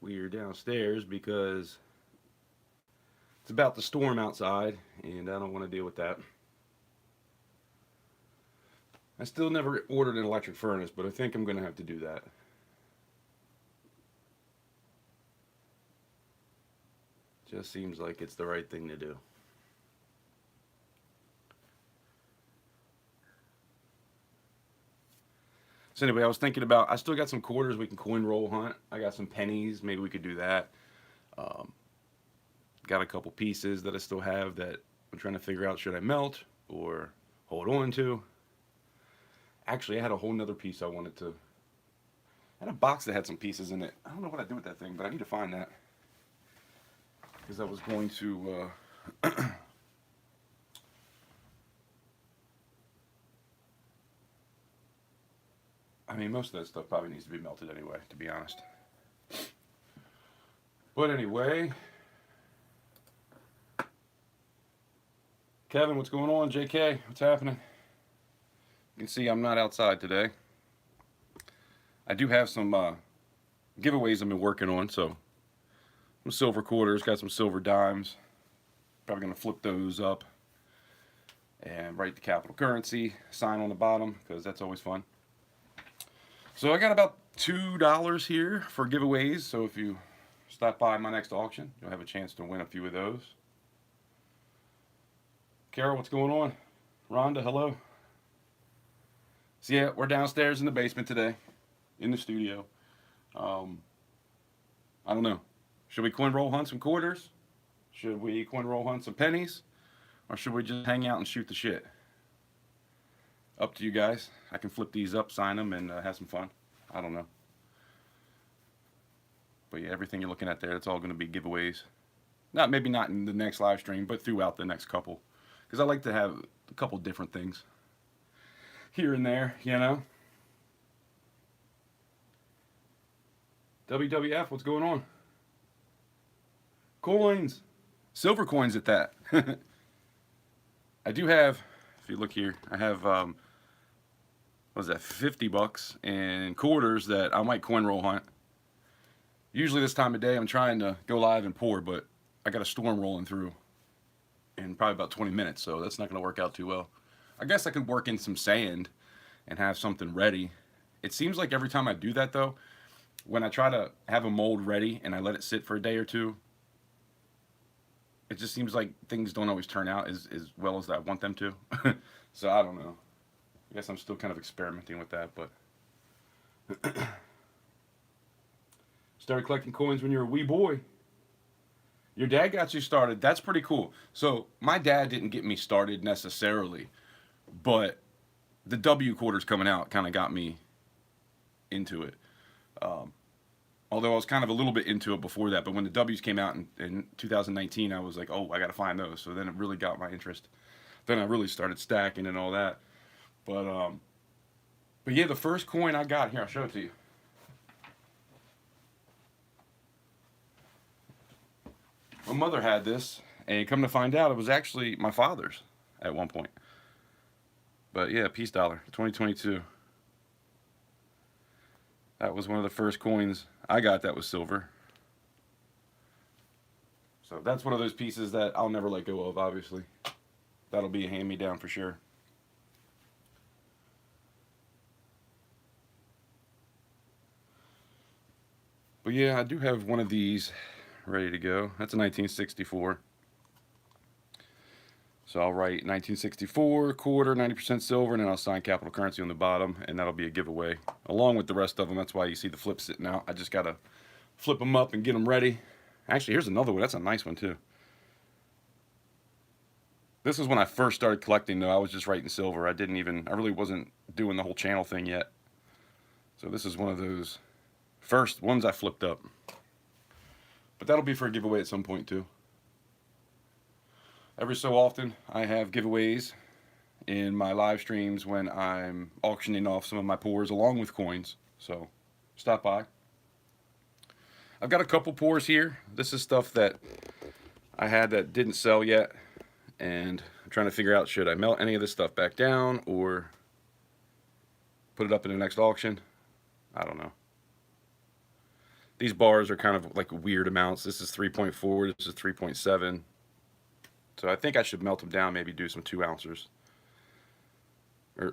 we're downstairs because it's about to storm outside and I don't want to deal with that. I still never ordered an electric furnace, but I think I'm going to have to do that. Just seems like it's the right thing to do. So anyway, I was thinking about, I still got some quarters we can coin roll hunt. I got some pennies, maybe we could do that. Um, got a couple pieces that I still have that I'm trying to figure out, should I melt or hold on to. Actually, I had a whole nother piece I wanted to, I had a box that had some pieces in it. I don't know what I do with that thing, but I need to find that. Because I was going to, I mean, most of that stuff probably needs to be melted anyway, to be honest. But anyway, Kevin, what's going on? JK, what's happening? You can see I'm not outside today. I do have some giveaways I've been working on, so some silver quarters, got some silver dimes. Probably going to flip those up and write the capital currency sign on the bottom because that's always fun. So I got about $2 here for giveaways, so if you stop by my next auction, you'll have a chance to win a few of those. Carol, what's going on? Rhonda, hello. So yeah, we're downstairs in the basement today, in the studio. I don't know. Should we coin roll hunt some quarters? Should we coin roll hunt some pennies? Or should we just hang out and shoot the shit? Up to you guys. I can flip these up, sign them, and have some fun. I don't know. But yeah, everything you're looking at there, it's all going to be giveaways. Maybe not in the next live stream, but throughout the next couple. Because I like to have a couple different things here and there, you know. WWF, what's going on? Coins. Silver coins at that. I do have, if you look here, I have, what was that, $50 in quarters that I might coin roll hunt. Usually this time of day I'm trying to go live and pour, but I got a storm rolling through in probably about 20 minutes, so that's not going to work out too well. I guess I could work in some sand and have something ready. It seems like every time I do that though, when I try to have a mold ready and I let it sit for a day or two, it just seems like things don't always turn out as well as I want them to. So I don't know. I guess I'm still kind of experimenting with that, but started collecting coins when you were a wee boy. Your dad got you started. That's pretty cool. So my dad didn't get me started necessarily, but the W quarters coming out kind of got me into it. Although I was kind of a little bit into it before that, but when the W's came out in 2019, I was like, oh, I got to find those. So then it really got my interest. Then I really started stacking and all that. But yeah, the first coin I got, here, I'll show it to you. My mother had this, and come to find out, it was actually my father's at one point. But yeah, peace dollar, 2022. That was one of the first coins I got that was silver. So that's one of those pieces that I'll never let go of, obviously. That'll be a hand-me-down for sure. But yeah, I do have one of these ready to go. That's a 1964. So I'll write 1964, quarter, 90% silver, and then I'll sign capital currency on the bottom, and that'll be a giveaway. Along with the rest of them, that's why you see the flips sitting out. I just got to flip them up and get them ready. Actually, here's another one. That's a nice one, too. This is when I first started collecting, though. I was just writing silver. I really wasn't doing the whole channel thing yet. So this is one of those first ones I flipped up. But that'll be for a giveaway at some point, too. Every so often, I have giveaways in my live streams when I'm auctioning off some of my pours along with coins. So, stop by. I've got a couple pours here. This is stuff that I had that didn't sell yet. And I'm trying to figure out, should I melt any of this stuff back down or put it up in the next auction? I don't know. These bars are kind of like weird amounts. This is 3.4, this is 3.7. So I think I should melt them down, maybe do some 2 ounces.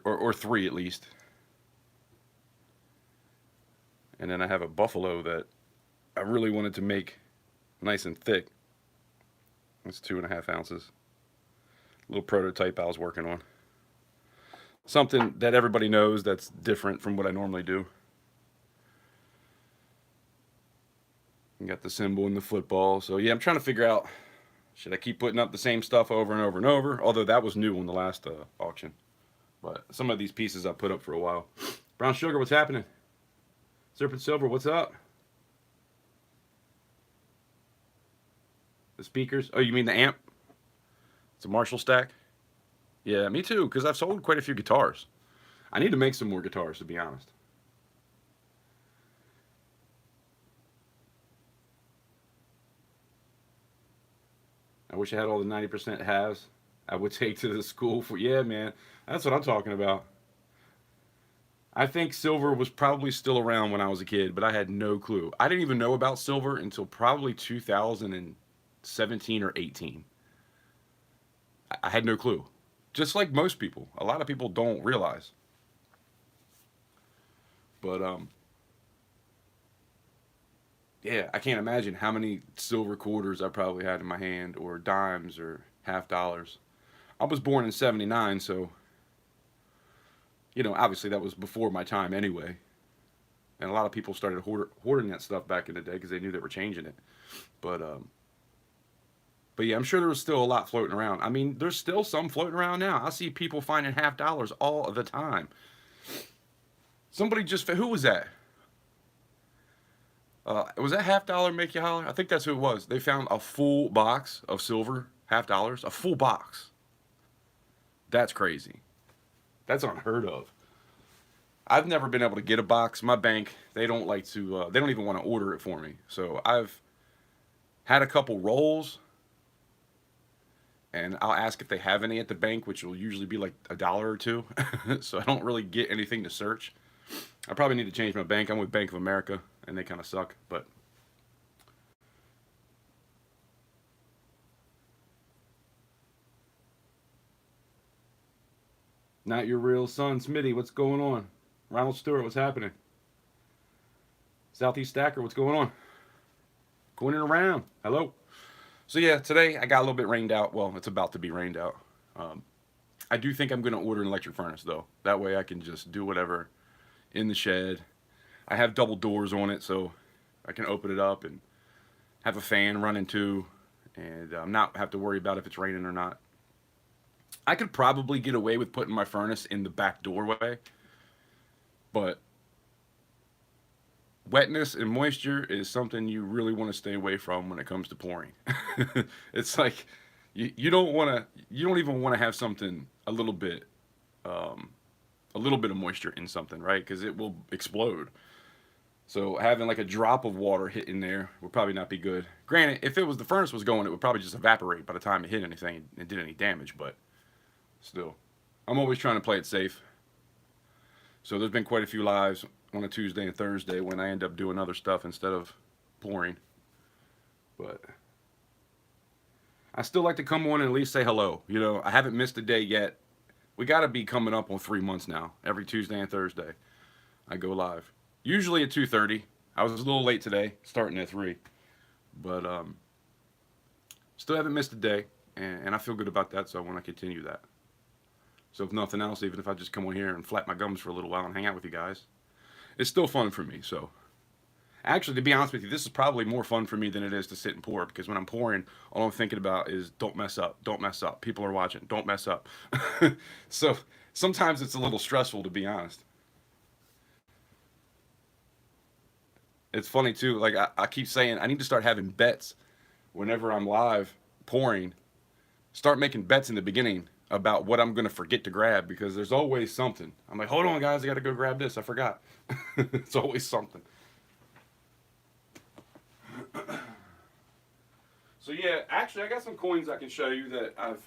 Or three at least. And then I have a buffalo that I really wanted to make nice and thick. It's 2.5 ounces. Little prototype I was working on. Something that everybody knows that's different from what I normally do. You got the symbol and the football. So yeah, I'm trying to figure out, should I keep putting up the same stuff over and over and over? Although that was new on the last auction. But some of these pieces I put up for a while. Brown Sugar, what's happening? Serpent Silver, what's up? The speakers? Oh, you mean the amp? It's a Marshall stack? Yeah, me too, because I've sold quite a few guitars. I need to make some more guitars, to be honest. I wish I had all the 90% halves I would take to the school for. Yeah, man, that's what I'm talking about. I think silver was probably still around when I was a kid, but I had no clue. I didn't even know about silver until probably 2017 or 18. I had no clue. Just like most people. A lot of people don't realize. But yeah, I can't imagine how many silver quarters I probably had in my hand, or dimes, or half dollars. I was born in '79, so obviously that was before my time anyway. And a lot of people started hoarding that stuff back in the day because they knew they were changing it. But but yeah, I'm sure there was still a lot floating around. I mean, there's still some floating around now. I see people finding half dollars all of the time. Somebody just, who was that? Was that half dollar make you holler? I think that's who it was. They found a full box of silver half dollars, a full box. That's crazy. That's unheard of. I've never been able to get a box. My bank, they don't like to, they don't even want to order it for me. So I've had a couple rolls, and I'll ask if they have any at the bank, which will usually be like $1 or $2. So I don't really get anything to search. I probably need to change my bank. I'm with Bank of America, and they kind of suck, but not your real son, Smitty. What's going on? Ronald Stewart, what's happening? Southeast Stacker, what's going on? Going around. Hello. So yeah, today I got a little bit rained out. Well, it's about to be rained out. I do think I'm going to order an electric furnace, though. That way I can just do whatever in the shed. I have double doors on it, so I can open it up and have a fan running too, and not have to worry about if it's raining or not. I could probably get away with putting my furnace in the back doorway, but wetness and moisture is something you really want to stay away from when it comes to pouring. It's like you don't want to, you don't even want to have something um, a little bit of moisture in something, right? Because it will explode. So having like a drop of water hit in there would probably not be good. Granted, if it was the furnace was going, it would probably just evaporate by the time it hit anything and did any damage. But still, I'm always trying to play it safe. So there's been quite a few lives on a Tuesday and Thursday when I end up doing other stuff instead of pouring. But I still like to come on and at least say hello. I haven't missed a day yet. We got to be coming up on 3 months now. Every Tuesday and Thursday, I go live. Usually at 2:30. I was a little late today, starting at 3. But still haven't missed a day, and I feel good about that, so I want to continue that. So if nothing else, even if I just come on here and flap my gums for a little while and hang out with you guys, it's still fun for me. So actually, to be honest with you, this is probably more fun for me than it is to sit and pour, because when I'm pouring, all I'm thinking about is don't mess up, don't mess up. People are watching, don't mess up. So sometimes it's a little stressful, to be honest. It's funny too, like I keep saying I need to start having bets whenever I'm live pouring. Start making bets in the beginning about what I'm going to forget to grab, because there's always something. I'm like, hold on guys, I got to go grab this, I forgot. It's always something. So yeah, actually I got some coins I can show you that I've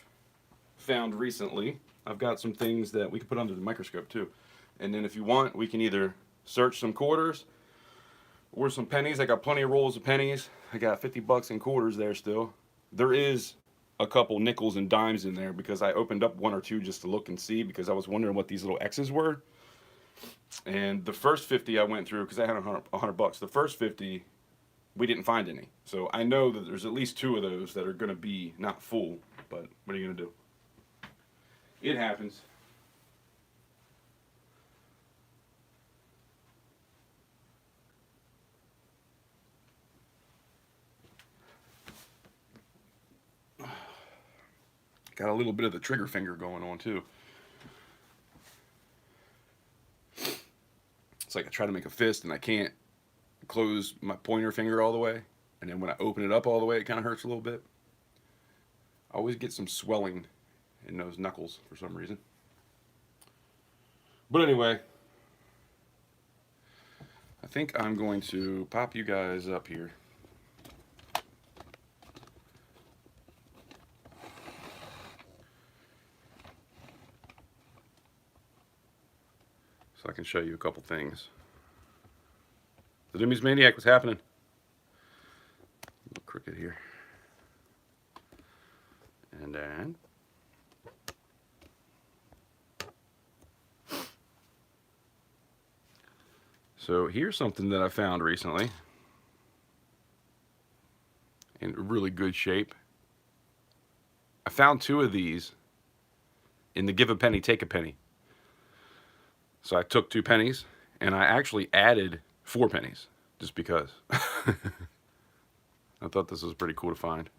found recently. I've got some things that we can put under the microscope too. And then if you want, we can either search some quarters, Or some pennies. I got plenty of rolls of pennies. I got 50 bucks in quarters there still. There is a couple nickels and dimes in there because I opened up one or two just to look and see because I was wondering what these little X's were. And the first 50 I went through because I had 100 bucks. The first 50, we didn't find any. So I know that there's at least two of those that are going to be not full. But what are you going to do? It happens. Got a little bit of the trigger finger going on too. It's like I try to make a fist and I can't close my pointer finger all the way. And then when I open it up all the way, it kind of hurts a little bit. I always get some swelling in those knuckles for some reason. But anyway, I think I'm going to pop you guys up here. So I can show you a couple things. The Doomy's Maniac, what's happening? A little crooked here. And then so here's something that I found recently in really good shape. I found two of these in the Give a Penny, Take a Penny. So I took 2 pennies and I actually added 4 pennies just because. I thought this was pretty cool to find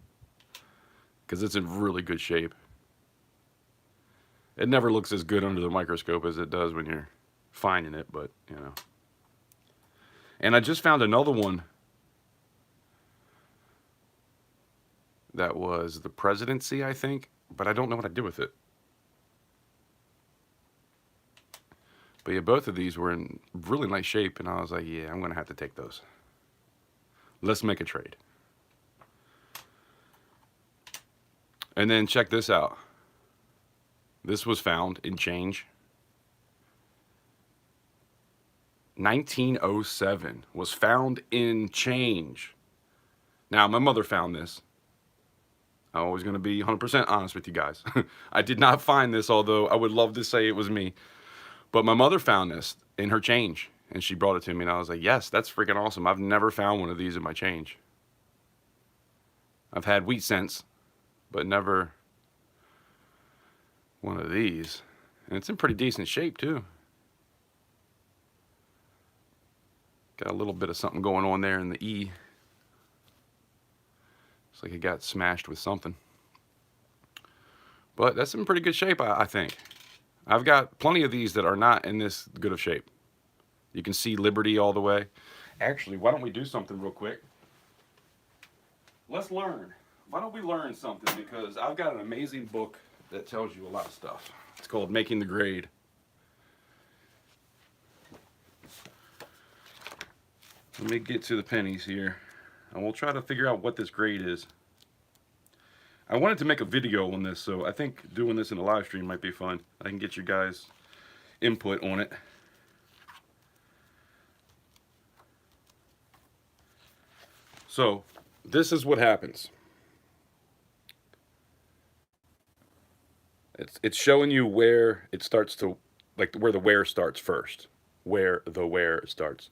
because it's in really good shape. It never looks as good under the microscope as it does when you're finding it, but you know. And I just found another one that was the presidency, I think, but I don't know what I did with it. But yeah, both of these were in really nice shape, and I was like, yeah, I'm going to have to take those. Let's make a trade. And then check this out. This was found in change. 1907 was found in change. Now, my mother found this. I'm always going to be 100% honest with you guys. I did not find this, although I would love to say it was me. But my mother found this in her change, and she brought it to me, and I was like, yes, that's freaking awesome. I've never found one of these in my change. I've had wheat cents, but never one of these. And it's in pretty decent shape, too. Got a little bit of something going on there in the E. Looks like it got smashed with something. But that's in pretty good shape, I think. I've got plenty of these that are not in this good of shape. You can see Liberty all the way. Actually, why don't we do something real quick? Let's learn. Why don't we learn something? Because I've got an amazing book that tells you a lot of stuff. It's called Making the Grade. Let me get to the pennies here, and we'll try to figure out what this grade is. I wanted to make a video on this, so I think doing this in a live stream might be fun. I can get you guys input on it. So, this is what happens. It's showing you where it starts to, like where the wear starts first. Where the wear starts.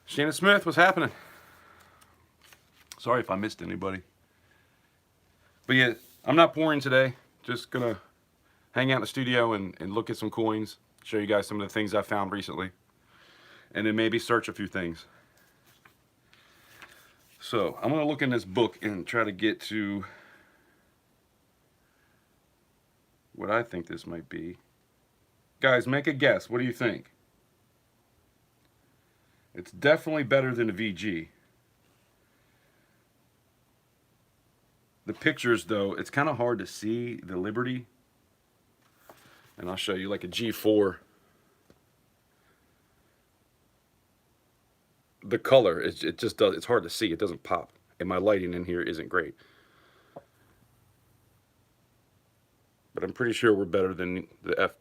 Shannon Smith, what's happening? Sorry if I missed anybody. But yeah, I'm not pouring today. Just gonna hang out in the studio and look at some coins. Show you guys some of the things I found recently. And then maybe search a few things. So, I'm gonna look in this book and try to get to what I think this might be. Guys, make a guess. What do you think? It's definitely better than a VG. The pictures, though, it's kind of hard to see the Liberty. And I'll show you like a G4. The color, it just does, it's hard to see. It doesn't pop. And my lighting in here isn't great. But I'm pretty sure we're better than the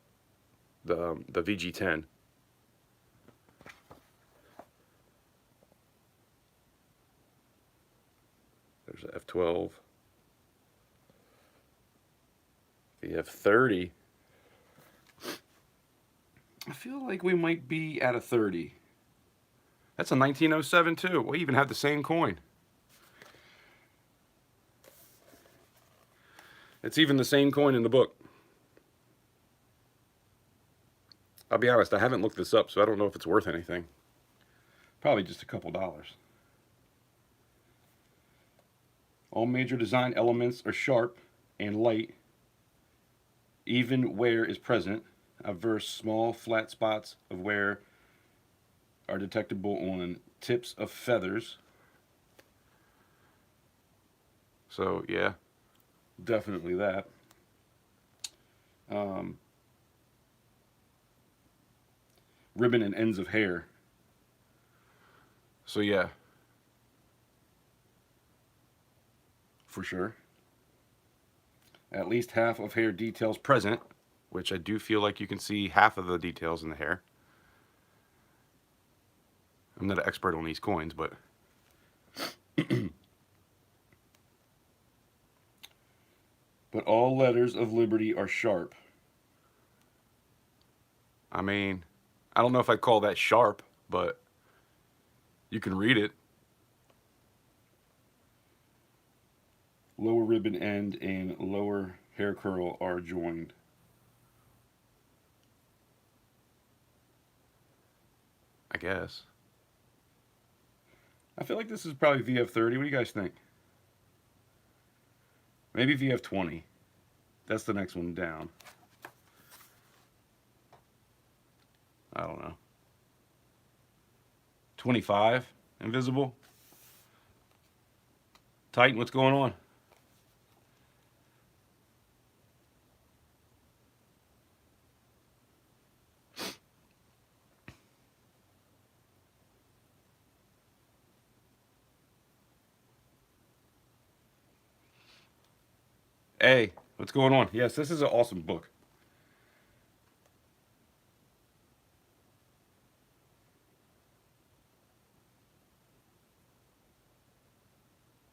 the VG10. There's a F12. VF30. I feel like we might be at a 30. That's a 1907 too. We even have the same coin. It's even the same coin in the book. I'll be honest, I haven't looked this up, so I don't know if it's worth anything. Probably just a couple dollars. All major design elements are sharp and light. Even wear is present. Averse small flat spots of wear are detectable on tips of feathers. So yeah, definitely that. Ribbon and ends of hair. So yeah, for sure. At least half of hair details present, which I do feel like you can see half of the details in the hair. I'm not an expert on these coins, but but all letters of liberty are sharp. I mean, I don't know if I'd call that sharp, but you can read it. Lower ribbon end and lower hair curl are joined. I guess. I feel like this is probably VF30. What do you guys think? Maybe VF20. That's the next one down. I don't know. 25, invisible. Titan, what's going on? Hey, what's going on? Yes, this is an awesome book.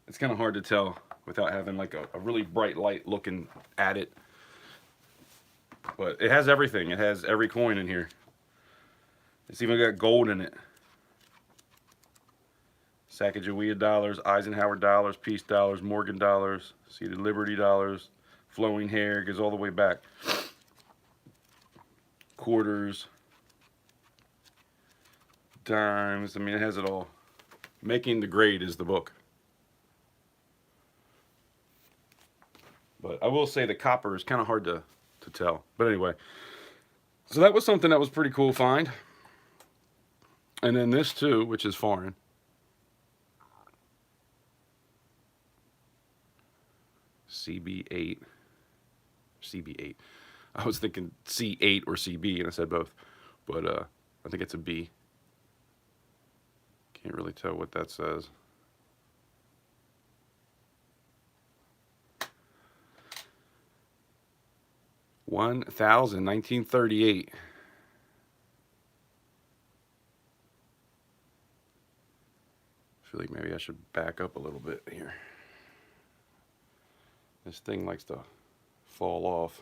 It's kind of hard to tell without having like a really bright light looking at it. But it has everything. It has every coin in here. It's even got gold in it. Sacagawea dollars, Eisenhower dollars, Peace dollars, Morgan dollars, Seated Liberty dollars, flowing hair, goes all the way back. Quarters, dimes, I mean it has it all. Making the Grade is the book. But I will say the copper is kind of hard to tell. But anyway, so that was something that was pretty cool find. And then this too, which is foreign. CB8. CB8. I was thinking C8 or CB, and I said both. But I think it's a B. Can't really tell what that says. $1,000, 1938. I feel like maybe I should back up a little bit here. This thing likes to fall off.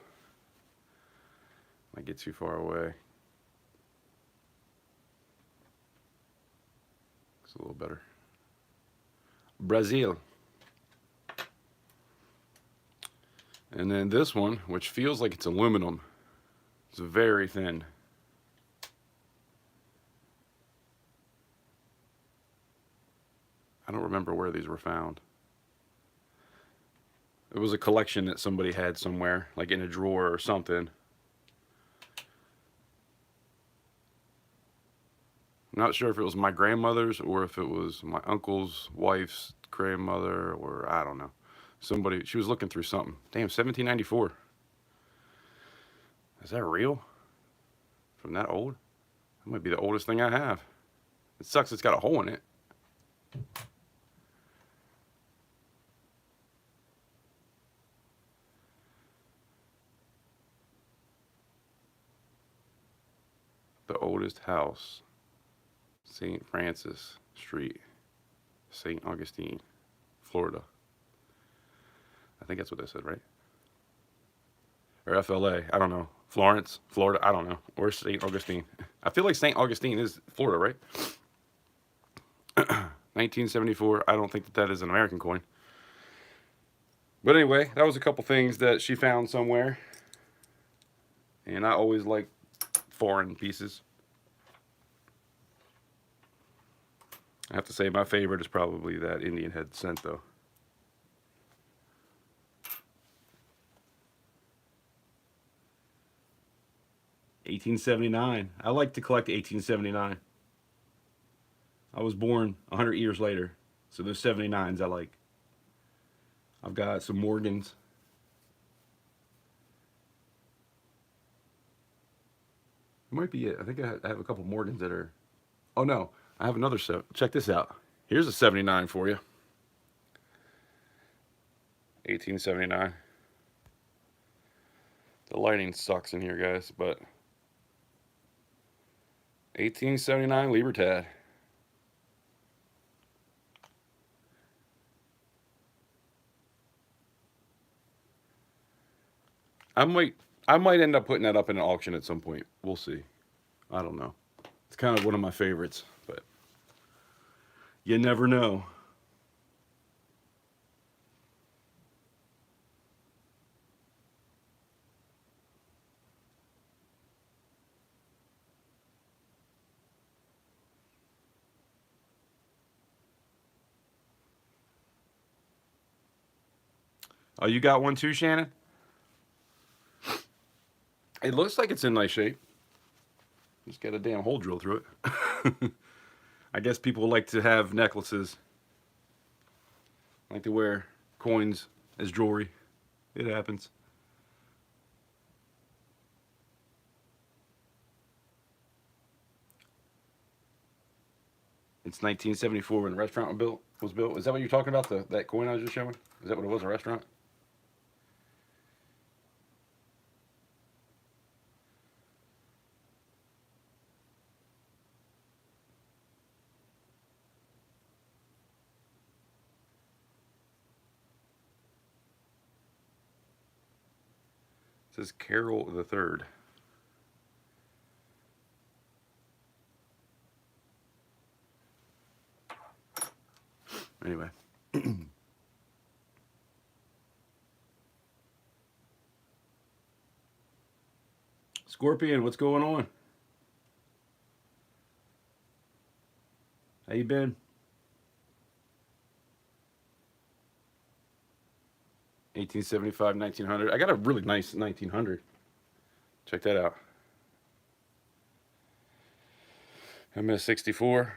Might get too far away. It's a little better. Brazil. And then this one, which feels like it's aluminum. It's very thin. I don't remember where these were found. It was a collection that somebody had somewhere, like in a drawer or something. I'm not sure if it was my grandmother's or if it was my uncle's wife's grandmother, or I don't know. Somebody, she was looking through something. Damn, 1794. Is that real? From that old? That might be the oldest thing I have. It sucks it's got a hole in it. the oldest house? St. Francis Street, St. Augustine, Florida. I think that's what they said, right? Or FLA. I don't know. Florence, Florida. I don't know. Or St. Augustine. I feel like St. Augustine is Florida, right? 1974. I don't think that is an American coin. But anyway, that was a couple things that she found somewhere. And I always like foreign pieces. I have to say my favorite is probably that Indian head cent, though. $1879. I like to collect 1879. I was born 100 years later, so those 79s I like. I've got some Morgans. It might be it. I think I have a couple Morgans that are... Oh, no. I have another set. Check this out. Here's a 79 for you. 1879. The lighting sucks in here, guys, but 1879 Libertad. I might end up putting that up in an auction at some point. We'll see. I don't know. It's kind of one of my favorites, but you never know. Oh, you got one too, Shannon? It looks like it's in nice shape. Just got a damn hole drilled through it. I guess people like to have necklaces. Like to wear coins as jewelry. It happens. It's 1974 when the restaurant was built. Is that what you're talking about? That coin I was just showing? Is that what it was, a restaurant? It says Carol the Third. Anyway. Scorpion, what's going on? How you been? 1875, 1900. I got a really nice 1900. Check that out. MS-64.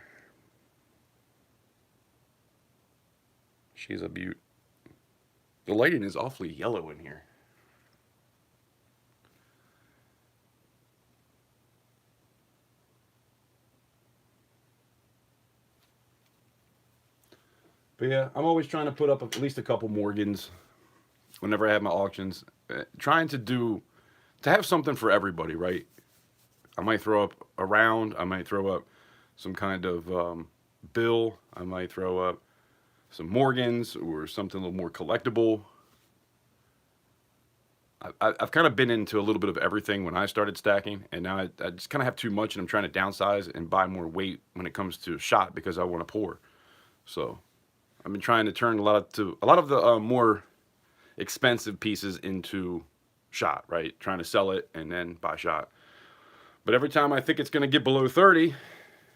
She's a beaut. The lighting is awfully yellow in here. But yeah, I'm always trying to put up at least a couple Morgans whenever I have my auctions. Trying to have something for everybody, right? I might throw up a round. I might throw up some kind of bill. I might throw up some Morgans or something a little more collectible. I've kind of been into a little bit of everything when I started stacking, and now I just kind of have too much, and I'm trying to downsize and buy more weight when it comes to shot because I want to pour. So I've been trying to turn a lot of the more expensive pieces into shot, right? Trying to sell it and then buy shot. But every time I think it's going to get below 30,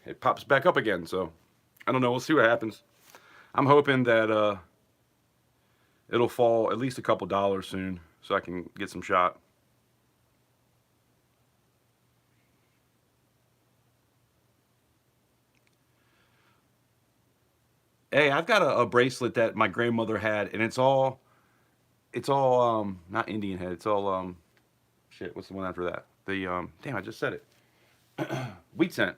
it pops back up again. So I don't know. We'll see what happens. I'm hoping that it'll fall at least a couple dollars soon so I can get some shot. Hey, I've got a bracelet that my grandmother had, and it's all not Indian head. It's all shit. What's the one after that? The damn, I just said it. Wheat cent.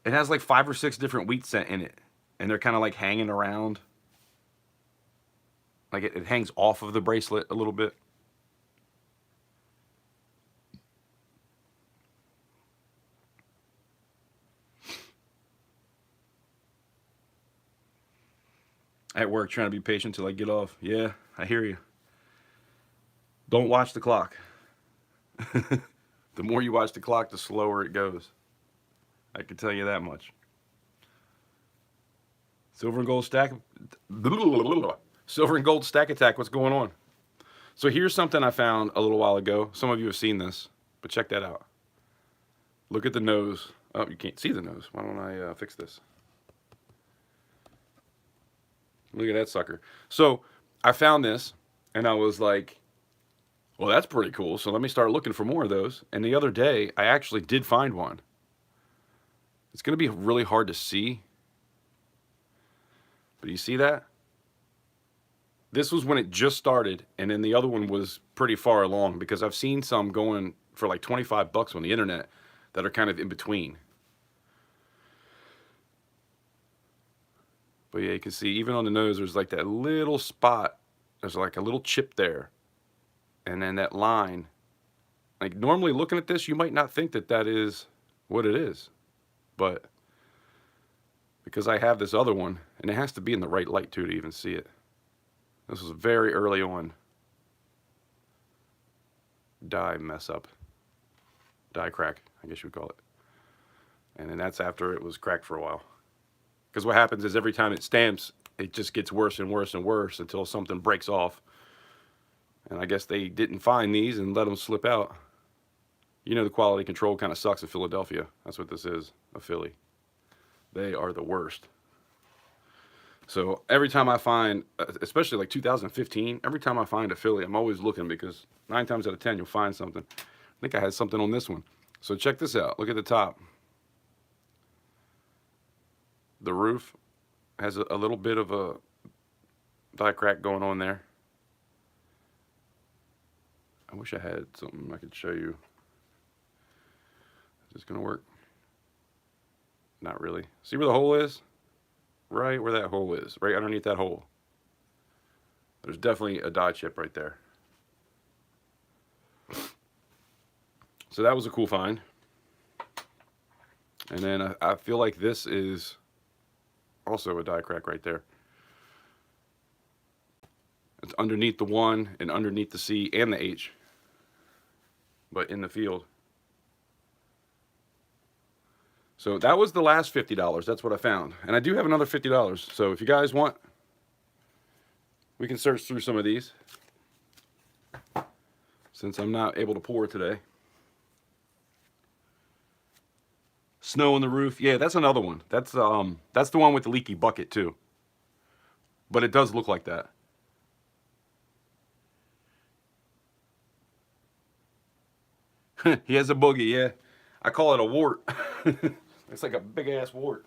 It has like 5 or 6 different wheat cent in it, and they're kind of like hanging around. Like it hangs off of the bracelet a little bit. at work trying to be patient till I get off. Yeah, I hear you. Don't watch the clock. The more you watch the clock, the slower it goes. I can tell you that much. Silver and gold stack. Silver and gold stack attack. What's going on? So here's something I found a little while ago. Some of you have seen this, but check that out. Look at the nose. Oh, you can't see the nose. Why don't I fix this? Look at that sucker. So I found this, and I was like, well, that's pretty cool. So let me start looking for more of those. And the other day, I actually did find one. It's going to be really hard to see. But you see that? This was when it just started, and then the other one was pretty far along, because I've seen some going for like 25 bucks on the internet that are kind of in between. But yeah, you can see even on the nose, there's like that little spot. There's like a little chip there. And then that line. Like normally looking at this, you might not think that that is what it is. But because I have this other one, and it has to be in the right light too to even see it. This was very early on. Die mess up. Die crack, I guess you would call it. And then that's after it was cracked for a while. Because what happens is every time it stamps, it just gets worse and worse and worse until something breaks off. And I guess they didn't find these and let them slip out. You know, the quality control kind of sucks in Philadelphia. That's what this is, a Philly. They are the worst. So every time I find, especially like 2015, every time I find a Philly, I'm always looking, because 9 times out of 10 you'll find something. I think I had something on this one. So check this out. Look at the top. The roof has a little bit of a die crack going on there. I wish I had something I could show you. Is this gonna work? Not really. See where the hole is? Right where that hole is, right underneath that hole. There's definitely a die chip right there. So that was a cool find. And then I feel like this is also a die crack right there. It's underneath the 1 and underneath the C and the H, but in the field. So that was the last $50. That's what I found. And I do have another $50. So if you guys want, we can search through some of these, since I'm not able to pour today. Snow on the roof. Yeah, that's another one. That's the one with the leaky bucket too. But it does look like that. He has a boogie, yeah. I call it a wart. It's like a big ass wart.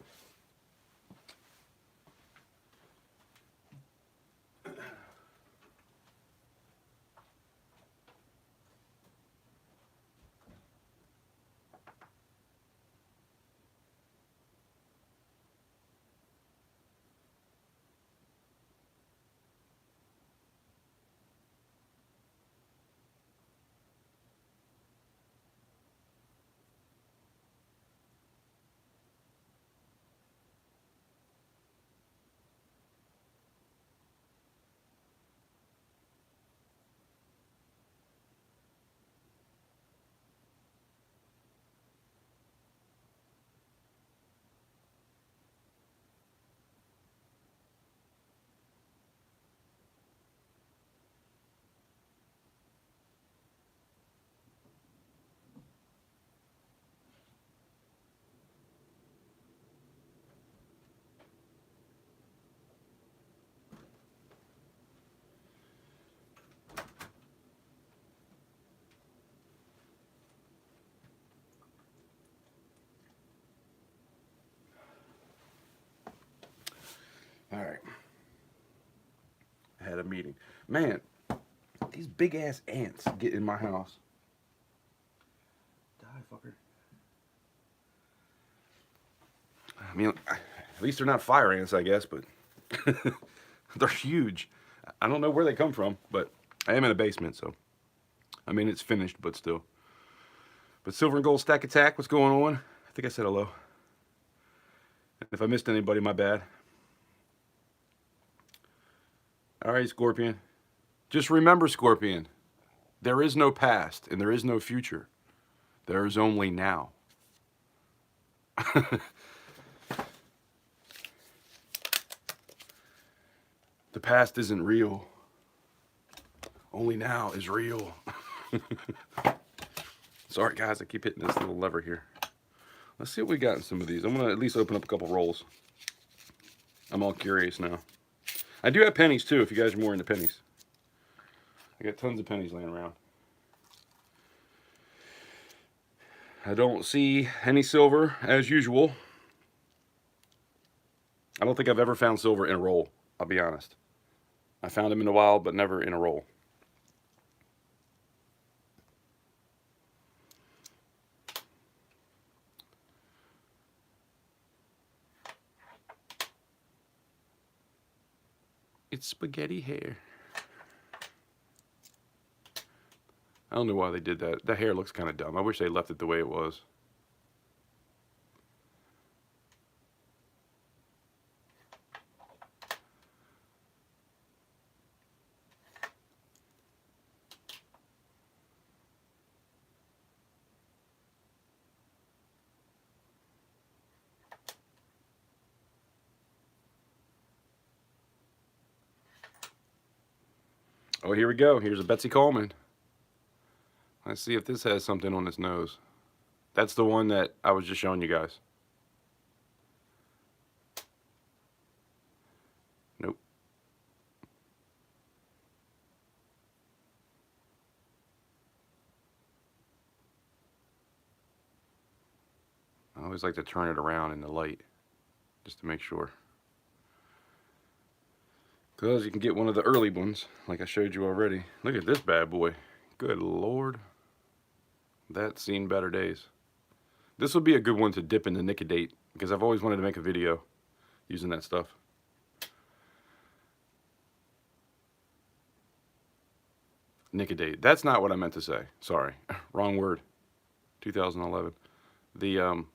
All right. I had a meeting. Man, these big ass ants get in my house. Die, fucker. I mean, at least they're not fire ants, I guess, but they're huge. I don't know where they come from, but I am in a basement, so. I mean, it's finished, but still. But silver and gold stack attack, what's going on? I think I said hello. If I missed anybody, my bad. All right, Scorpion. Just remember, Scorpion, there is no past and there is no future. There is only now. The past isn't real. Only now is real. Sorry, guys, I keep hitting this little lever here. Let's see what we got in some of these. I'm going to at least open up a couple rolls. I'm all curious now. I do have pennies, too, if you guys are more into pennies. I got tons of pennies laying around. I don't see any silver, as usual. I don't think I've ever found silver in a roll, I'll be honest. I found them in a while, but never in a roll. It's spaghetti hair. I don't know why they did that. The hair looks kind of dumb. I wish they left it the way it was. Oh, here we go. Here's a Betsy Coleman. Let's see if this has something on its nose. That's the one that I was just showing you guys. Nope. I always like to turn it around in the light just to make sure. Because you can get one of the early ones, like I showed you already. Look at this bad boy. Good Lord. That's seen better days. This would be a good one to dip in the Nicodate, because I've always wanted to make a video using that stuff. Nicodate. That's not what I meant to say. Sorry. Wrong word. 2011. The, oh,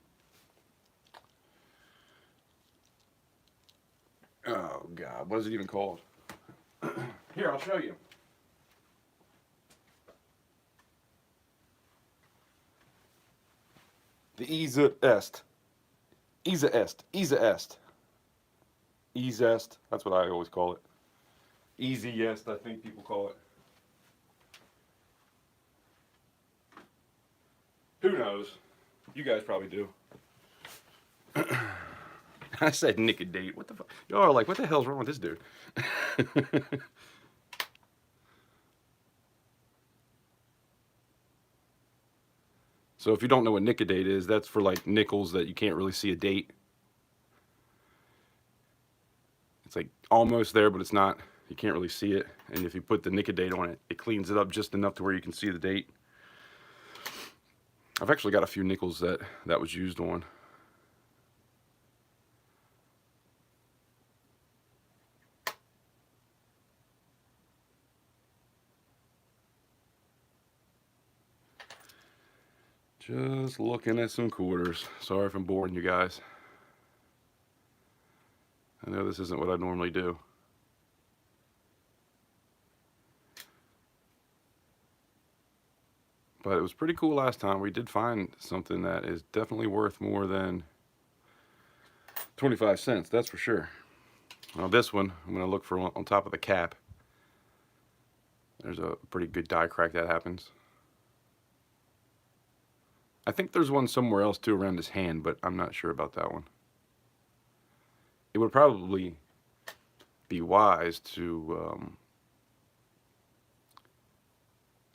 God. What is it even called? Here, I'll show you. The Isa Est. Isa Est. Isa Est. Ezest. That's what I always call it. Easiest, I think people call it. Who knows? You guys probably do. I said Nicodate. What the fuck? Y'all are like, what the hell's wrong with this dude? So if you don't know what Nicodate is, that's for like nickels that you can't really see a date. It's like almost there, but it's not. You can't really see it. And if you put the Nicodate on it, it cleans it up just enough to where you can see the date. I've actually got a few nickels that was used on. Just looking at some quarters. Sorry if I'm boring you guys. I know this isn't what I normally do. But it was pretty cool last time. We did find something that is definitely worth more than 25 cents, that's for sure. Now this one, I'm going to look for on top of the cap. There's a pretty good die crack that happens. I think there's one somewhere else too around his hand, but I'm not sure about that one. It would probably be wise to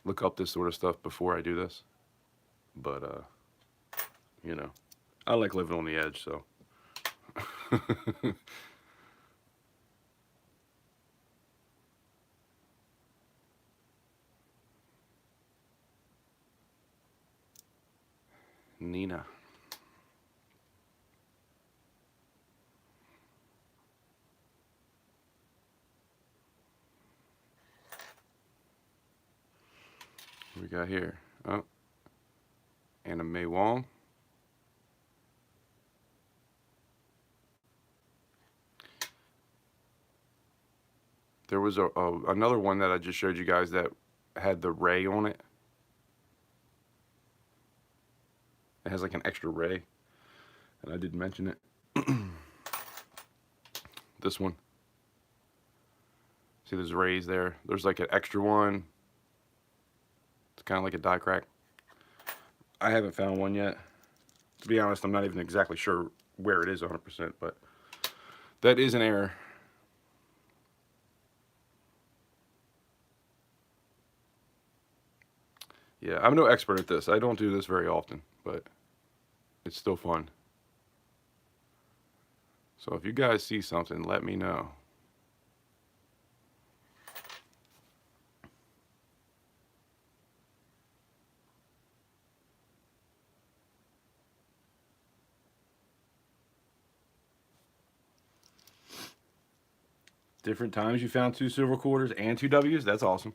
look up this sort of stuff before I do this. But, you know, I like living on the edge, so. Nina. What we got here? Oh, Anna May Wong. there was another one that I just showed you guys that had the ray on it. It has like an extra ray, and I didn't mention it. This one. See, there's rays there. There's like an extra one. It's kind of like a die crack. I haven't found one yet. To be honest, I'm not even exactly sure where it is 100%, but that is an error. Yeah, I'm no expert at this. I don't do this very often, but it's still fun. So if you guys see something, let me know. Different times you found 2 silver quarters and 2 W's? That's awesome.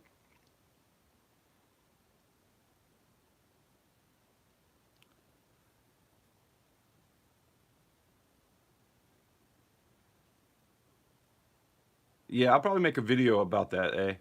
Yeah, I'll probably make a video about that, eh?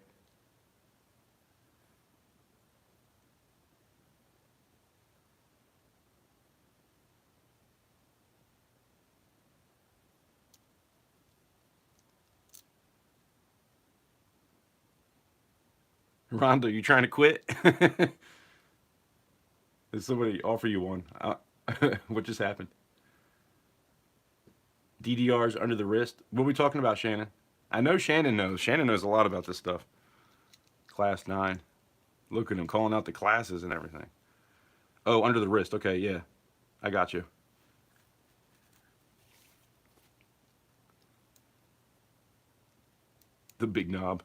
Rhonda, you trying to quit? Did somebody offer you one? What just happened? DDR's under the wrist? What are we talking about, Shannon? I know Shannon knows. Shannon knows a lot about this stuff. Class 9. Look at him calling out the classes and everything. Oh, under the wrist. Okay, yeah. I got you. The big knob.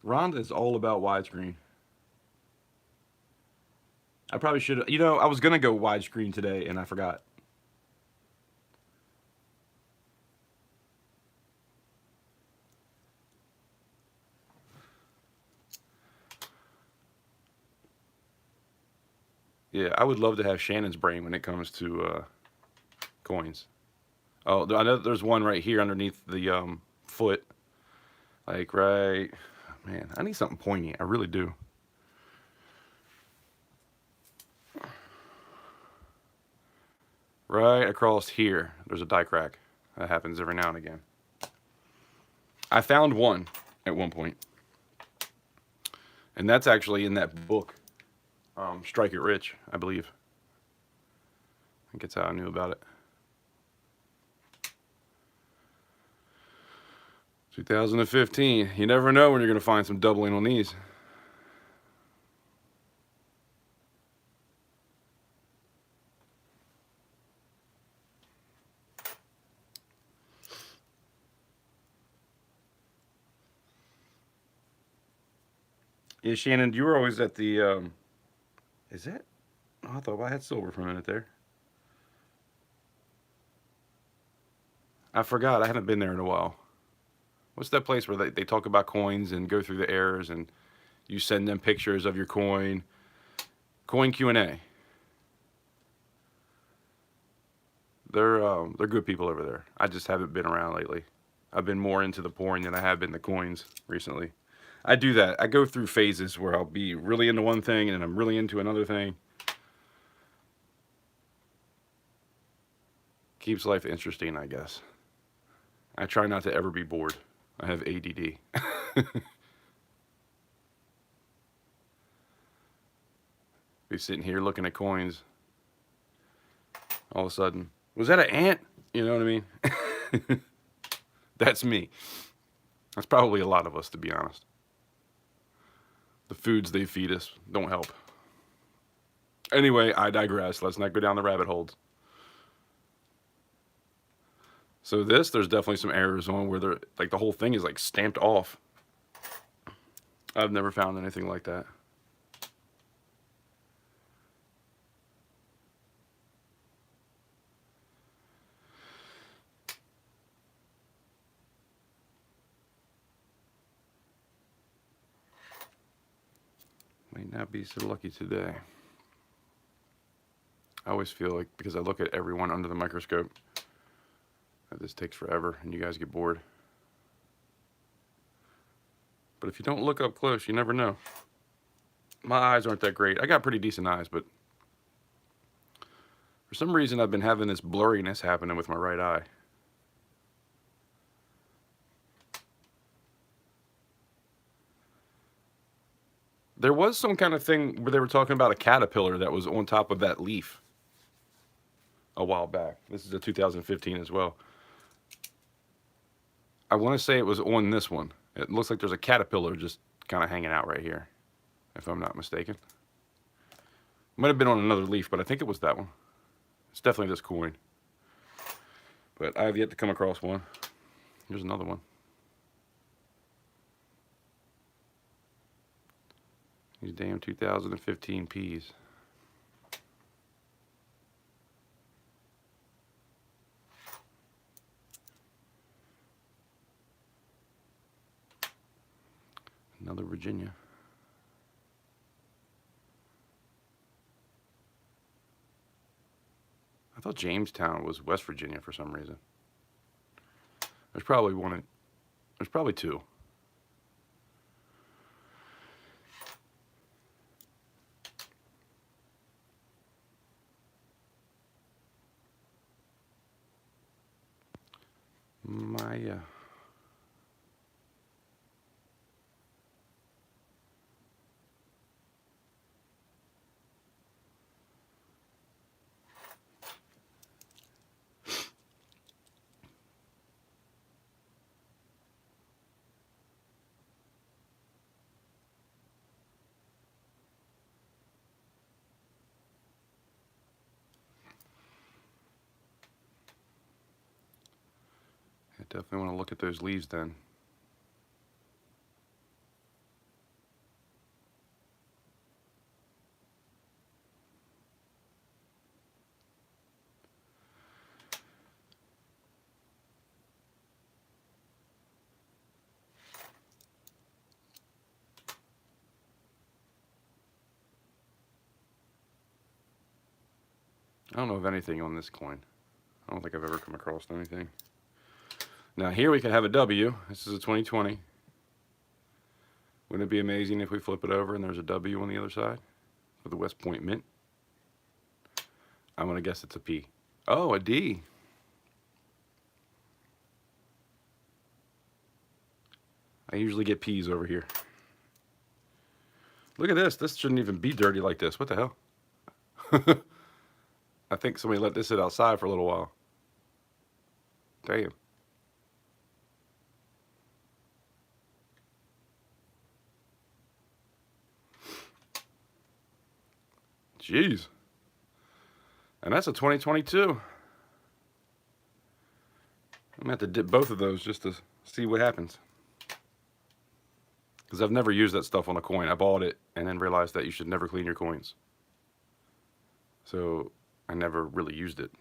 Rhonda is all about widescreen. I probably should have. You know, I was going to go widescreen today and I forgot. Yeah, I would love to have Shannon's brain when it comes to coins. Oh, I know there's one right here underneath the foot. Like, right. Man, I need something pointy. I really do. Right across here, there's a die crack. That happens every now and again. I found one at one point. And that's actually in that book, Strike It Rich, I believe. I think that's how I knew about it. 2015. You never know when you're going to find some doubling on these. Yeah, Shannon, you were always at the, is that? Oh, I thought I had silver for a minute there. I forgot. I haven't been there in a while. What's that place where they talk about coins and go through the errors and you send them pictures of your coin? Coin Q&A. They're good people over there. I just haven't been around lately. I've been more into the pouring than I have been the coins recently. I do that. I go through phases where I'll be really into one thing and I'm really into another thing. Keeps life interesting, I guess. I try not to ever be bored. I have ADD. Be sitting here looking at coins. All of a sudden, was that an ant? You know what I mean? That's me. That's probably a lot of us, to be honest. The foods they feed us don't help. Anyway, I digress. Let's not go down the rabbit holes. So there's definitely some errors on where they're like the whole thing is like stamped off. I've never found anything like that. May not be so lucky today. I always feel like, because I look at everyone under the microscope, that this takes forever and you guys get bored. But if you don't look up close, you never know. My eyes aren't that great. I got pretty decent eyes, but for some reason I've been having this blurriness happening with my right eye. There was some kind of thing where they were talking about a caterpillar that was on top of that leaf a while back. This is a 2015 as well. I want to say it was on this one. It looks like there's a caterpillar just kind of hanging out right here, if I'm not mistaken. Might have been on another leaf, but I think it was that one. It's definitely this coin. But I have yet to come across one. Here's another one. These damn 2015 Ps. Another Virginia. I thought Jamestown was West Virginia for some reason. There's probably one. There's probably two. My I definitely want to look at those leaves then. I don't know of anything on this coin. I don't think I've ever come across anything. Now here we can have a W. This is a 2020. Wouldn't it be amazing if we flip it over and there's a W on the other side with the West Point Mint? I'm going to guess it's a P. Oh, a D. I usually get P's over here. Look at this. This shouldn't even be dirty like this. What the hell? I think somebody let this sit outside for a little while. Damn. Jeez. And that's a 2022. I'm going to have to dip both of those just to see what happens. Because I've never used that stuff on a coin. I bought it and then realized that you should never clean your coins. So I never really used it.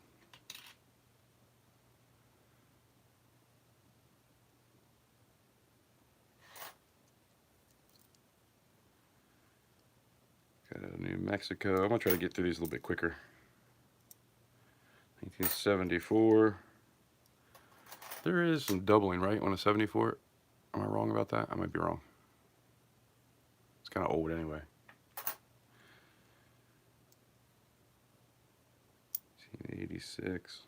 Got a New Mexico. I'm going to try to get through these a little bit quicker. 1974. There is some doubling, right, on a 74. Am I wrong about that? I might be wrong. It's kind of old anyway. 1986.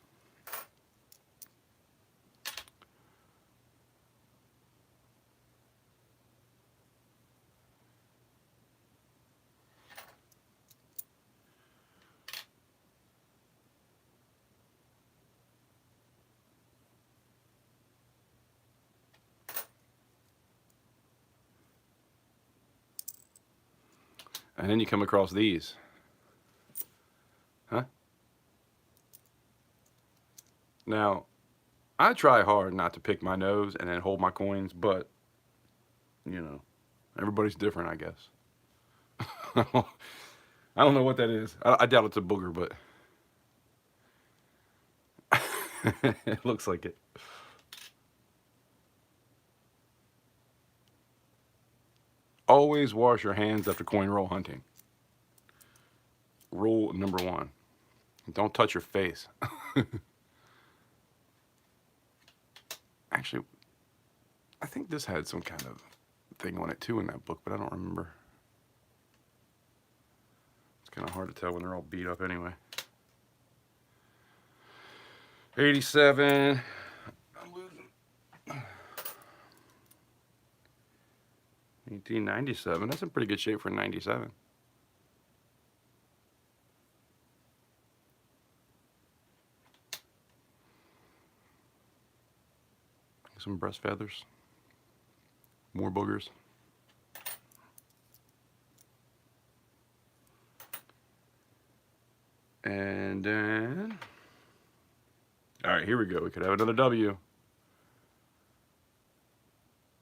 And then you come across these. Huh? Now, I try hard not to pick my nose and then hold my coins, but, you know, everybody's different, I guess. I don't know what that is. I doubt it's a booger, but it looks like it. Always wash your hands after coin roll hunting. Rule number 1. Don't touch your face. Actually, I think this had some kind of thing on it too in that book, but I don't remember. It's kind of hard to tell when they're all beat up anyway. 87. I'm losing. 1897. That's in pretty good shape for 97. Some breast feathers. More boogers. And then, all right, here we go. We could have another W.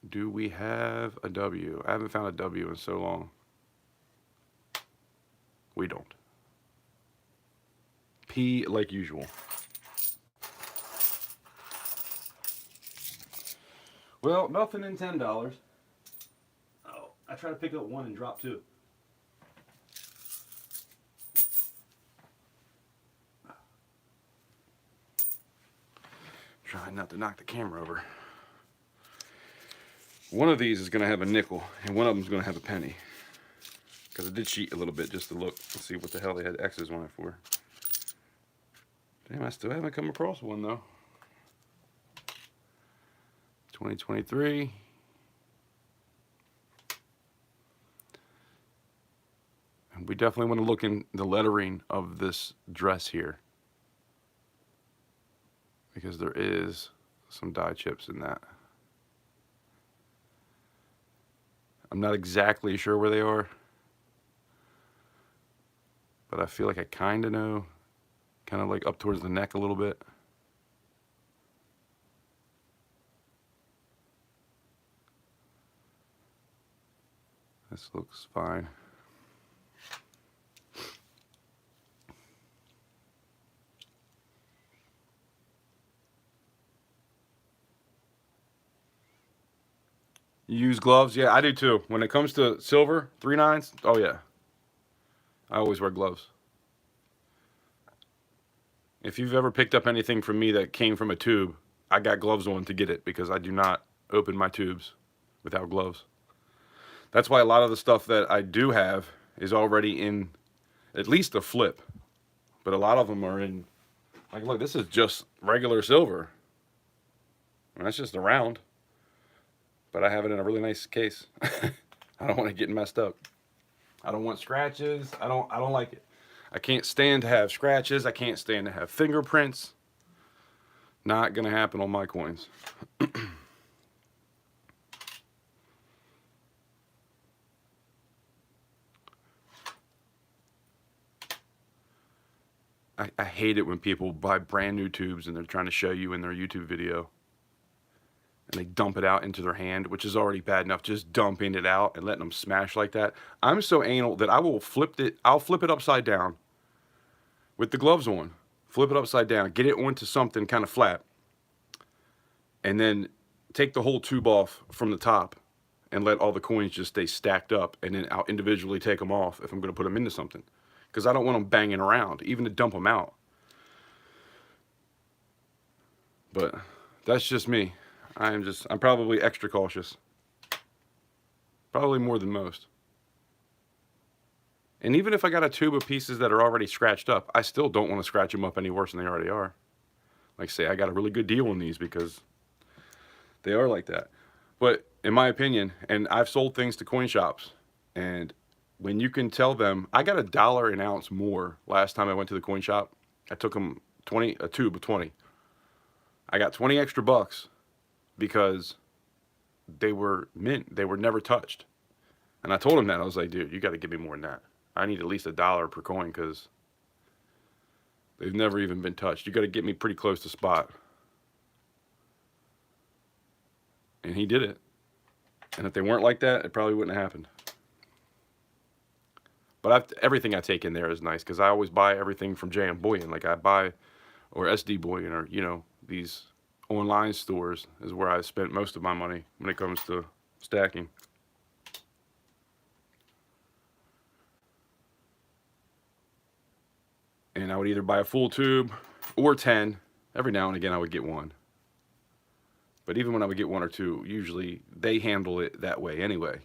Do we have a W? I haven't found a W in so long. We don't. P like usual. Well, nothing in $10. Oh, I tried to pick up one and drop two. Trying not to knock the camera over. One of these is going to have a nickel, and one of them is going to have a penny. Because I did cheat a little bit just to look and see what the hell they had X's on it for. Damn, I still haven't come across one though. 2023. And we definitely want to look in the lettering of this dress here, because there is some dye chips in that. I'm not exactly sure where they are, but I feel like I kind of know, kind of like up towards the neck a little bit. This looks fine. You use gloves? Yeah, I do too. When it comes to silver, 3/9, oh yeah. I always wear gloves. If you've ever picked up anything from me that came from a tube, I got gloves on to get it, because I do not open my tubes without gloves. That's why a lot of the stuff that I do have is already in at least a flip. But a lot of them are in, like, look, this is just regular silver. And that's just a round. But I have it in a really nice case. I don't want it getting messed up. I don't want scratches. I don't like it. I can't stand to have scratches. I can't stand to have fingerprints. Not gonna happen on my coins. I hate it when people buy brand new tubes and they're trying to show you in their YouTube video, and they dump it out into their hand, which is already bad enough, just dumping it out and letting them smash like that. I'm so anal that I will I'll flip it upside down with the gloves on, flip it upside down, get it onto something kind of flat, and then take the whole tube off from the top and let all the coins just stay stacked up, and then I'll individually take them off if I'm going to put them into something, because I don't want them banging around, even to dump them out. But that's just me. I'm probably extra cautious. Probably more than most. And even if I got a tube of pieces that are already scratched up, I still don't want to scratch them up any worse than they already are. Like, say, I got a really good deal on these because they are like that. But in my opinion, and I've sold things to coin shops, and when you can tell them, I got $1 an ounce more last time I went to the coin shop. I took them a tube of 20. I got 20 extra bucks because they were mint. They were never touched. And I told him that. I was like, dude, you got to give me more than that. I need at least $1 per coin because they've never even been touched. You got to get me pretty close to spot. And he did it. And if they weren't like that, it probably wouldn't have happened. But everything I take in there is nice, because I always buy everything from JM Bullion. Like I buy, or SD Bullion, or, you know, these online stores is where I spent most of my money when it comes to stacking. And I would either buy a full tube or 10. Every now and again I would get one. But even when I would get one or two, usually they handle it that way anyway.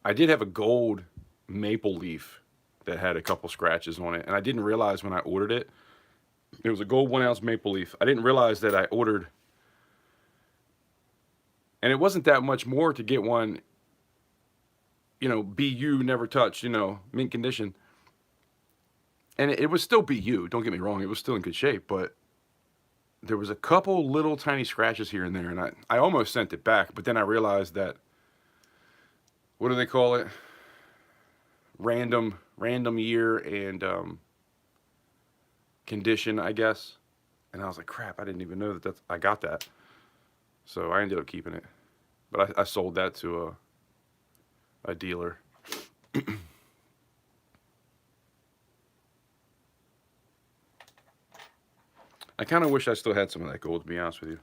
I did have a gold maple leaf that had a couple scratches on it, and I didn't realize when I ordered it. It was a gold 1 ounce maple leaf. I didn't realize that I ordered, and it wasn't that much more to get one, BU, never touched, mint condition. And it was still BU, don't get me wrong, it was still in good shape, but there was a couple little tiny scratches here and there, and I almost sent it back, but then I realized that, what do they call it? Random year and condition, I guess. And I was like, crap, I didn't even know that I got that. So I ended up keeping it. But I sold that to a dealer. I kind of wish I still had some of that gold, to be honest with you.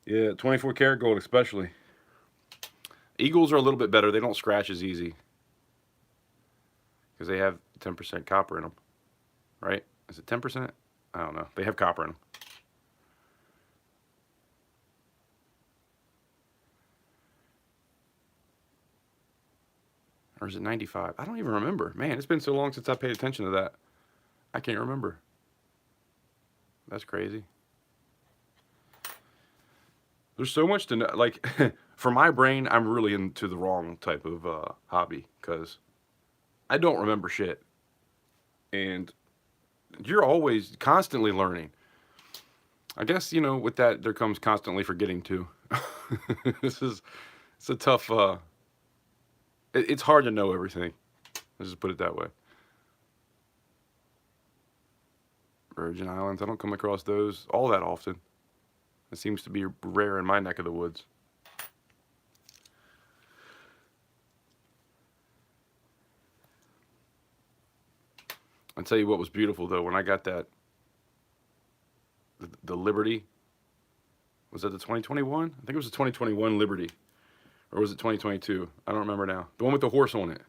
Yeah, 24 karat gold especially. Eagles are a little bit better. They don't scratch as easy because they have 10% copper in them, right? Is it 10%? I don't know. They have copper in them. Or is it 95? I don't even remember. Man, it's been so long since I paid attention to that. I can't remember. That's crazy. There's so much to know. Like, for my brain, I'm really into the wrong type of hobby because I don't remember shit. And you're always constantly learning. I guess, with that, there comes constantly forgetting too. It's a tough, it's hard to know everything. Let's just put it that way. Virgin Islands, I don't come across those all that often. It seems to be rare in my neck of the woods. I'll tell you what was beautiful though, when I got that, the Liberty, was that the 2021? I think it was the 2021 Liberty. Or was it 2022? I don't remember now. The one with the horse on it.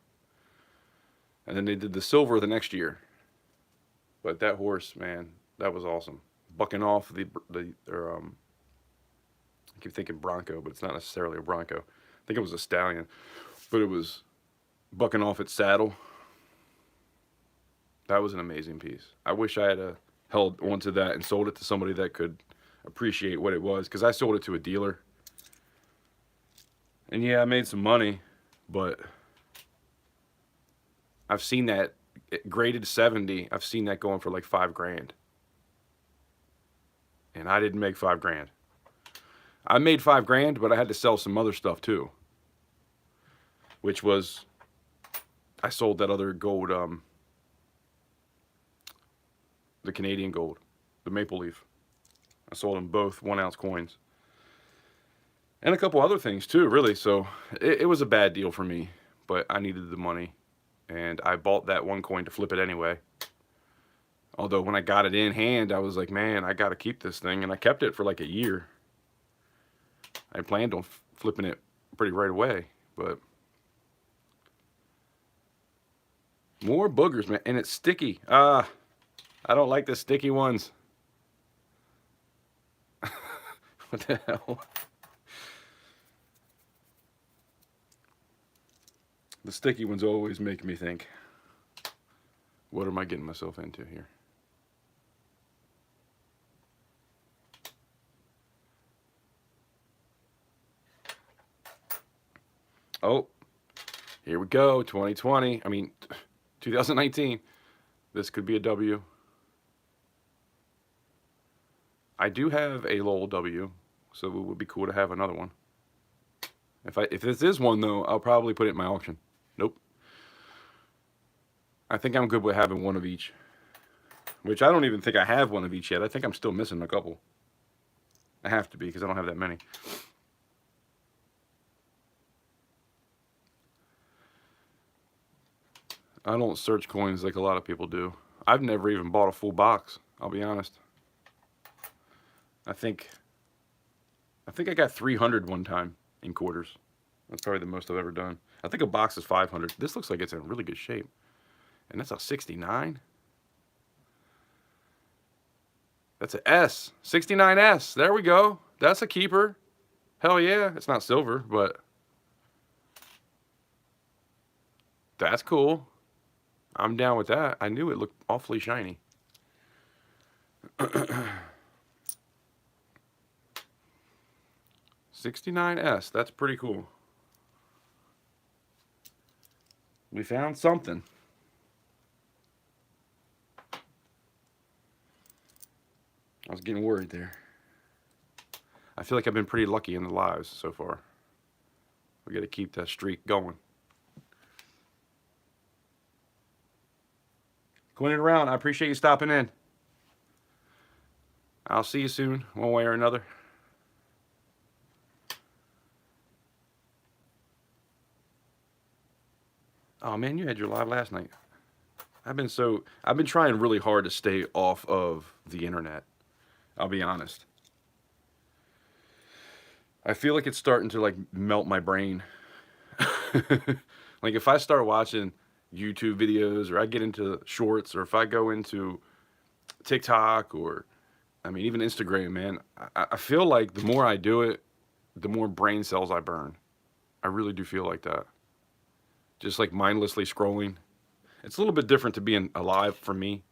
And then they did the silver the next year. But that horse, man, that was awesome. Bucking off I keep thinking Bronco, but it's not necessarily a Bronco. I think it was a stallion. But it was bucking off its saddle. That was an amazing piece. I wish I had held onto that and sold it to somebody that could appreciate what it was, because I sold it to a dealer. And yeah, I made some money, but I've seen that graded 70. I've seen that going for like $5,000. And I didn't make $5,000. I made $5,000, but I had to sell some other stuff too. Which was, I sold that other gold, the Canadian gold, the maple leaf. I sold them both 1 ounce coins. And a couple other things too, really. So it was a bad deal for me, but I needed the money. And I bought that one coin to flip it anyway. Although when I got it in hand, I was like, man, I got to keep this thing. And I kept it for like a year. I planned on flipping it pretty right away, but more boogers, man. And it's sticky. I don't like the sticky ones. What the hell? The sticky ones always make me think, what am I getting myself into here? Oh, here we go, 2020. I mean, 2019. This could be a W. I do have a Lowell W, so it would be cool to have another one. If this is one though, I'll probably put it in my auction. Nope. I think I'm good with having one of each. Which I don't even think I have one of each yet. I think I'm still missing a couple. I have to be, because I don't have that many. I don't search coins like a lot of people do. I've never even bought a full box, I'll be honest. I think I got 300 one time in quarters. That's probably the most I've ever done. I think a box is 500. This looks like it's in really good shape. And that's a 69. That's an S. 69S. There we go. That's a keeper. Hell yeah. It's not silver, but that's cool. I'm down with that. I knew it looked awfully shiny. 69S. That's pretty cool. We found something. I was getting worried there. I feel like I've been pretty lucky in the lives so far. We got to keep that streak going. Going around, I appreciate you stopping in. I'll see you soon, one way or another. Oh man, you had your live last night. I've been trying really hard to stay off of the internet. I'll be honest. I feel like it's starting to like melt my brain. Like if I start watching YouTube videos or I get into shorts or if I go into TikTok or I mean even Instagram, man, I feel like the more I do it, the more brain cells I burn. I really do feel like that. Just like mindlessly scrolling. It's a little bit different to being alive for me.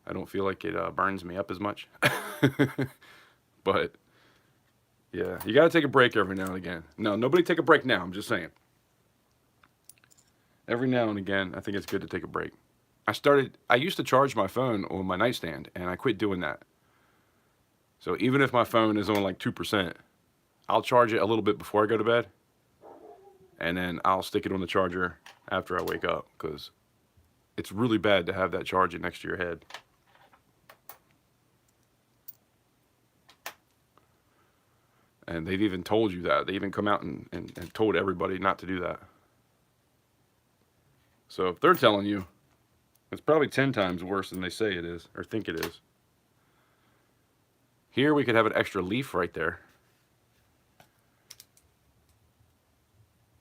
I don't feel like it burns me up as much. But yeah, you got to take a break every now and again. No, nobody take a break now. I'm just saying. Every now and again, I think it's good to take a break. I used to charge my phone on my nightstand, and I quit doing that. So even if my phone is on like 2%, I'll charge it a little bit before I go to bed, and then I'll stick it on the charger after I wake up, because it's really bad to have that charger next to your head. And they've even told you that. They even come out and told everybody not to do that. So if they're telling you, it's probably 10 times worse than they say it is, or think it is. Here we could have an extra leaf right there.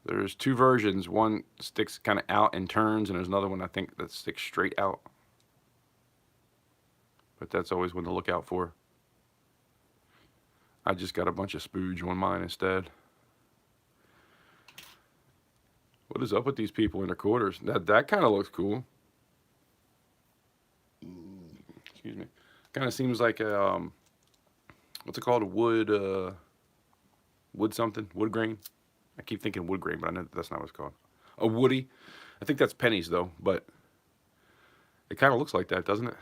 There's two versions. One sticks kind of out and turns, and there's another one I think that sticks straight out. But that's always one to look out for. I just got a bunch of spooge on mine instead. What is up with these people in their quarters? That kind of looks cool. Excuse me. Kind of seems like a what's it called? A wood something? Wood grain? I keep thinking wood grain, but I know that's not what it's called. A woody. I think that's pennies though, but it kind of looks like that, doesn't it?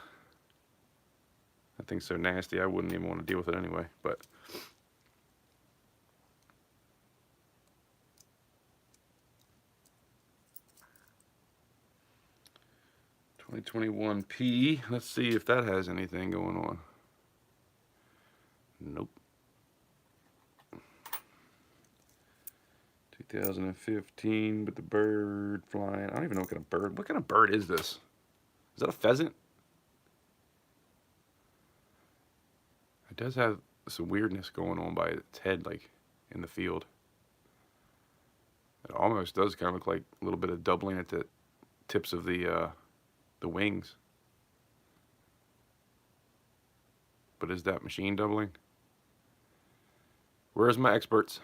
That thing's so nasty, I wouldn't even want to deal with it anyway, but. $2021P. Let's see if that has anything going on. Nope. 2015 with the bird flying. I don't even know what kind of bird. What kind of bird is this? Is that a pheasant? It does have some weirdness going on by its head, like in the field. It almost does kind of look like a little bit of doubling at the tips of the wings. But is that machine doubling? Where's my experts?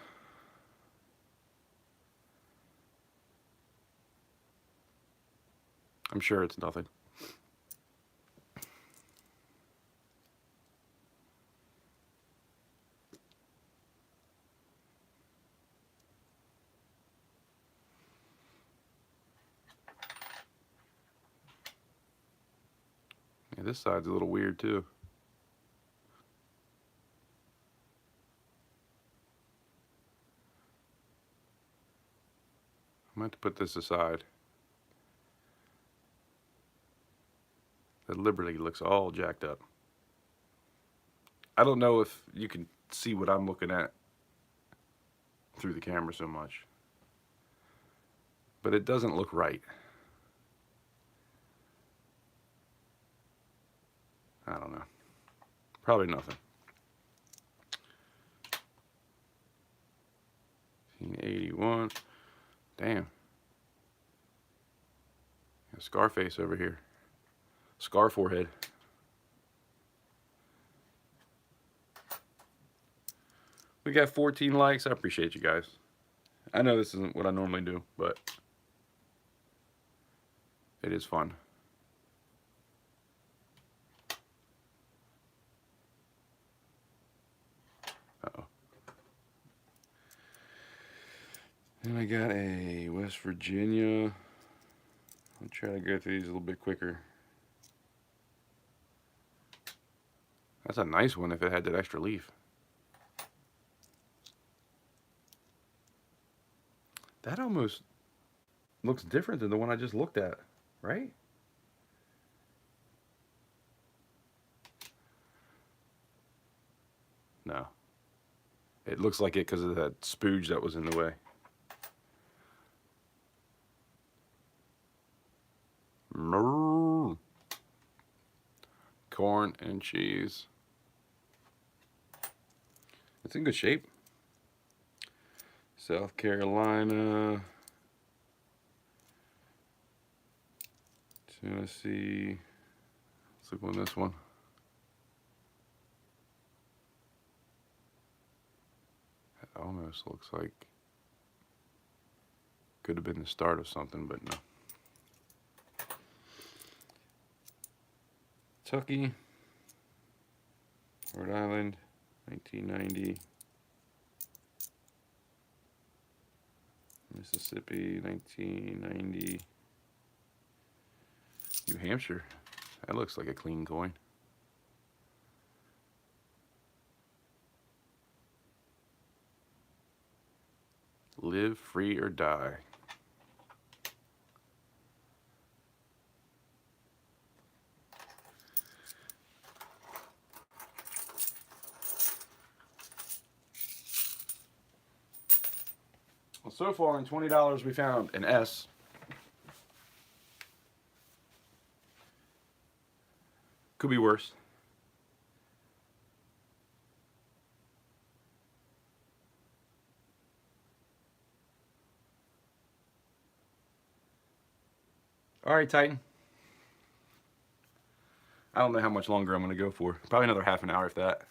I'm sure it's nothing. Yeah, this side's a little weird too. I'm going to put this aside. That Liberty looks all jacked up. I don't know if you can see what I'm looking at through the camera so much, but it doesn't look right. I don't know. Probably nothing. 1981. Damn. Scarface over here. Scar forehead. We got 14 likes. I appreciate you guys. I know this isn't what I normally do, but it is fun. Uh-oh. And I got a West Virginia. I'll try to go through these a little bit quicker. That's a nice one if it had that extra leaf. That almost looks different than the one I just looked at, right? No. It looks like it because of that spooge that was in the way. Corn and cheese. It's in good shape. South Carolina, Tennessee. Let's look on this one. It almost looks like could have been the start of something, but no. Kentucky, Rhode Island, 1990. Mississippi, 1990. New Hampshire. That looks like a clean coin. Live free or die. Well, so far in $20 we found an S. Could be worse. All right, Titan. I don't know how much longer I'm going to go for. Probably another half an hour if that.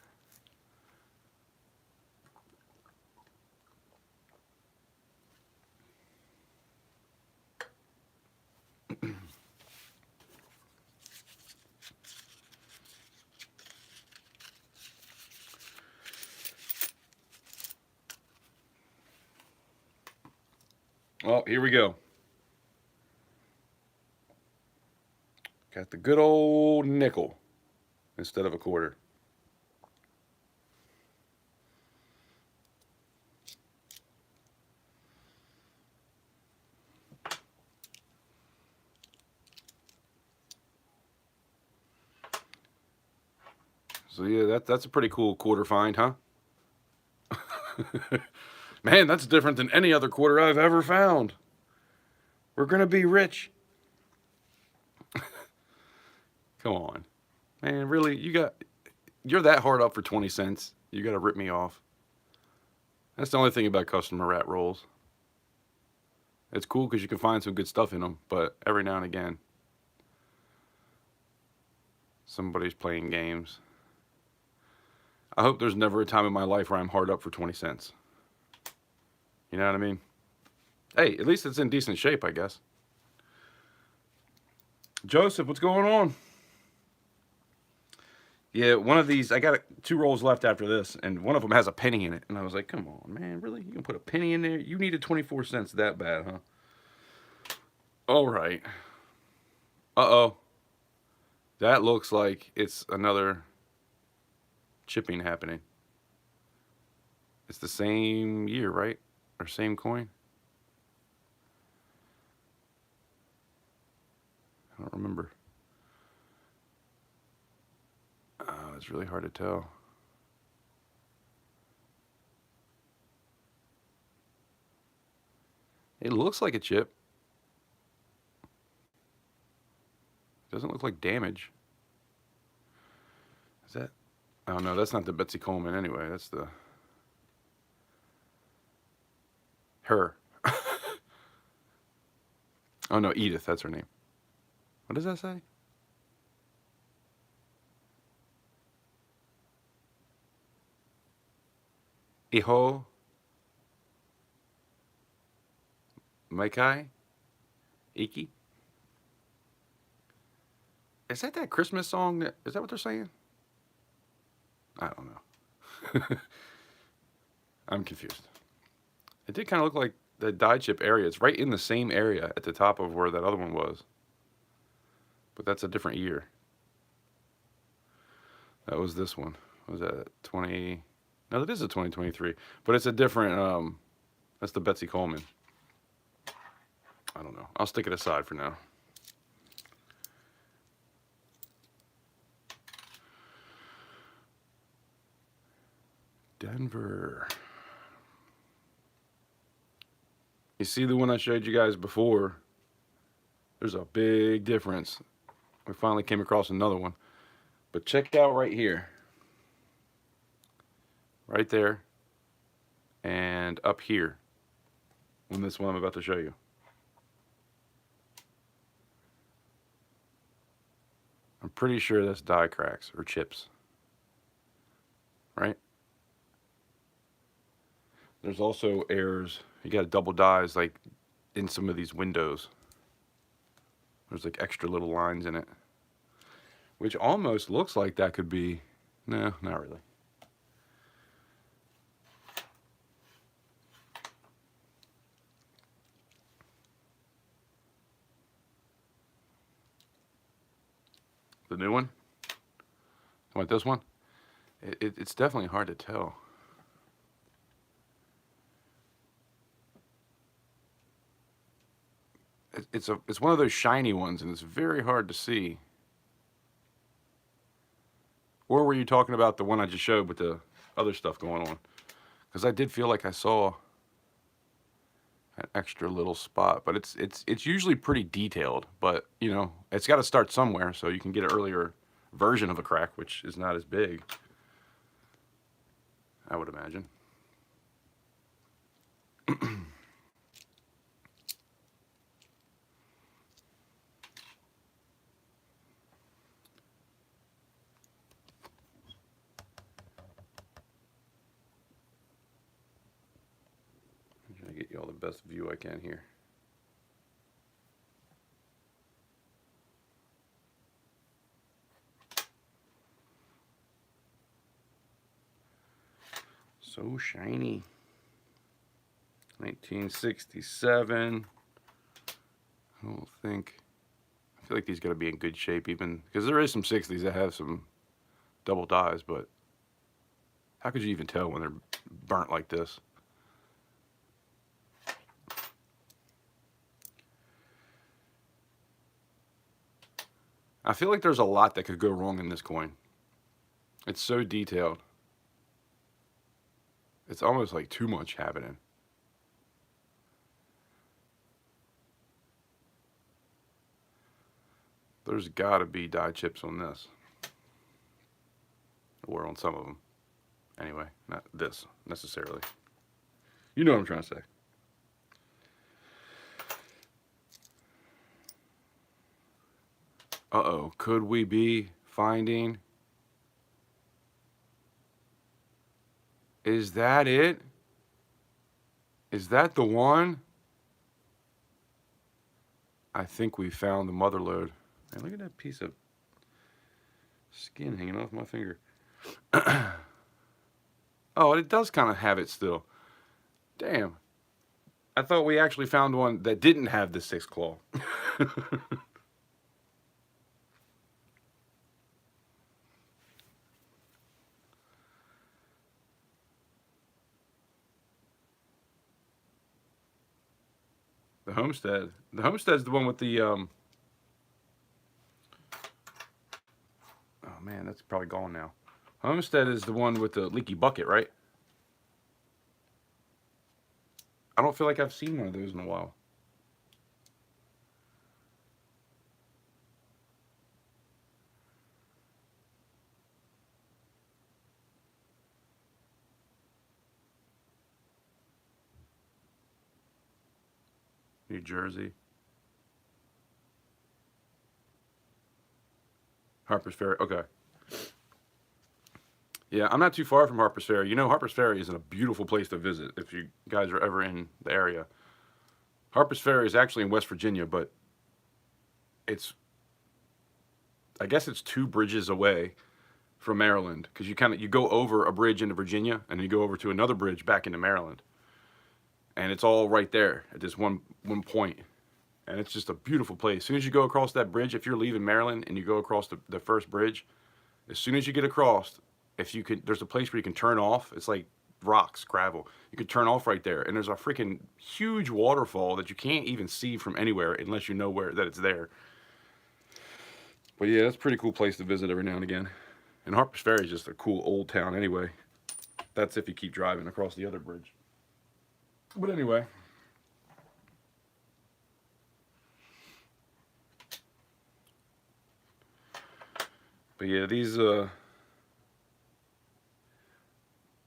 Well, here we go. Got the good old nickel instead of a quarter. So yeah, that's a pretty cool quarter find, huh? Man, that's different than any other quarter I've ever found. We're gonna be rich. Come on. Man, really? You're that hard up for 20 cents. You gotta rip me off. That's the only thing about customer rat rolls. It's cool because you can find some good stuff in them, but every now and again, somebody's playing games. I hope there's never a time in my life where I'm hard up for 20 cents. You know what I mean? Hey, at least it's in decent shape, I guess. Joseph, what's going on? Yeah, one of these, I got 2 rolls left after this, and one of them has a penny in it. And I was like, come on, man, really? You can put a penny in there? You needed 24 cents that bad, huh? All right. Uh-oh. That looks like it's another chipping happening. It's the same year, right? Or same coin? I don't remember. It's really hard to tell. It looks like a chip. Doesn't look like damage. Is that? Oh no, that's not the Betsy Coleman anyway. That's the her. Oh no, Edith, that's her name. What does that say? Iho Maikai Iki. Is that Christmas song? Is that what they're saying? I don't know. I'm confused. It did kind of look like the die chip area. It's right in the same area at the top of where that other one was. But that's a different year. That was this one. What was that 20? No, that is a 2023. But it's a different, that's the Betsy Coleman. I don't know. I'll stick it aside for now. Denver. You see the one I showed you guys before? There's a big difference. We finally came across another one. But check out right here. Right there. And up here. On this one I'm about to show you. I'm pretty sure that's die cracks or chips. Right? There's also errors. You got double dies like in some of these windows. There's like extra little lines in it. Which almost looks like that could be... No, not really. The new one? I want this one? It's definitely hard to tell. It's one of those shiny ones, and it's very hard to see. Or were you talking about the one I just showed with the other stuff going on? Because I did feel like I saw an extra little spot, but it's usually pretty detailed. But you know, it's got to start somewhere, so you can get an earlier version of a crack, which is not as big, I would imagine. I'm trying to get you all the best view I can here. So shiny. 1967. I don't think. I feel like these got to be in good shape, even because there is some 60s that have some double dies, but how could you even tell when they're burnt like this? I feel like there's a lot that could go wrong in this coin. It's so detailed. It's almost like too much happening. There's got to be die chips on this. Or on some of them. Anyway, not this necessarily. You know what I'm trying to say. Uh-oh, could we be finding... Is that it? Is that the one? I think we found the mother lode. Man, look at that piece of skin hanging off my finger. Oh, it does kind of have it still. Damn. I thought we actually found one that didn't have the 6th claw. The Homestead. The Homestead's the one with the, oh man, that's probably gone now. Homestead is the one with the leaky bucket, right? I don't feel like I've seen one of those in a while. New Jersey. Harper's Ferry. Okay. Yeah, I'm not too far from Harper's Ferry. You know, Harper's Ferry is a beautiful place to visit if you guys are ever in the area. Harper's Ferry is actually in West Virginia, but it's, I guess it's 2 bridges away from Maryland, because you go over a bridge into Virginia and then you go over to another bridge back into Maryland, and it's all right there at this one point, and it's just a beautiful place. As soon as you go across that bridge, if you're leaving Maryland and you go across the first bridge, as soon as you get across, if you can, there's a place where you can turn off. It's like rocks, gravel. You can turn off right there, and there's a freaking huge waterfall that you can't even see from anywhere unless you know where that it's there. But yeah, that's a pretty cool place to visit every now and again. And Harper's Ferry is just a cool old town anyway. That's if you keep driving across the other bridge. But anyway. But yeah, these the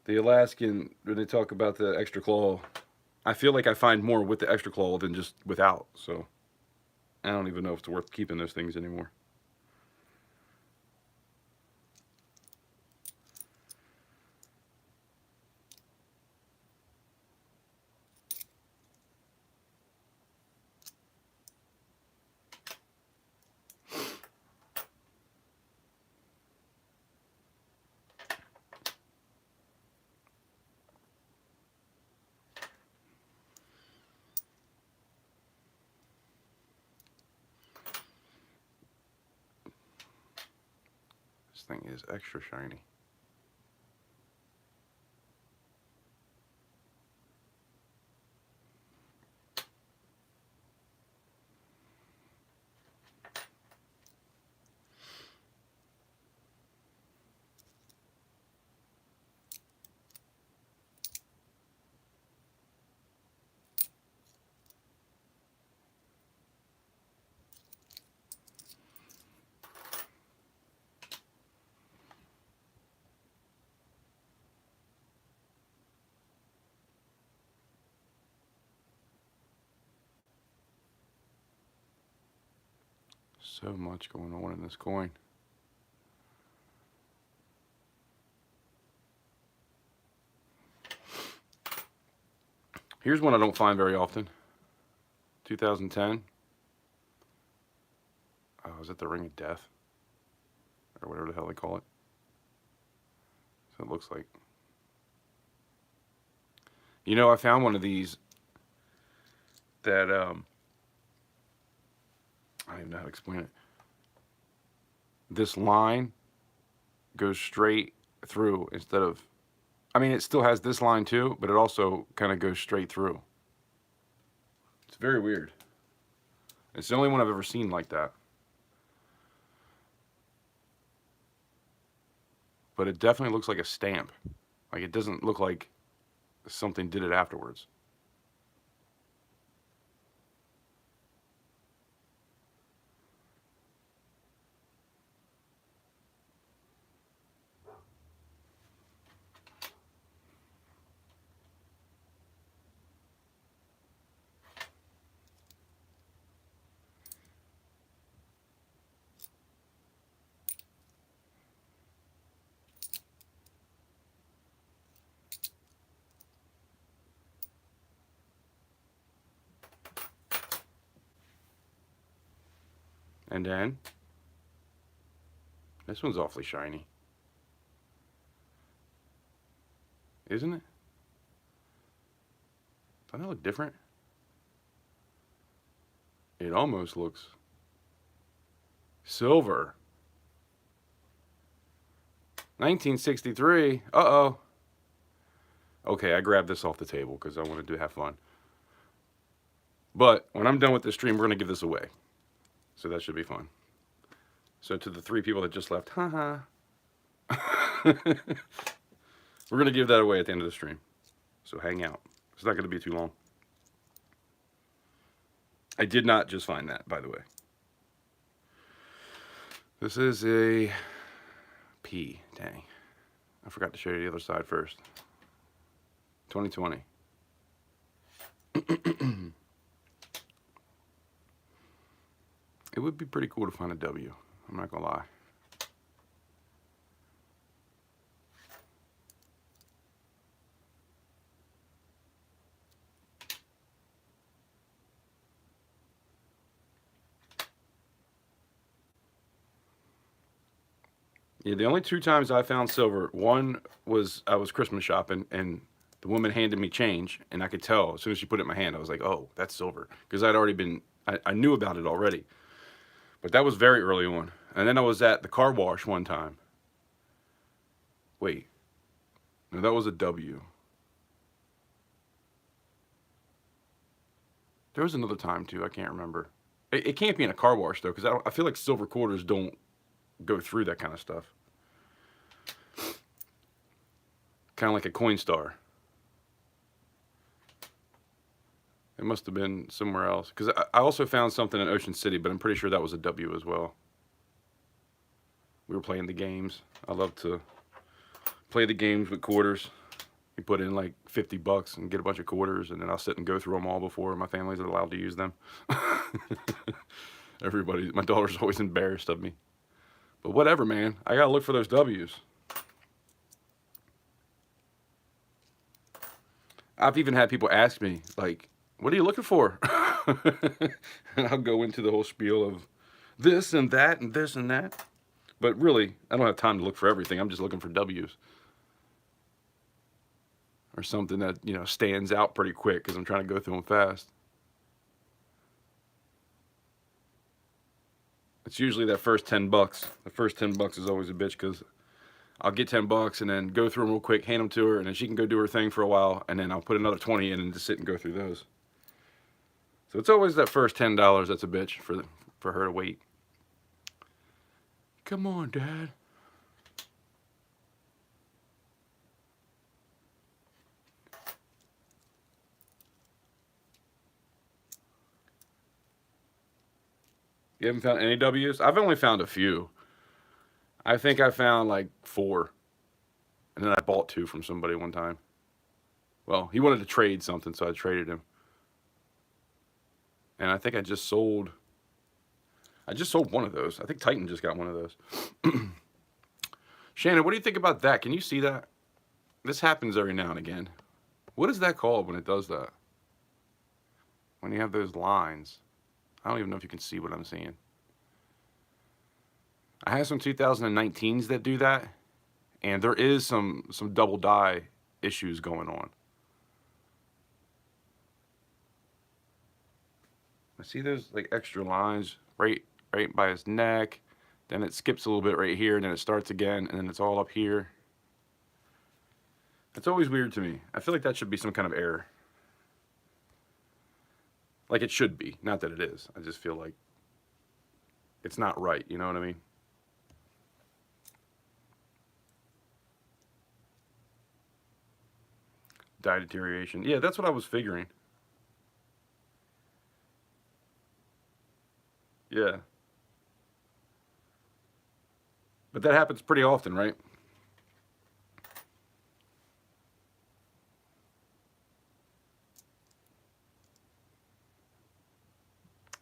Alaskan, when they talk about the extra claw, I feel like I find more with the extra claw than just without. So I don't even know if it's worth keeping those things anymore. This thing is extra shiny. So much going on in this coin. Here's one I don't find very often. 2010. Oh, is it the Ring of Death? Or whatever the hell they call it. So it looks like. You know, I found one of these that, I don't even know how to explain it. This line goes straight through instead of, I mean, it still has this line too, but it also kind of goes straight through. It's very weird. It's the only one I've ever seen like that. But it definitely looks like a stamp. Like, it doesn't look like something did it afterwards. And then, this one's awfully shiny. Isn't it? Doesn't that look different? It almost looks silver. 1963. Uh-oh. Okay, I grabbed this off the table because I wanted to have fun. But when I'm done with this stream, we're going to give this away. So that should be fun. So to the 3 people that just left, haha. We're going to give that away at the end of the stream. So hang out. It's not going to be too long. I did not just find that, by the way. This is a P. Dang. I forgot to show you the other side first. 2020. It would be pretty cool to find a W. I'm not going to lie. Yeah, the only two times I found silver, one was I was Christmas shopping and the woman handed me change, and I could tell as soon as she put it in my hand, I was like, oh, that's silver. Because I'd already been, I knew about it already. But that was very early on. And then I was at the car wash one time. Wait, no, that was a W. There was another time too, I can't remember. It can't be in a car wash though, because I feel like silver quarters don't go through that kind of stuff. Kind of like a Coinstar. It must have been somewhere else. Because I also found something in Ocean City, but I'm pretty sure that was a W as well. We were playing the games. I love to play the games with quarters. You put in like $50 and get a bunch of quarters, and then I'll sit and go through them all before my family's allowed to use them. Everybody, my daughter's always embarrassed of me. But whatever, man. I gotta look for those W's. I've even had people ask me, like, what are you looking for? And I'll go into the whole spiel of this and that and this and that. But really, I don't have time to look for everything. I'm just looking for W's. Or something that, you know, stands out pretty quick because I'm trying to go through them fast. It's usually that first $10. The first $10 is always a bitch because I'll get $10 and then go through them real quick, hand them to her, and then she can go do her thing for a while, and then I'll put another 20 in and just sit and go through those. So it's always that first $10 that's a bitch for her to wait. Come on, Dad. You haven't found any W's? I've only found a few. I think I found like 4. And then I bought 2 from somebody one time. Well, he wanted to trade something, so I traded him. And I think I just sold one of those. I think Titan just got one of those. Shannon, what do you think about that? Can you see that? This happens every now and again. What is that called when it does that? When you have those lines. I don't even know if you can see what I'm seeing. I have some 2019s that do that. And there is some double die issues going on. I see those like extra lines right by his neck. Then it skips a little bit right here, and then it starts again, and then it's all up here. It's always weird to me. I feel like that should be some kind of error. Like it should be, not that it is. I just feel like it's not right, you know what I mean? Die deterioration. Yeah, that's what I was figuring. Yeah. But that happens pretty often, right?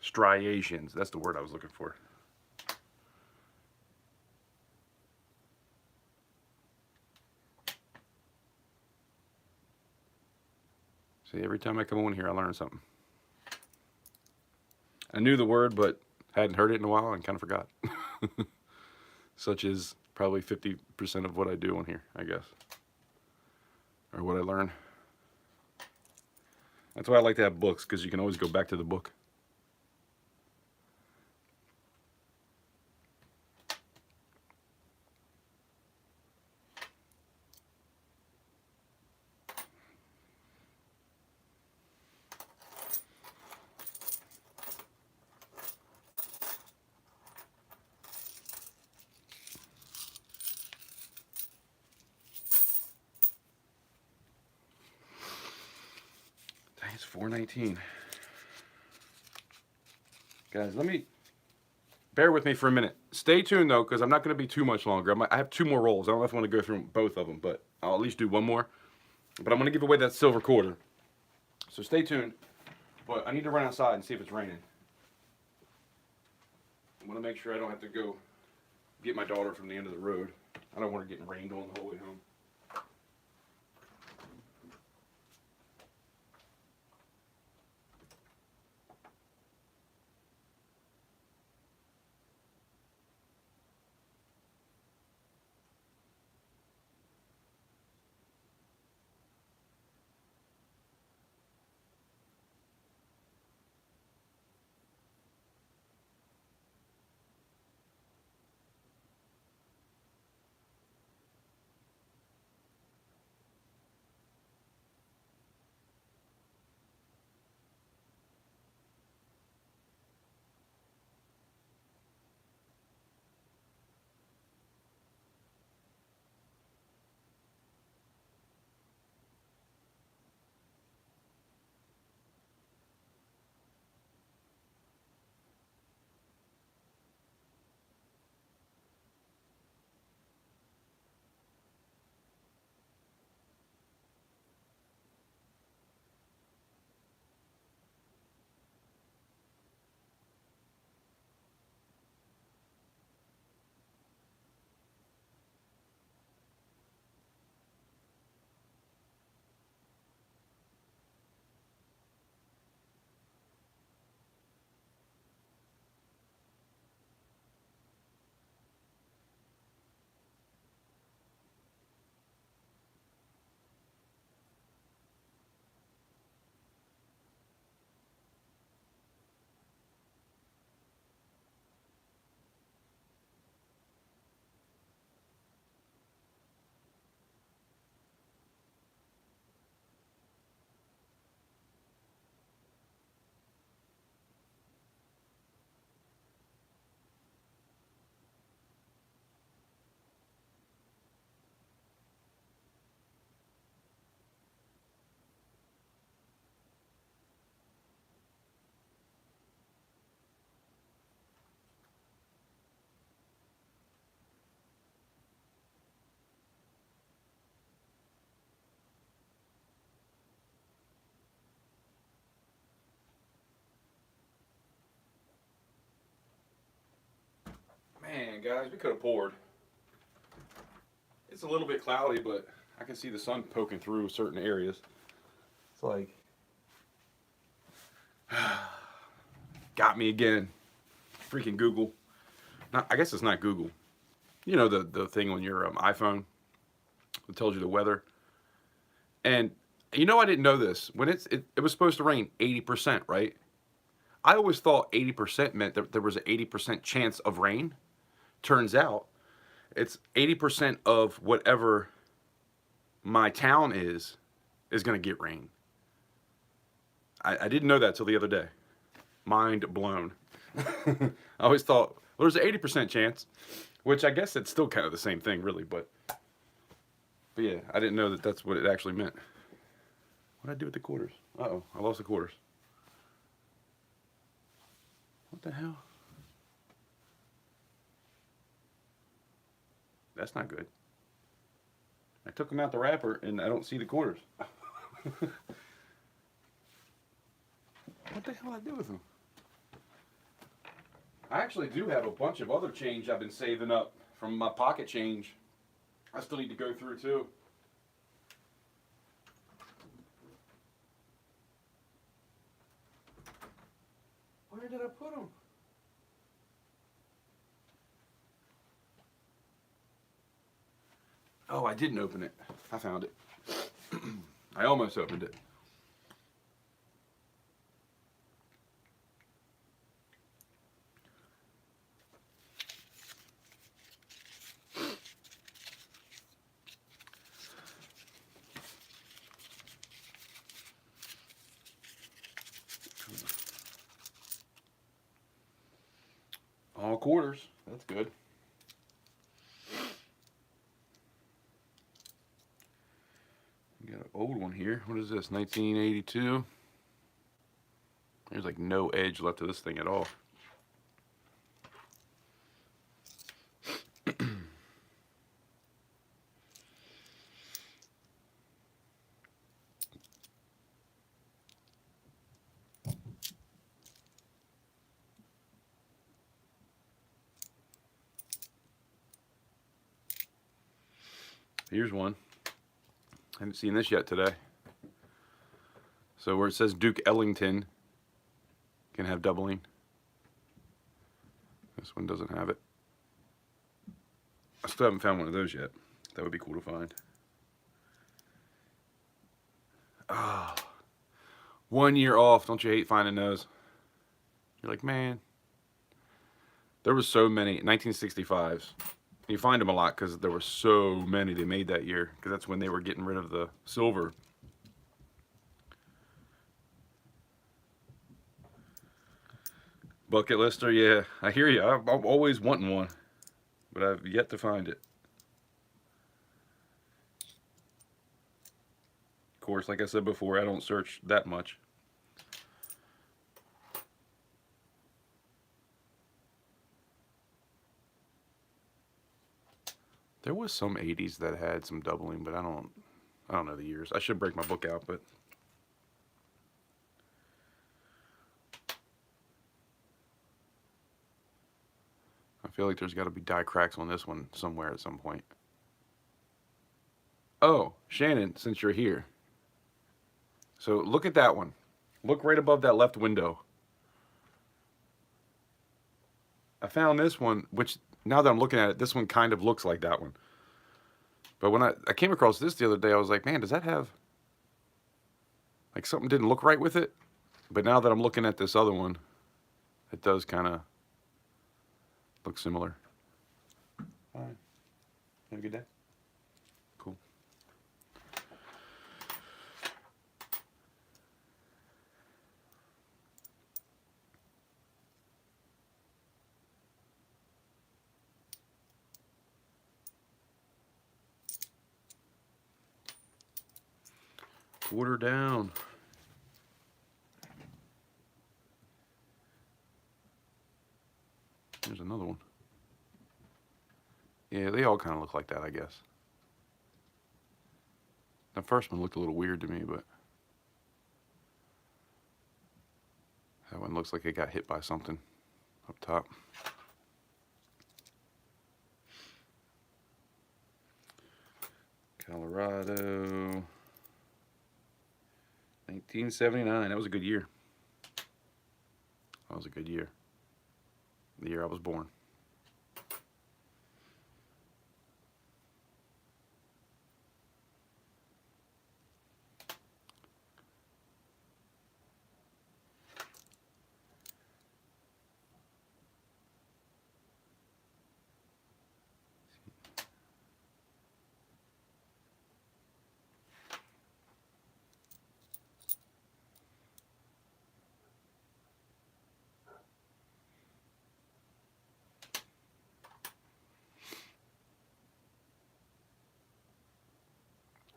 Striations. That's the word I was looking for. See, every time I come on here, I learn something. I knew the word, but hadn't heard it in a while and kind of forgot. Such is probably 50% of what I do on here, I guess. Or what I learn. That's why I like to have books, because you can always go back to the book. It's 4:19. Guys, bear with me for a minute. Stay tuned though, because I'm not going to be too much longer. I have 2 more rolls. I don't know if I want to go through both of them, but I'll at least do one more. But I'm going to give away that silver quarter. So stay tuned. But I need to run outside and see if it's raining. I want to make sure I don't have to go get my daughter from the end of the road. I don't want her getting rained on the whole way home. guys, we could have poured. It's a little bit cloudy, but I can see the sun poking through certain areas. It's like, got me again. Freaking Google. Not, I guess it's not Google. You know the thing on your iPhone that tells you the weather. And you know I didn't know this. When it was supposed to rain 80%, right? I always thought 80% meant that there was an 80% chance of rain. Turns out it's 80% of whatever my town is going to get rain. I didn't know that till the other day. Mind blown. I always thought well, there's an 80% chance, which I guess it's still kind of the same thing, really. But yeah, I didn't know that that's what it actually meant. What did I do with the quarters? Uh-oh, I lost the quarters. What the hell? That's not good. I took them out the wrapper and I don't see the quarters. What the hell did I do with them? I actually do have a bunch of other change I've been saving up from my pocket change. I still need to go through too. Where did I put them? Oh, I didn't open it. I found it. I almost opened it. All quarters. That's good. We got an old one here. What is this? 1982. There's like no edge left of this thing at all. Here's one. I haven't seen this yet today. So where it says Duke Ellington can have doubling. This one doesn't have it. I still haven't found one of those yet. That would be cool to find. Ah, 1 year off. Don't you hate finding those? You're like, man. There was so many 1965s. You find them a lot because there were so many they made that year. Because that's when they were getting rid of the silver. Bucket lister, yeah. I hear you. I'm always wanting one. But I've yet to find it. Of course, like I said before, I don't search that much. There was some 80s that had some doubling, but I don't know the years. I should break my book out, but I feel like there's got to be die cracks on this one somewhere at some point. Oh, Shannon, since you're here. So look at that one. Look right above that left window. I found this one, which now that I'm looking at it, this one kind of looks like that one. But when I came across this the other day, I was like, man, does that have, like something didn't look right with it? But now that I'm looking at this other one, it does kind of look similar. All right. Have a good day. Cool. Quarter down. There's another one. Yeah, they all kind of look like that, I guess. The first one looked a little weird to me, but that one looks like it got hit by something up top. Colorado. 1979. That was a good year. That was a good year. The year I was born.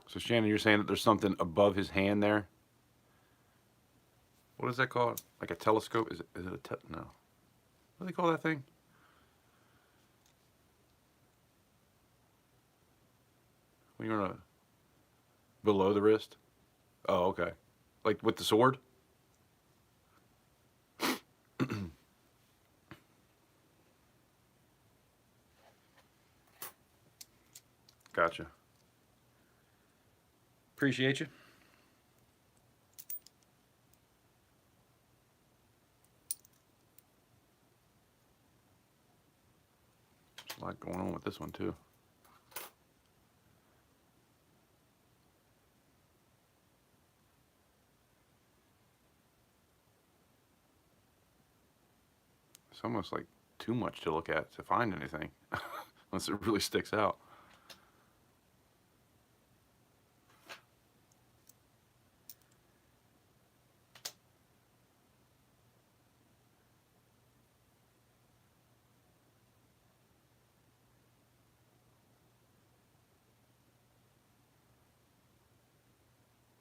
So Shannon, you're saying that there's something above his hand there? What is that called? Like a telescope? Is it a no? What do they call that thing? When you're on a below the wrist? Oh, okay. Like with the sword? Gotcha. Appreciate you. There's a lot going on with this one too. It's almost like too much to look at to find anything, unless it really sticks out.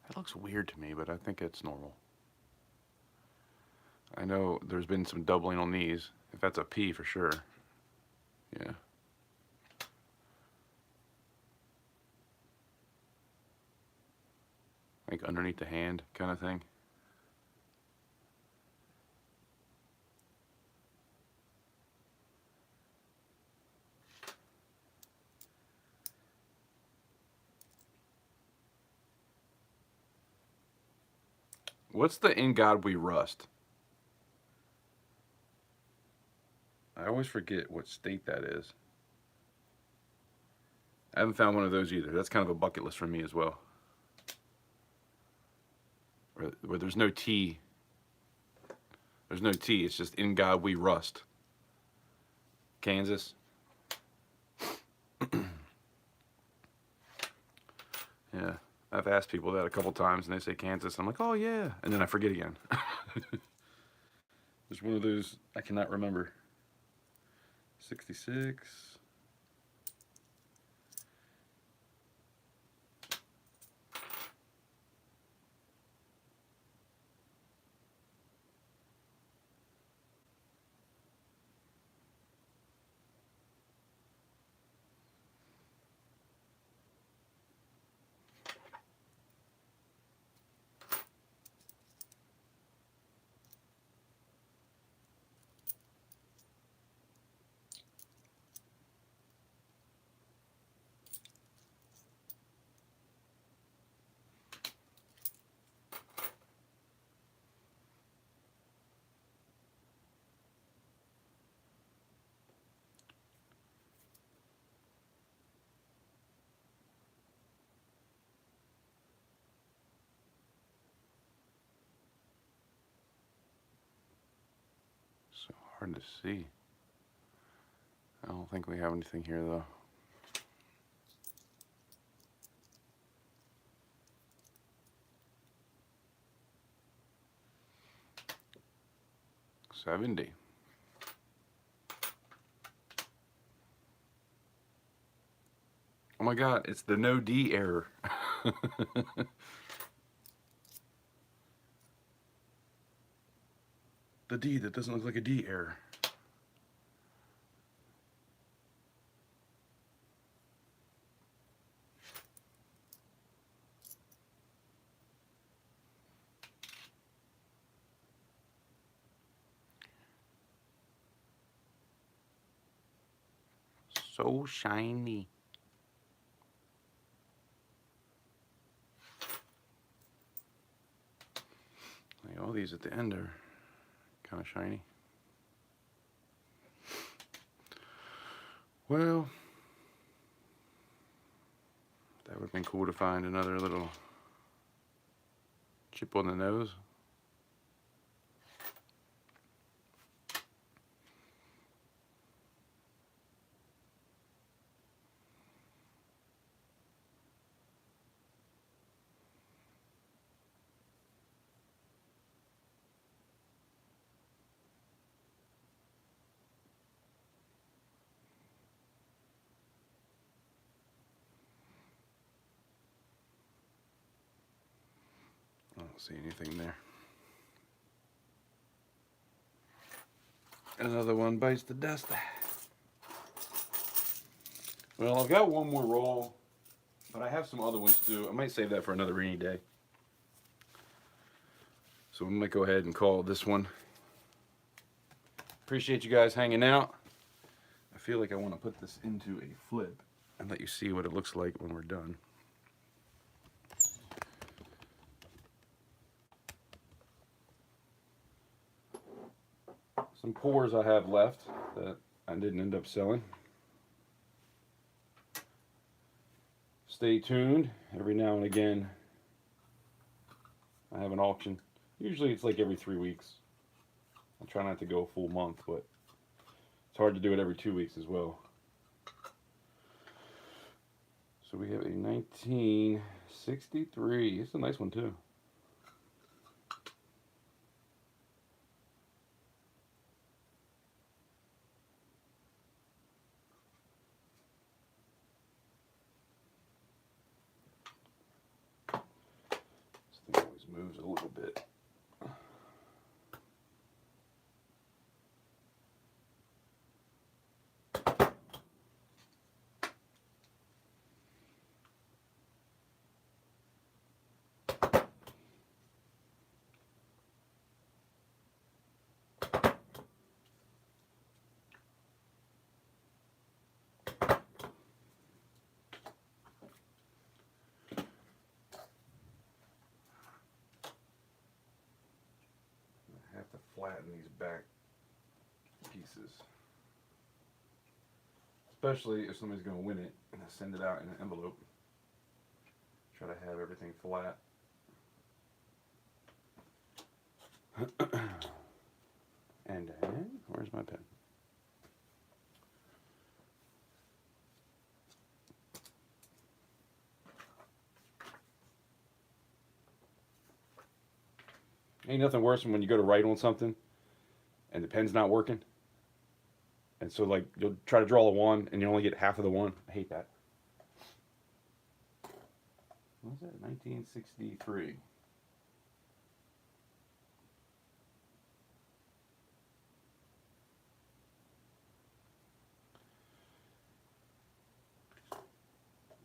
That looks weird to me, but I think it's normal. I know there's been some doubling on these. If that's a P for sure. Yeah. Like underneath the hand kind of thing. What's the "In God We Rust"? I always forget what state that is. I haven't found one of those either. That's kind of a bucket list for me as well. Where there's no T. There's no T. It's just "In God We Rust." Kansas. Yeah. I've asked people that a couple times and they say Kansas. I'm like, oh yeah. And then I forget again. There's one of those I cannot remember. 66. So hard to see. I don't think we have anything here though. $70. Oh my God, it's the no D error. The D that doesn't look like a D error. So shiny. these at the end are kind of shiny. Well, that would have been cool to find another little chip on the nose. I don't see anything there. Another one bites the dust. Well, I've got one more roll, but I have some other ones too. I might save that for another rainy day. So we might go ahead and call this one. Appreciate you guys hanging out. I feel like I want to put this into a flip and let you see what it looks like when we're done. Some pours I have left that I didn't end up selling. Stay tuned. Every now and again I have an auction. Usually it's like every 3 weeks. I try not to go a full month, but it's hard to do it every 2 weeks as well. So we have a 1963. It's a nice one too. This thing always moves a little bit. Flatten these back pieces, especially if somebody's going to win it and I send it out in an envelope. Try to have everything flat. And then, where's my pen? Ain't nothing worse than when you go to write on something and the pen's not working. And so like you'll try to draw a 1 and you only get half of the 1. I hate that. What was that? 1963.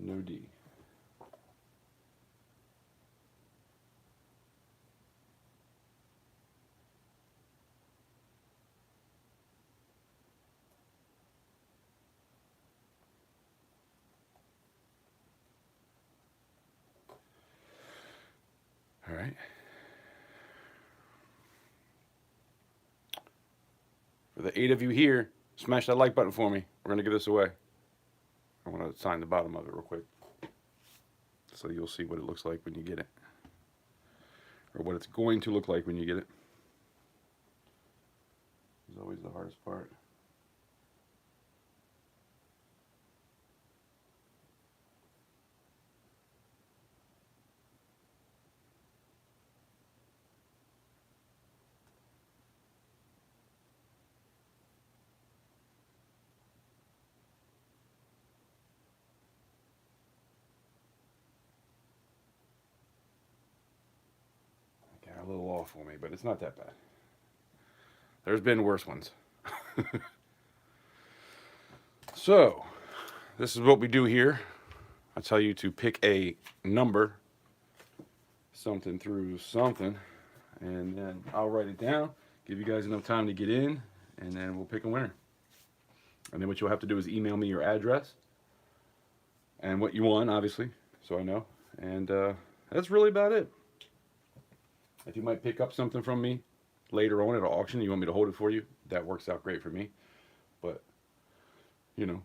No D. All right. For the 8 of you here, smash that like button for me. We're going to give this away. I want to sign the bottom of it real quick so you'll see what it looks like when you get it, or what it's going to look like when you get it. It's always the hardest part. A little off for me, but it's not that bad. There's been worse ones. So, this is what we do here. I tell you to pick a number, something through something, and then I'll write it down, give you guys enough time to get in, and then we'll pick a winner. And then what you'll have to do is email me your address and what you won, obviously, so I know. And that's really about it. If you might pick up something from me later on at an auction, you want me to hold it for you, that works out great for me. But, you know,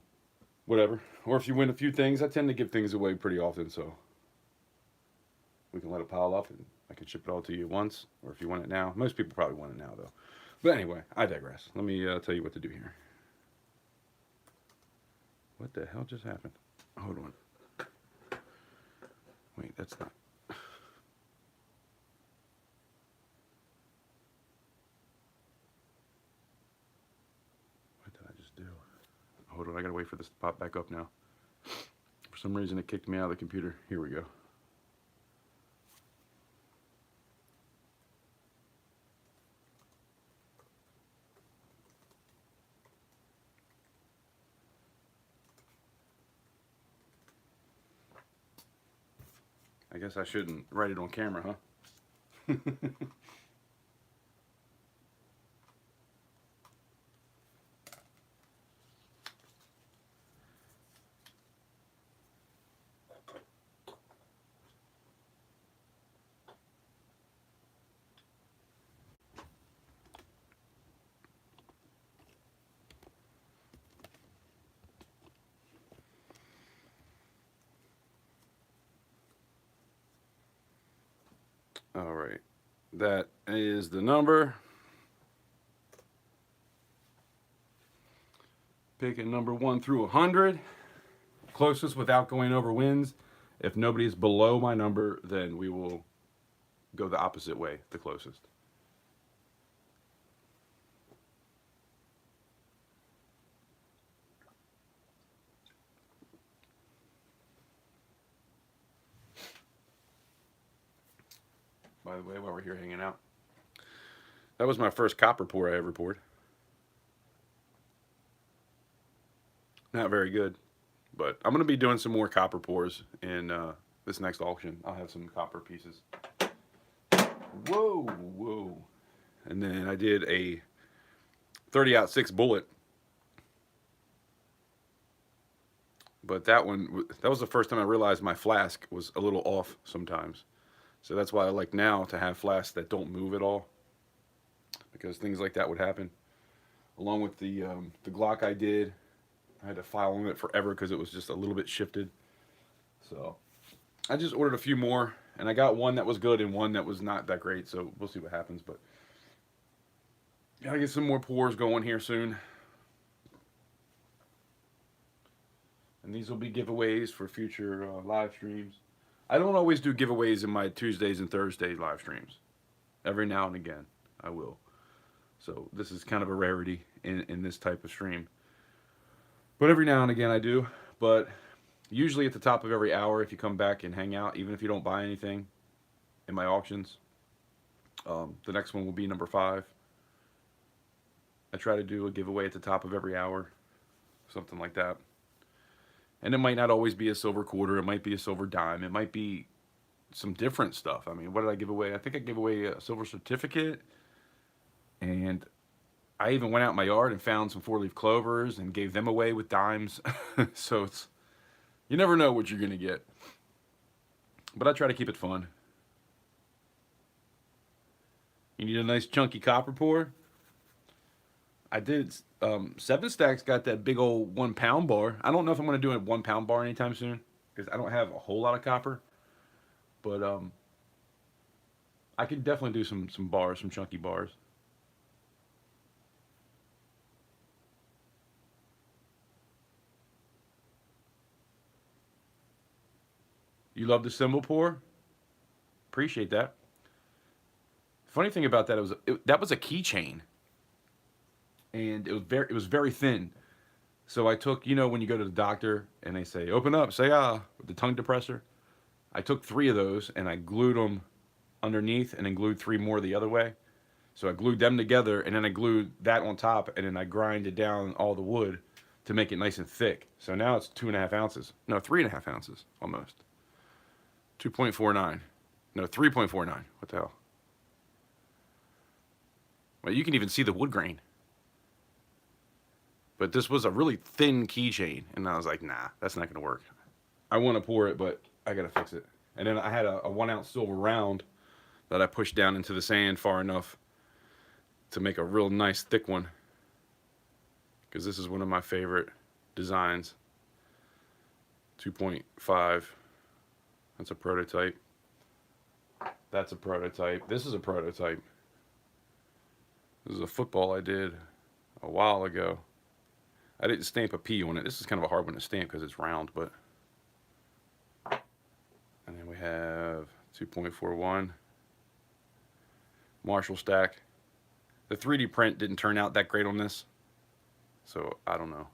whatever. Or if you win a few things, I tend to give things away pretty often, so we can let it pile up and I can ship it all to you at once. Or if you want it now. Most people probably want it now, though. But anyway, I digress. Let me tell you what to do here. What the hell just happened? Hold on. Wait, that's not. What did I just do? Hold on, I gotta wait for this to pop back up now. For some reason it kicked me out of the computer. Here we go. I guess I shouldn't write it on camera, huh? All right, that is the number. Picking number 1 through 100. Closest without going over wins. If nobody's below my number, then we will go the opposite way, the closest. By the way, while we're here hanging out, that was my first copper pour I ever poured. Not very good, but I'm going to be doing some more copper pours in this next auction. I'll have some copper pieces. Whoa, whoa. And then I did a 30-06 bullet. But that was the first time I realized my flask was a little off sometimes. So that's why I like now to have flasks that don't move at all, because things like that would happen. Along with the Glock I did, I had to file on it forever because it was just a little bit shifted. So I just ordered a few more, and I got one that was good and one that was not that great. So we'll see what happens. But gotta get some more pours going here soon. And these will be giveaways for future live streams. I don't always do giveaways in my Tuesdays and Thursdays live streams. Every now and again, I will. So this is kind of a rarity in this type of stream. But every now and again I do. But usually at the top of every hour, if you come back and hang out, even if you don't buy anything in my auctions, the next one will be number 5. I try to do a giveaway at the top of every hour, something like that. And it might not always be a silver quarter. It might be a silver dime. It might be some different stuff. I mean, what did I give away? I think I gave away a silver certificate. And I even went out in my yard and found some 4-leaf clovers and gave them away with dimes. So you never know what you're going to get. But I try to keep it fun. You need a nice chunky copper pour? I did. 7 Stacks got that big old 1 pound bar. I don't know if I'm going to do a 1 pound bar anytime soon, because I don't have a whole lot of copper. But I can definitely do some bars, some chunky bars. You love the cymbal pour? Appreciate that. Funny thing about that, that was a keychain. And it was very thin. So I took, you know, when you go to the doctor and they say, open up, say ah, with the tongue depressor. I took 3 of those and I glued them underneath and then glued 3 more the other way. So I glued them together and then I glued that on top and then I grinded down all the wood to make it nice and thick. So now it's 2.5 ounces. No, 3.5 ounces almost. 2.49. No, 3.49. What the hell? Well, you can even see the wood grain. But this was a really thin keychain, and I was like, nah, that's not going to work. I want to pour it, but I got to fix it. And then I had a 1 ounce silver round that I pushed down into the sand far enough to make a real nice thick one, because this is one of my favorite designs. 2.5. That's a prototype. That's a prototype. This is a prototype. This is a football I did a while ago. I didn't stamp a P on it. This is kind of a hard one to stamp because it's round, but. And then we have 2.41 Marshall stack. The 3D print didn't turn out that great on this, so I don't know.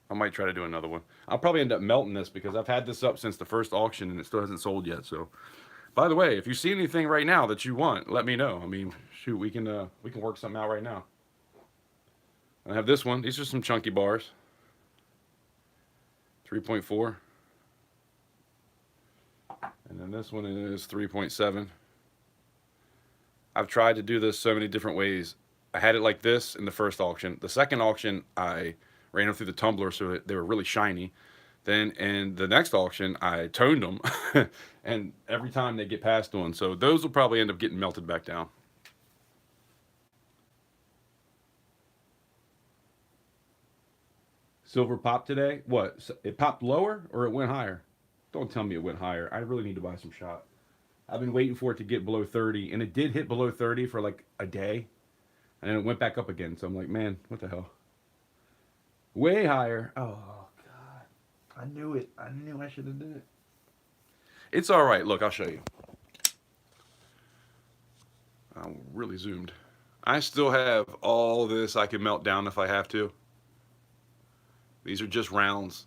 I might try to do another one. I'll probably end up melting this because I've had this up since the first auction and it still hasn't sold yet. So, by the way, if you see anything right now that you want, let me know. I mean, shoot, we can work something out right now. I have this one. These are some chunky bars. 3.4. And then this one is 3.7. I've tried to do this so many different ways. I had it like this in the first auction. The second auction, I ran them through the tumbler so they were really shiny. Then in the next auction, I toned them, and every time they get passed on. So those will probably end up getting melted back down. Silver popped today? What? It popped lower or it went higher? Don't tell me it went higher. I really need to buy some shot. I've been waiting for it to get below 30, and it did hit below 30 for like a day, and then it went back up again. So I'm like, man, what the hell? Way higher. Oh, God. I knew it. I knew I should have done it. It's all right. Look, I'll show you. I'm really zoomed. I still have all this I can melt down if I have to. These are just rounds,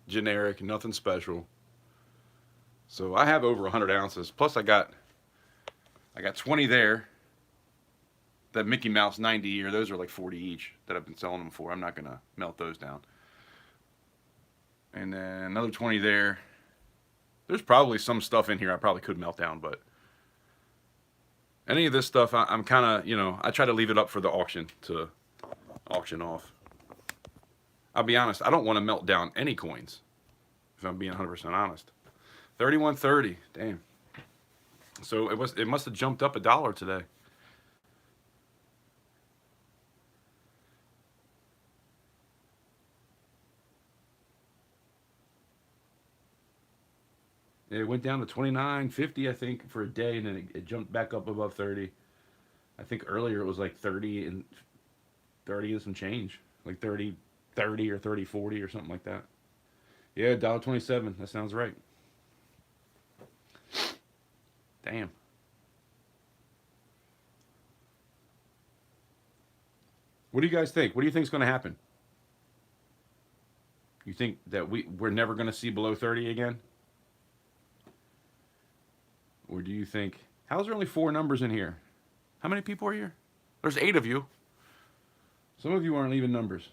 generic, nothing special. So I have over 100 ounces. Plus I got 20 there. That Mickey Mouse 90 year, those are like 40 each that I've been selling them for. I'm not gonna melt those down. And then another 20 there. There's probably some stuff in here I probably could melt down, but any of this stuff I'm kind of, you know, I try to leave it up for the auction to auction off. I'll be honest, I don't want to melt down any coins, if I'm being 100% honest. 31.30, damn. So it must have jumped up $1 today. It went down to 29.50, I think, for a day, and then it jumped back up above 30. I think earlier it was like 30 and some change, like 30 or 30.40 or something like that. Yeah, $1.27. That sounds right. Damn. What do you guys think? What do you think is going to happen? You think that we're never going to see below 30 again? Or do you think, how's there only 4 numbers in here? How many people are here? There's 8 of you. Some of you aren't leaving numbers.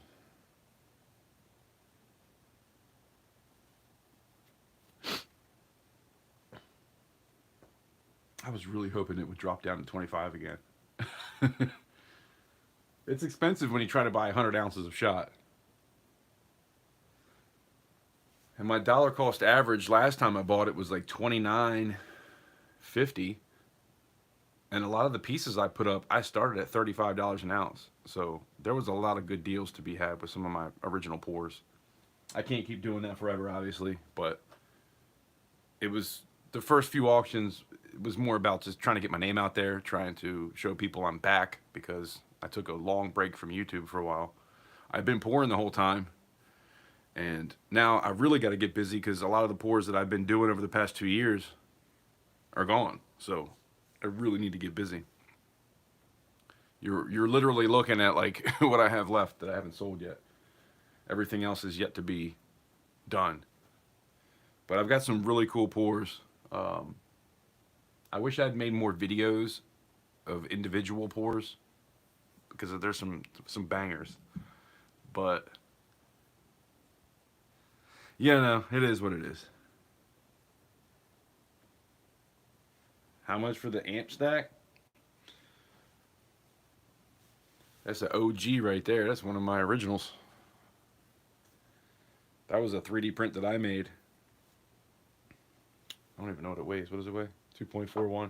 I was really hoping it would drop down to 25 again. It's expensive when you try to buy 100 ounces of shot. And my dollar cost average last time I bought it was like $29.50. And a lot of the pieces I put up, I started at $35 an ounce. So there was a lot of good deals to be had with some of my original pours. I can't keep doing that forever, obviously, but it was the first few auctions. It was more about just trying to get my name out there, trying to show people I'm back, because I took a long break from YouTube for a while. I've been pouring the whole time, and now I really got to get busy because a lot of the pours that I've been doing over the past 2 years are gone. So I really need to get busy. You're literally looking at like what I have left that I haven't sold yet. Everything else is yet to be done. But I've got some really cool pours. I wish I'd made more videos of individual pours, because there's some bangers. But yeah, no, it is what it is. How much for the amp stack? That's an OG right there. That's one of my originals. That was a 3D print that I made. I don't even know what it weighs. What does it weigh? 2.41.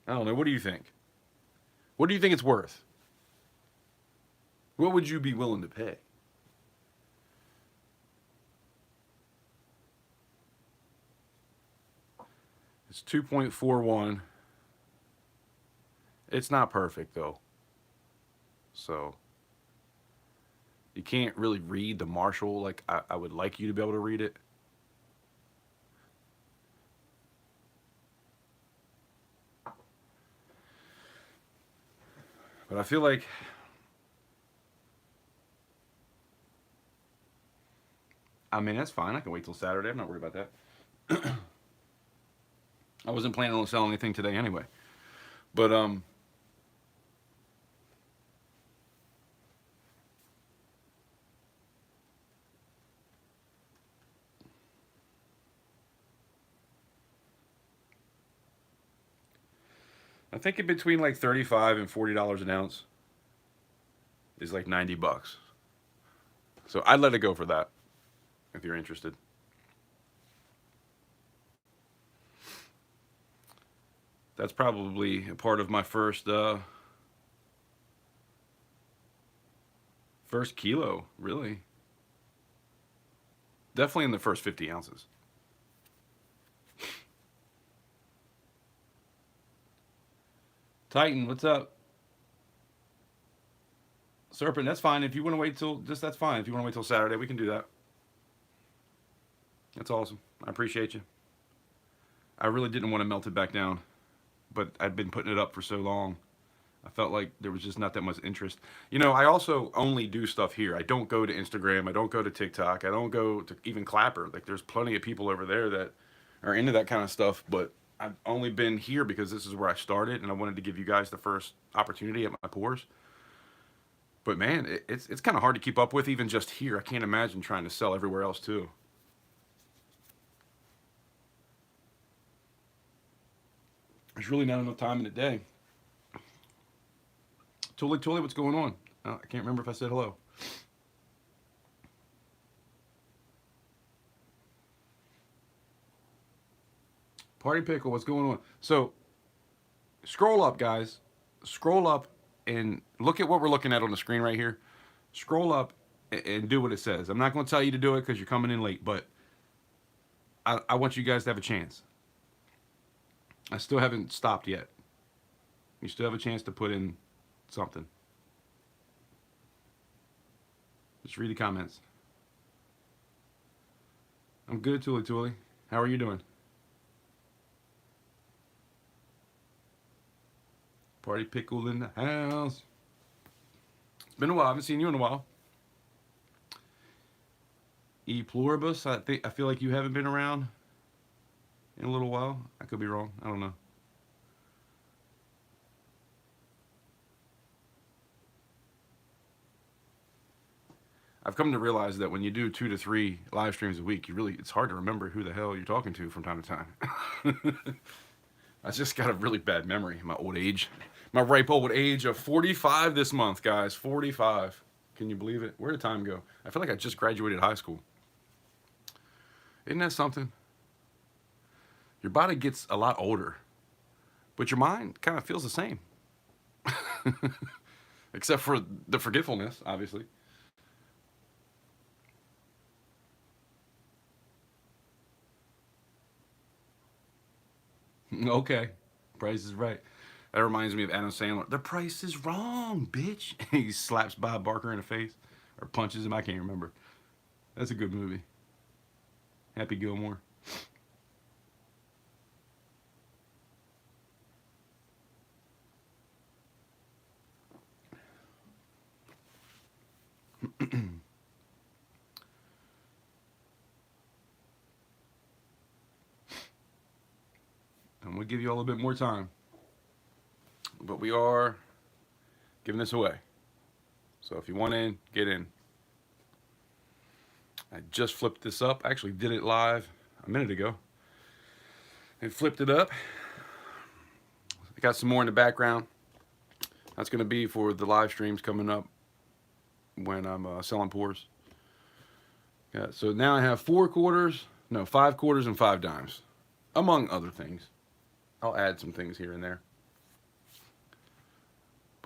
I don't know. What do you think? What do you think it's worth? What would you be willing to pay? It's 2.41. It's not perfect though. So you can't really read the Marshall like I would like you to be able to read it. But I feel like I mean that's fine. I can wait till Saturday. I'm not worried about that. I wasn't planning on selling anything today anyway. But I think in between like $35 and $40 an ounce is like $90. So I'd let it go for that if you're interested. That's probably a part of my first kilo, really. Definitely in the first 50 ounces. Titan, what's up? Serpent, that's fine. If you want to wait till just that's fine. If you want to wait till Saturday, we can do that. That's awesome. I appreciate you. I really didn't want to melt it back down, but I'd been putting it up for so long. I felt like there was just not that much interest. You know, I also only do stuff here. I don't go to Instagram. I don't go to TikTok. I don't go to even Clapper. Like, there's plenty of people over there that are into that kind of stuff, but I've only been here because this is where I started, and I wanted to give you guys the first opportunity at my pours. But man, it's kind of hard to keep up with even just here. I can't imagine trying to sell everywhere else too. There's really not enough time in the day. Totally, what's going on? I can't remember if I said hello. Party Pickle, what's going on? So, scroll up, guys. Scroll up and look at what we're looking at on the screen right here. Scroll up and do what it says. I'm not going to tell you to do it because you're coming in late, but I want you guys to have a chance. I still haven't stopped yet. You still have a chance to put in something. Just read the comments. I'm good, Tuli. How are you doing? Party Pickle in the house. It's been a while. I haven't seen you in a while. E Pluribus, I feel like you haven't been around in a little while. I could be wrong. I don't know. I've come to realize that when you do 2 to 3 live streams a week, it's hard to remember who the hell you're talking to from time to time. I just got a really bad memory. My old age. My ripe old age of 45 this month, guys. 45. Can you believe it? Where did time go? I feel like I just graduated high school. Isn't that something? Your body gets a lot older, but your mind kind of feels the same. Except for the forgetfulness, obviously. Okay. Price is right. That reminds me of Adam Sandler. The price is wrong, bitch. He slaps Bob Barker in the face or punches him. I can't remember. That's a good movie. Happy Gilmore. I'm going to give you all a little bit more time. But we are giving this away. So if you want in, get in. I just flipped this up. I actually did it live a minute ago. And flipped it up. I got some more in the background. That's going to be for the live streams coming up when I'm selling pours. Yeah, so now I have 5 quarters and 5 dimes, among other things. I'll add some things here and there.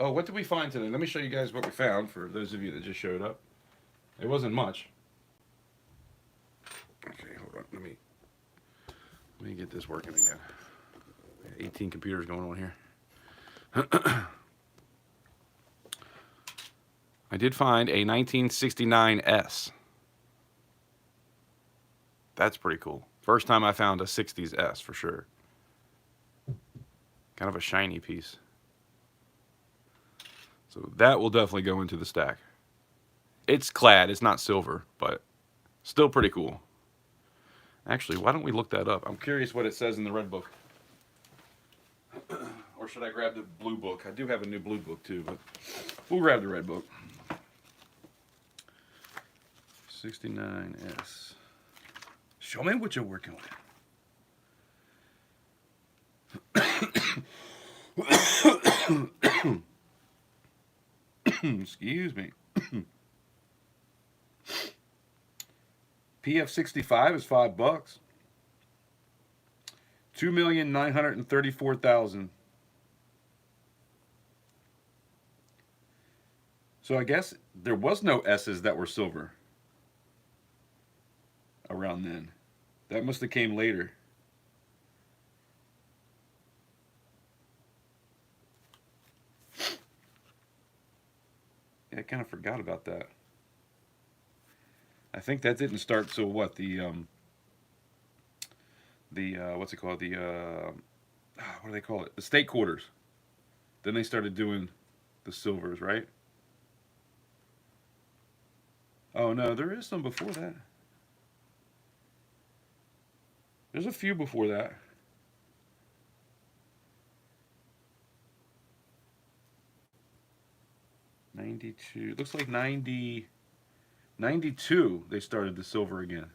Oh, what did we find today? Let me show you guys what we found for those of you that just showed up. It wasn't much. Okay, hold on. Let me get this working again. 18 computers going on here. I did find a 1969 S. That's pretty cool. First time I found a 60s S for sure. Kind of a shiny piece. So that will definitely go into the stack. It's clad, it's not silver, but still pretty cool. Actually, why don't we look that up? I'm curious what it says in the red book. Or should I grab the blue book? I do have a new blue book too, but we'll grab the red book. 69S. Show me what you're working with. Excuse me. PF65 is $5. 2,934,000. So I guess there was no S's that were silver around then. That must have came later. Yeah, I kind of forgot about that. I think that didn't start till what, the what's it called, what do they call it, the state quarters. Then they started doing the silvers, right? Oh no, there is some before that. There's a few before that. '92. Looks like 92 they started the silver again.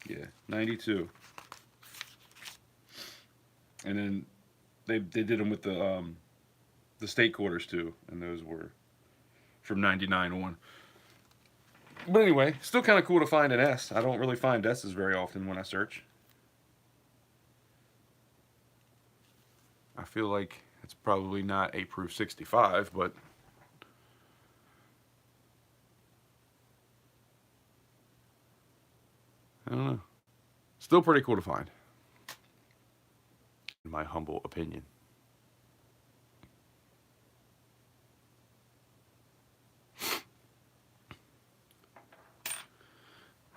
Yeah, 92. And then they did them with the state quarters too, and those were from 99 on. But anyway, still kind of cool to find an S. I don't really find S's very often when I search. I feel like it's probably not a proof 65, but I don't know. Still pretty cool to find, in my humble opinion.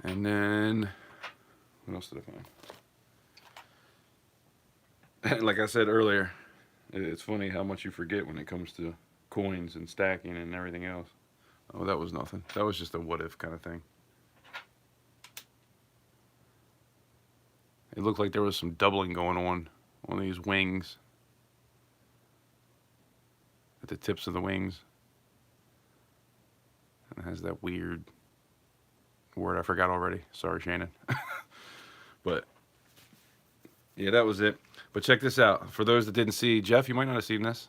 And then, what else did I find? Like I said earlier, it's funny how much you forget when it comes to coins and stacking and everything else. Oh, that was nothing. That was just a what if kind of thing. It looked like there was some doubling going on these wings, at the tips of the wings. And it has that weird word I forgot already. Sorry, Shannon. But yeah, that was it. But check this out. For those that didn't see, Jeff, you might not have seen this.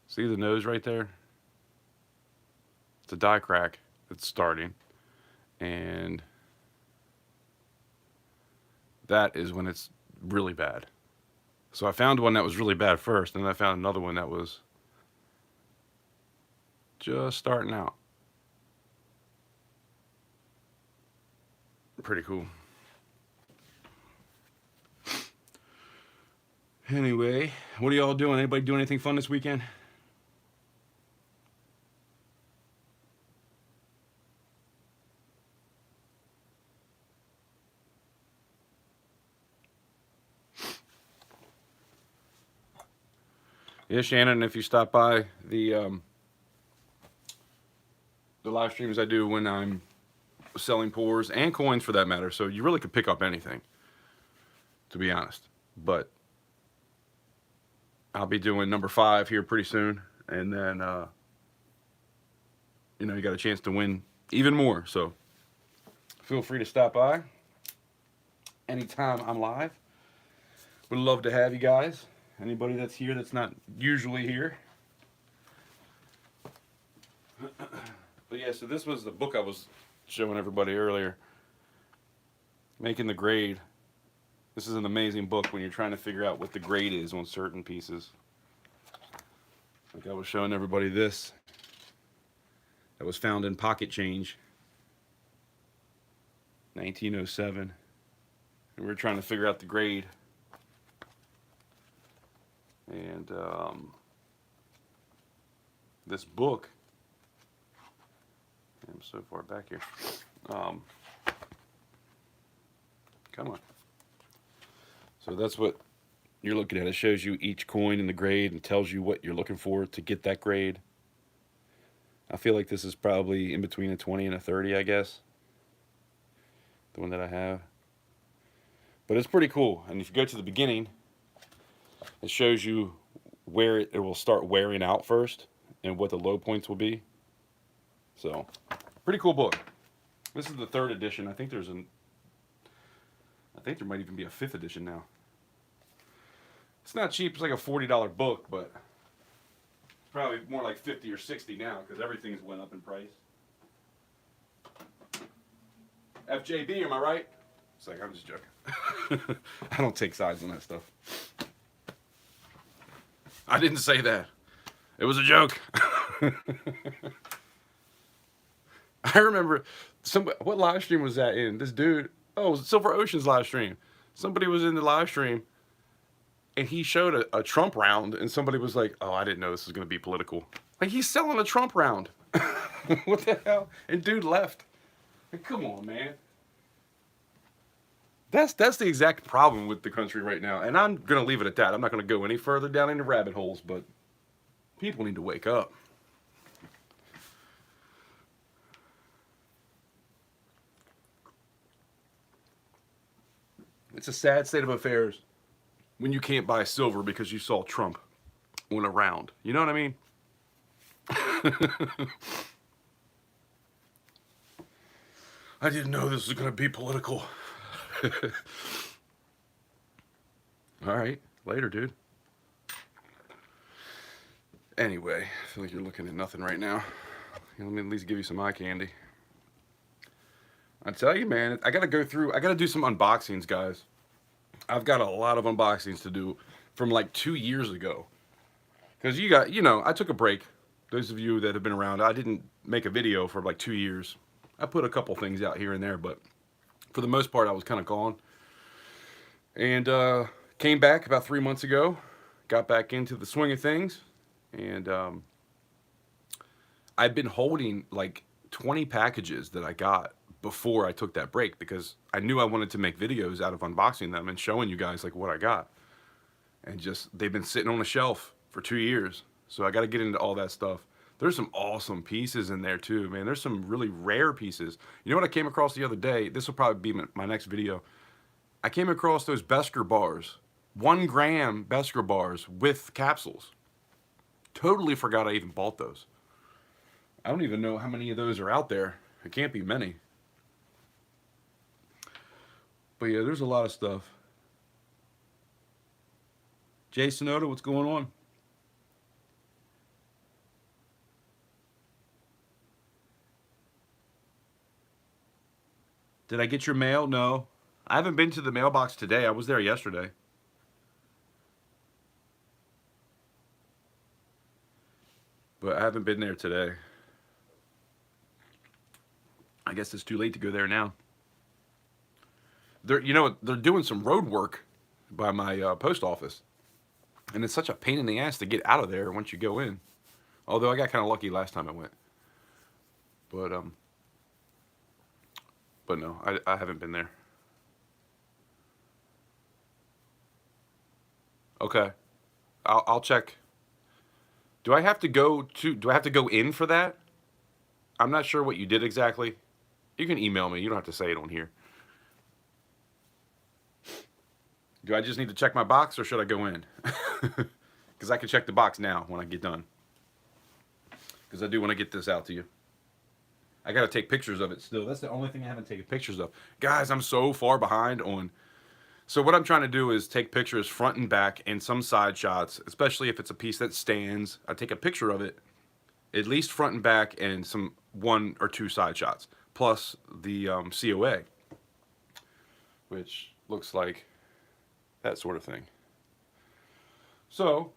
See the nose right there? It's a die crack that's starting. And that is when it's really bad. So I found one that was really bad first, and then I found another one that was just starting out. Pretty cool. Anyway, what are y'all doing? Anybody doing anything fun this weekend? Yeah, Shannon, if you stop by the live streams I do when I'm selling pours and coins for that matter, so you really could pick up anything, to be honest. But I'll be doing number 5 here pretty soon, and then you got a chance to win even more. So feel free to stop by anytime I'm live. Would love to have you guys. Anybody that's here that's not usually here. But yeah, so this was the book I was showing everybody earlier. Making the grade. This is an amazing book when you're trying to figure out what the grade is on certain pieces. Like I was showing everybody this. That was found in pocket change. 1907. And we were trying to figure out the grade. And this book, I'm so far back here. Come on. So that's what you're looking at. It shows you each coin and the grade and tells you what you're looking for to get that grade. I feel like this is probably in between a 20 and a 30, I guess. The one that I have. But it's pretty cool. And if you go to the beginning, it shows you where it will start wearing out first and what the low points will be. So, pretty cool book. This is the 3rd edition. I think there might even be a 5th edition now. It's not cheap. It's like a $40 book, but it's probably more like 50 or 60 now because everything's went up in price. FJB, am I right? It's like, I'm just joking. I don't take sides on that stuff. I didn't say that. It was a joke. I remember what live stream was that in? This dude, oh, it was Silver Ocean's live stream. Somebody was in the live stream and he showed a Trump round and somebody was like, oh, I didn't know this was going to be political. Like, he's selling a Trump round. What the hell? And dude left. Like, come on, man. That's the exact problem with the country right now. And I'm going to leave it at that. I'm not going to go any further down into rabbit holes, but people need to wake up. It's a sad state of affairs when you can't buy silver because you saw Trump on a round. You know what I mean? I didn't know this was going to be political. All right, later, dude. Anyway, I feel like you're looking at nothing right now. Let me at least give you some eye candy. I tell you, man, I got to do some unboxings, guys. I've got a lot of unboxings to do from like 2 years ago. Because I took a break. Those of you that have been around, I didn't make a video for like 2 years. I put a couple things out here and there, but for the most part, I was kind of gone. And came back about 3 months ago. Got back into the swing of things. And I've been holding like 20 packages that I got before I took that break because I knew I wanted to make videos out of unboxing them and showing you guys like what I got. And just, they've been sitting on a shelf for 2 years. So I got to get into all that stuff. There's some awesome pieces in there too, man. There's some really rare pieces. You know what I came across the other day? This will probably be my next video. I came across those Besker bars. 1 gram Besker bars with capsules. Totally forgot I even bought those. I don't even know how many of those are out there. It can't be many. But yeah, there's a lot of stuff. Jay Sonoda, what's going on? Did I get your mail? No. I haven't been to the mailbox today. I was there yesterday. But I haven't been there today. I guess it's too late to go there now. They're doing some road work by my post office. And it's such a pain in the ass to get out of there once you go in. Although I got kind of lucky last time I went. But no, I haven't been there. Okay. I'll check. Do I have to go in for that? I'm not sure what you did exactly. You can email me. You don't have to say it on here. Do I just need to check my box or should I go in? Because I can check the box now when I get done. Because I do want to get this out to you. I got to take pictures of it still. That's the only thing I haven't taken pictures of. Guys, I'm so far behind on So what I'm trying to do is take pictures front and back and some side shots, especially if it's a piece that stands. I take a picture of it, at least front and back, and some one or two side shots, plus the COA, which looks like that sort of thing. So,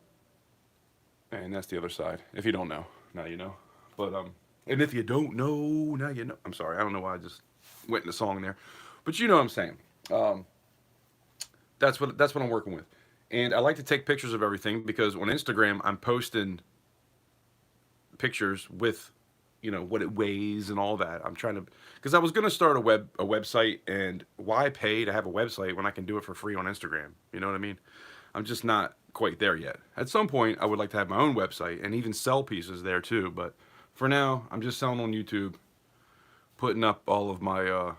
and that's the other side. If you don't know, now you know. But and if you don't know, now you know. I'm sorry, I don't know why I just went in the song there, but you know what I'm saying. Um, that's what I'm working with, and I like to take pictures of everything because on Instagram I'm posting pictures with, what it weighs and all that. I'm trying to, because I was going to start a website, and why pay to have a website when I can do it for free on Instagram? You know what I mean? I'm just not quite there yet. At some point, I would like to have my own website and even sell pieces there too. But for now, I'm just selling on YouTube, putting up all of my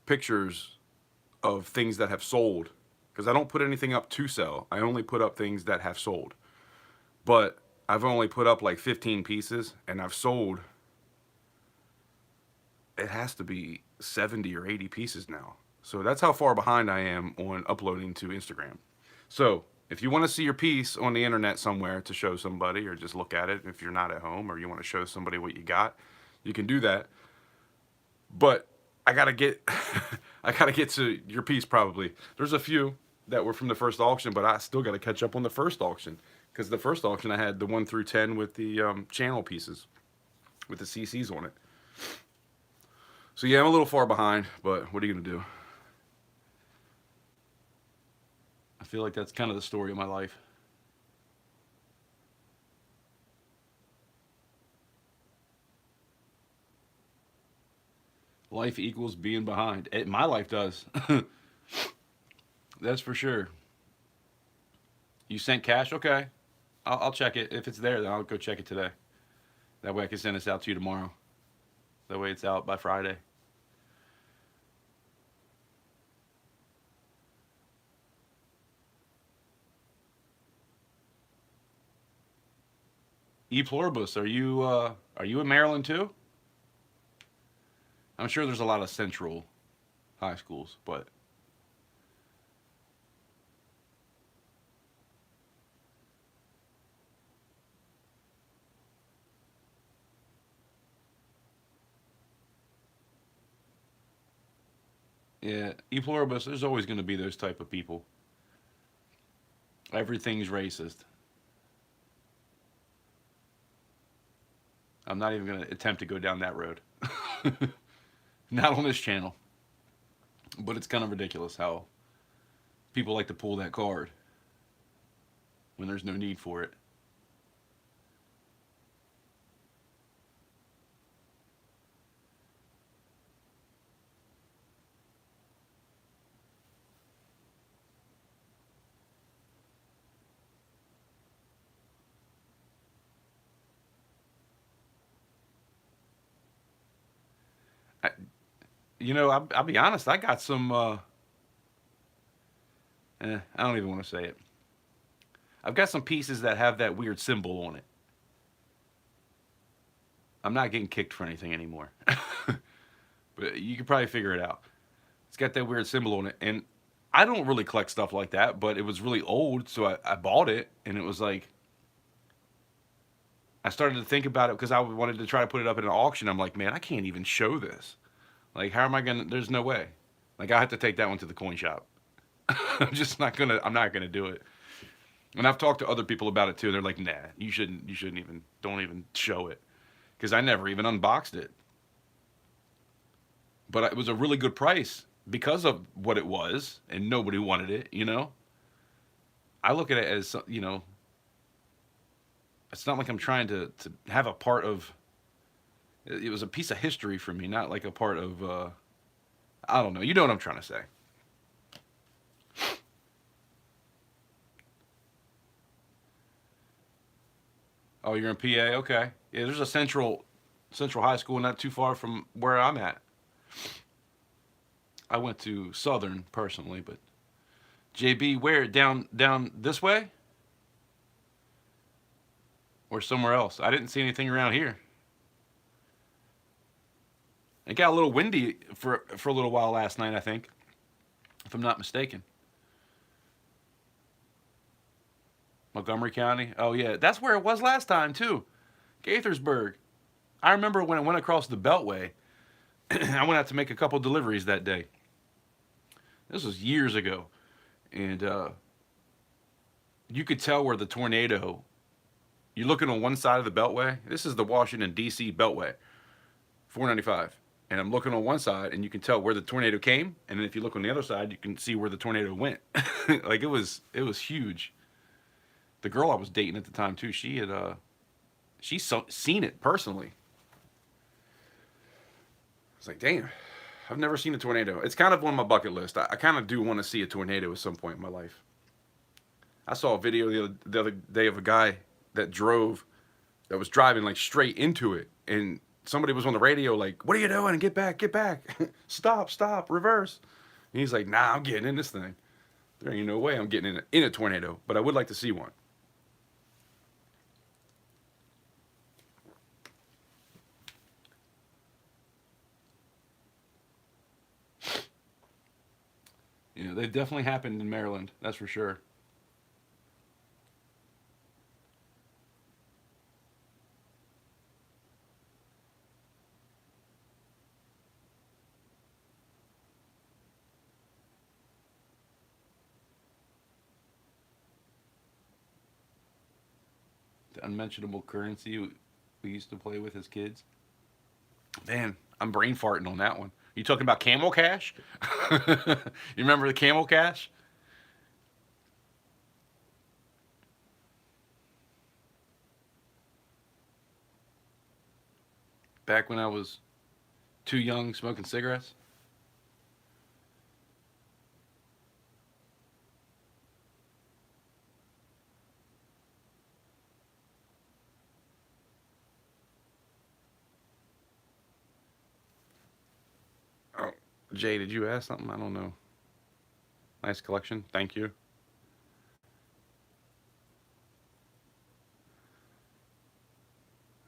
pictures of things that have sold. Because I don't put anything up to sell. I only put up things that have sold. But I've only put up like 15 pieces, and I've sold, it has to be 70 or 80 pieces now. So that's how far behind I am on uploading to Instagram. So if you want to see your piece on the internet somewhere to show somebody, or just look at it if you're not at home, or you want to show somebody what you got, you can do that. But I gotta get I gotta get to your piece probably. There's a few that were from the first auction, but I still gotta catch up on the first auction, because the first auction I had the 1 through 10 with the channel pieces with the CCs on it. So yeah, I'm a little far behind, but what are you gonna do? I feel like that's kind of the story of my life. Life equals being behind. My life does. That's for sure. You sent cash? Okay. I'll check it. If it's there, then I'll go check it today. That way I can send this out to you tomorrow. That way it's out by Friday. E pluribus, are you in Maryland too? I'm sure there's a lot of central high schools, but yeah, e pluribus, there's always going to be those type of people. Everything's racist. I'm not even going to attempt to go down that road. Not on this channel. But it's kind of ridiculous how people like to pull that card when there's no need for it. I, I'll be honest. I got some. I don't even want to say it. I've got some pieces that have that weird symbol on it. I'm not getting kicked for anything anymore, but you can probably figure it out. It's got that weird symbol on it, and I don't really collect stuff like that. But it was really old, so I bought it, and it was like I started to think about it because I wanted to try to put it up in an auction. I'm like, man, I can't even show this. Like, how am I gonna? There's no way. Like, I have to take that one to the coin shop. I'm just not gonna. I'm not gonna do it. And I've talked to other people about it too. They're like, nah, you shouldn't. You shouldn't even. Don't even show it, because I never even unboxed it. But it was a really good price because of what it was, and nobody wanted it. I look at it as, it's not like I'm trying to have a part of. It was a piece of history for me, not like a part of. I don't know. You know what I'm trying to say. Oh, you're in PA? Okay. Yeah, there's a central high school not too far from where I'm at. I went to Southern personally, but JB, where down this way or somewhere else? I didn't see anything around here. It got a little windy for a little while last night, I think. if I'm not mistaken. Montgomery County. Oh yeah, that's where it was last time too. Gaithersburg. I remember when I went across the Beltway. I went out to make a couple deliveries that day. This was years ago, and you could tell where the tornado. You're looking on one side of the Beltway. This is the Washington D.C. Beltway, 495, and I'm looking on one side, and you can tell where the tornado came, and then if you look on the other side, you can see where the tornado went. Like it was huge. The girl I was dating at the time too, seen it personally. It's like, damn, I've never seen a tornado. It's kind of on my bucket list. I kind of do want to see a tornado at some point in my life. I saw a video the other day of a guy that was driving like straight into it, and somebody was on the radio like, "What are you doing? Get back, get back, stop, reverse." And he's like, "Nah, I'm getting in this thing. There ain't no way I'm getting in a tornado, but I would like to see one." You know, they've definitely happened in Maryland, that's for sure. The unmentionable currency we used to play with as kids. Man, I'm brain farting on that one. You talking about Camel Cash? You remember the Camel Cash? Back when I was too young smoking cigarettes? Oh, Jay, did you ask something? I don't know. Nice collection. Thank you.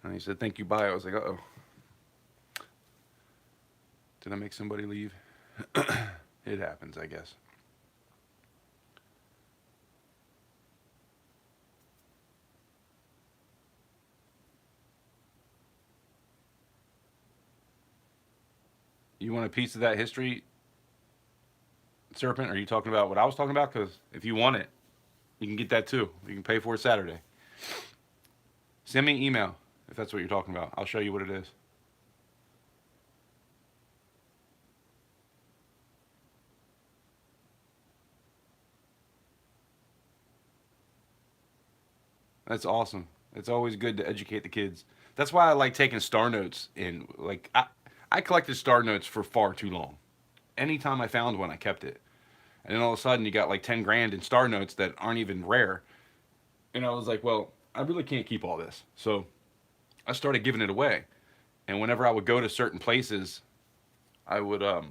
And he said, "Thank you, bye." I was like, "Uh oh. Did I make somebody leave?" It happens, I guess. You want a piece of that history, Serpent? Are you talking about what I was talking about? Because if you want it, you can get that too. You can pay for it Saturday. Send me an email if that's what you're talking about. I'll show you what it is. That's awesome. It's always good to educate the kids. That's why I like taking star notes in. Like I collected star notes for far too long. Anytime I found one, I kept it. And then all of a sudden, you got like 10 grand in star notes that aren't even rare. And I was like, well, I really can't keep all this. So I started giving it away. And whenever I would go to certain places, I would, all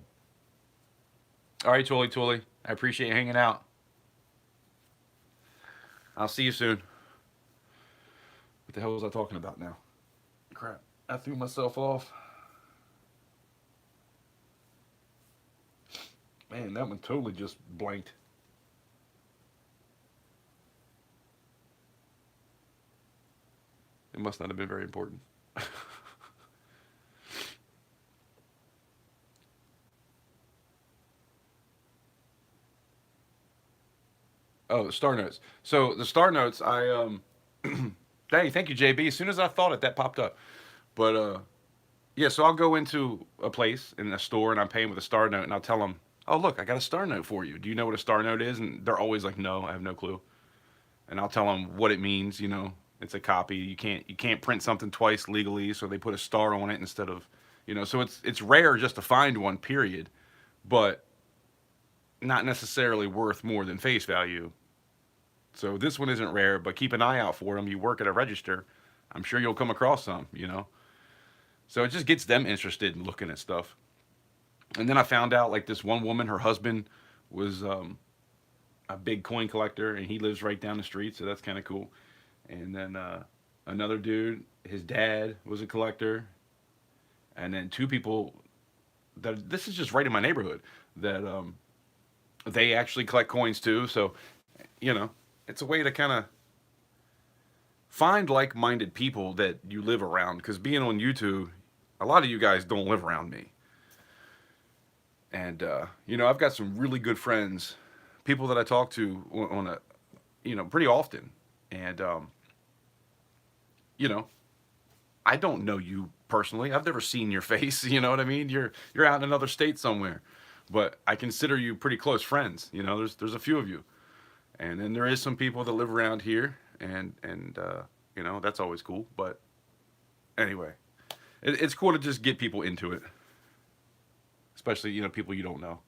right, Tully, Tully, I appreciate you hanging out. I'll see you soon. What the hell was I talking about now? Crap. I threw myself off. Man, that one totally just blanked. It must not have been very important. Oh, the star notes. So the star notes, dang, thank you, JB. As soon as I thought it, that popped up. But yeah, so I'll go into a place in a store and I'm paying with a star note, and I'll tell them, "Oh, look, I got a star note for you. Do you know what a star note is?" And they're always like, "No, I have no clue." And I'll tell them what it means. You know, it's a copy. You can't print something twice legally, so they put a star on it instead of, So it's rare just to find one. Period. But not necessarily worth more than face value. So this one isn't rare, but keep an eye out for them. You work at a register, I'm sure you'll come across some. So it just gets them interested in looking at stuff. And then I found out like this one woman, her husband was a big coin collector, and he lives right down the street, so that's kind of cool. And then another dude, his dad was a collector, and then two people that this is just right in my neighborhood that they actually collect coins too. So, you know, it's a way to kind of find like-minded people that you live around. Because being on YouTube, a lot of you guys don't live around me, and I've got some really good friends, people that I talk to on a, pretty often, and you know, I don't know you personally. I've never seen your face. You know what I mean? You're out in another state somewhere, but I consider you pretty close friends. There's a few of you, and then there is some people that live around here, and that's always cool. But anyway, it's cool to just get people into it, especially people you don't know.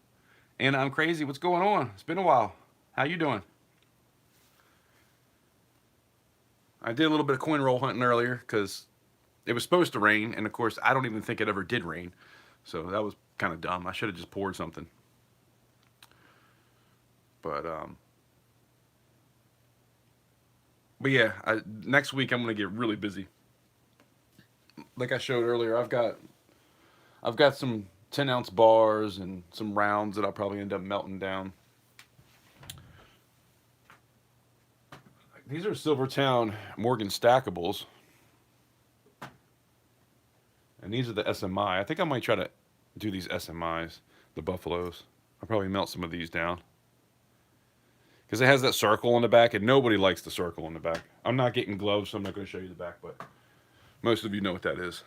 And I'm crazy. What's going on? It's been a while. How you doing? I did a little bit of coin roll hunting earlier because it was supposed to rain, and of course I don't even think it ever did rain, so that was kind of dumb. I should have just poured something. But yeah, next week I'm gonna get really busy. Like I showed earlier, I've got some 10-ounce bars and some rounds that I'll probably end up melting down. These are Silvertown Morgan Stackables. And these are the SMI. I think I might try to do these SMIs, the Buffaloes. I'll probably melt some of these down. Because it has that circle on the back, and nobody likes the circle on the back. I'm not getting gloves, so I'm not going to show you the back, but most of you know what that is.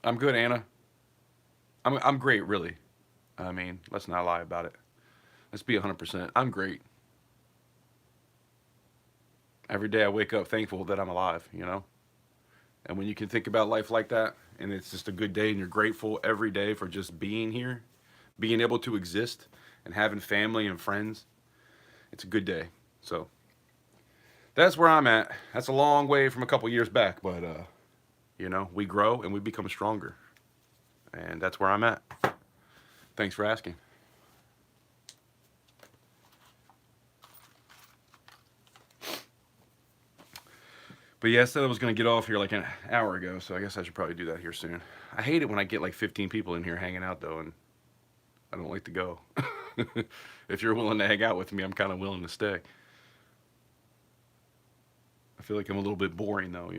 I'm good, Anna. I'm great, really. I mean, let's not lie about it. Let's be 100%. I'm great. Every day I wake up thankful that I'm alive. And when you can think about life like that, and it's just a good day, and you're grateful every day for just being here, being able to exist, and having family and friends, it's a good day. So that's where I'm at. That's a long way from a couple years back, but we grow and we become stronger, and that's where I'm at. Thanks for asking. But yeah, I said I was going to get off here like an hour ago, so I guess I should probably do that here soon. I hate it when I get like 15 people in here hanging out, though, and I don't like to go. If you're willing to hang out with me, I'm kind of willing to stay. I feel like I'm a little bit boring, though.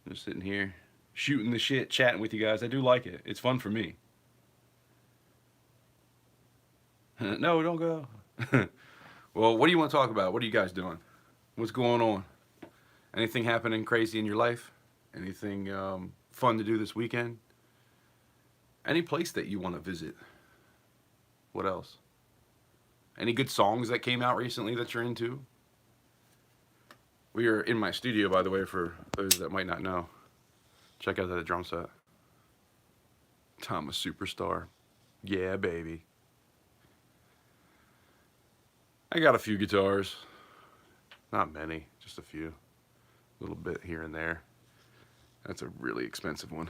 Just sitting here, shooting the shit, chatting with you guys. I do like it. It's fun for me. No, don't go. Well, what do you want to talk about? What are you guys doing? What's going on? Anything happening crazy in your life? Anything fun to do this weekend? Any place that you want to visit? What else? Any good songs that came out recently that you're into? We are in my studio, by the way, for those that might not know. Check out that drum set. Thomas Superstar. Yeah, baby. I got a few guitars. Not many, just a few. A little bit here and there. That's a really expensive one.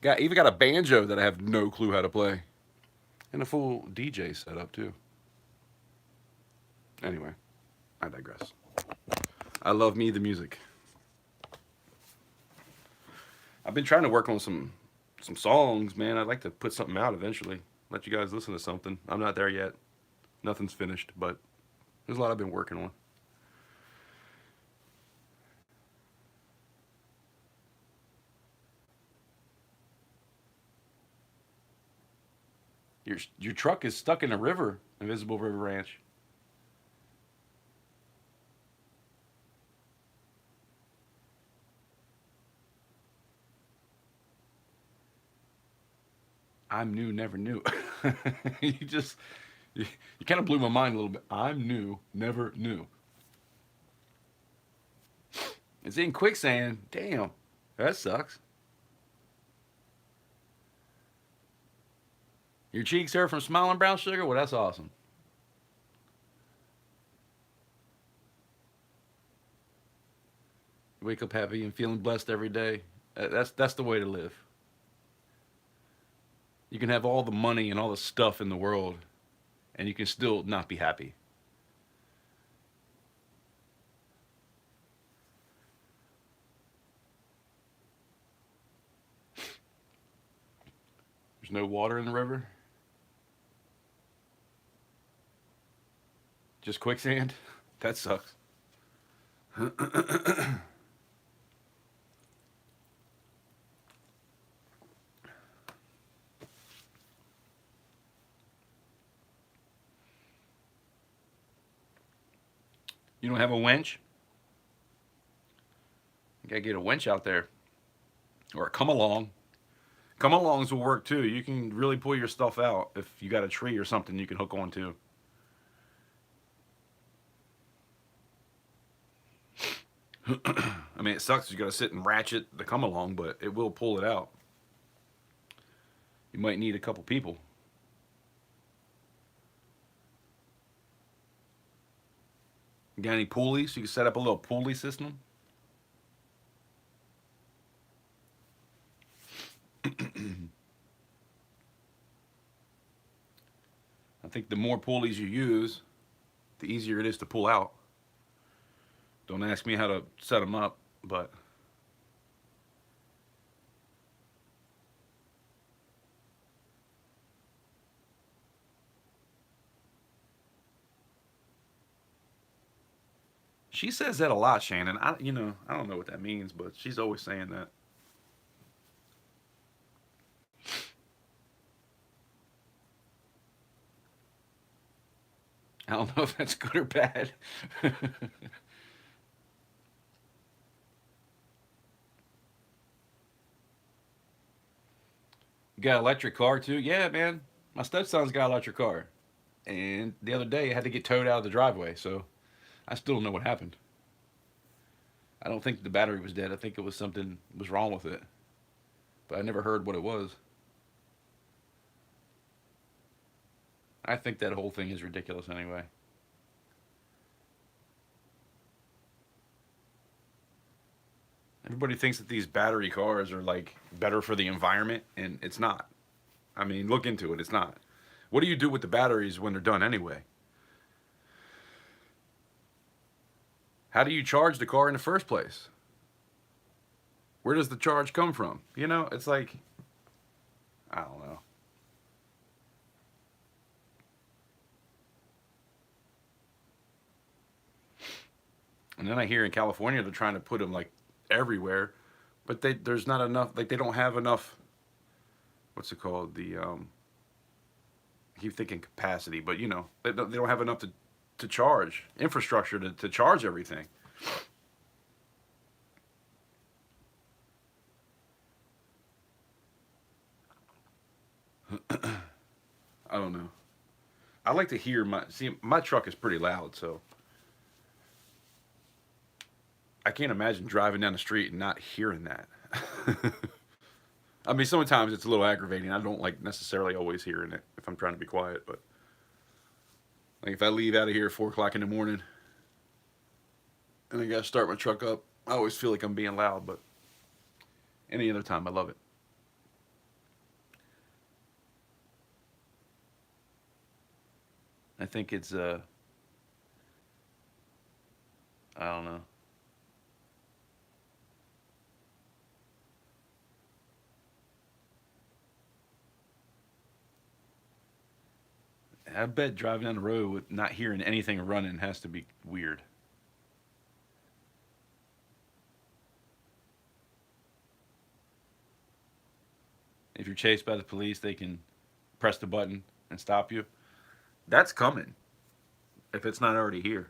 Even got a banjo that I have no clue how to play. And a full DJ setup, too. Anyway, I digress. I love me the music. I've been trying to work on some songs, man. I'd like to put something out eventually. Let you guys listen to something. I'm not there yet. Nothing's finished, but there's a lot I've been working on. Your truck is stuck in a river, Invisible River Ranch. I'm new, never knew. you just you, you kind of blew my mind a little bit. I'm new, never knew. It's in quicksand. Damn, that sucks. Your cheeks hurt from smiling brown sugar? Well, that's awesome. You wake up happy and feeling blessed every day. That's the way to live. You can have all the money and all the stuff in the world, and you can still not be happy. There's no water in the river. Just quicksand. That sucks. You don't have a winch? You gotta get a winch out there. Or a come along. Come alongs will work too. You can really pull your stuff out if you got a tree or something you can hook onto. I mean, it sucks. You got to sit and ratchet the come along, but it will pull it out. You might need a couple people. You got any pulleys? You can set up a little pulley system. I think the more pulleys you use, the easier it is to pull out. Don't ask me how to set them up, but she says that a lot, Shannon. I don't know what that means, but she's always saying that. I don't know if that's good or bad. You got an electric car too? Yeah, man. My stepson's got an electric car. And the other day I had to get towed out of the driveway, so I still don't know what happened. I don't think the battery was dead. I think it was something was wrong with it. But I never heard what it was. I think that whole thing is ridiculous anyway. Everybody thinks that these battery cars are like better for the environment, and it's not. I mean, look into it. It's not. What do you do with the batteries when they're done anyway? How do you charge the car in the first place? Where does the charge come from? It's like, I don't know. And then I hear in California they're trying to put them like everywhere, but there's not enough. Like they don't have enough. What's it called? I keep thinking capacity, but they don't have enough to charge infrastructure to charge everything. I don't know. I like to hear my truck is pretty loud, so I can't imagine driving down the street and not hearing that. I mean, sometimes it's a little aggravating. I don't like necessarily always hearing it if I'm trying to be quiet, but like if I leave out of here at 4 o'clock in the morning and I gotta start my truck up, I always feel like I'm being loud, but any other time I love it. I think it's I don't know. I bet driving down the road with not hearing anything running has to be weird. If you're chased by the police, they can press the button and stop you. That's coming if it's not already here.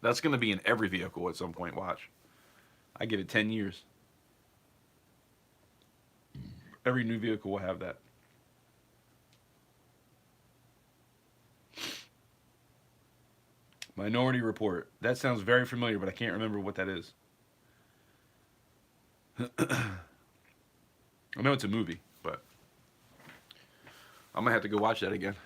That's going to be in every vehicle at some point. Watch. I give it 10 years. Every new vehicle will have that. Minority Report. That sounds very familiar, but I can't remember what that is. I know it's a movie, but I'm gonna have to go watch that again.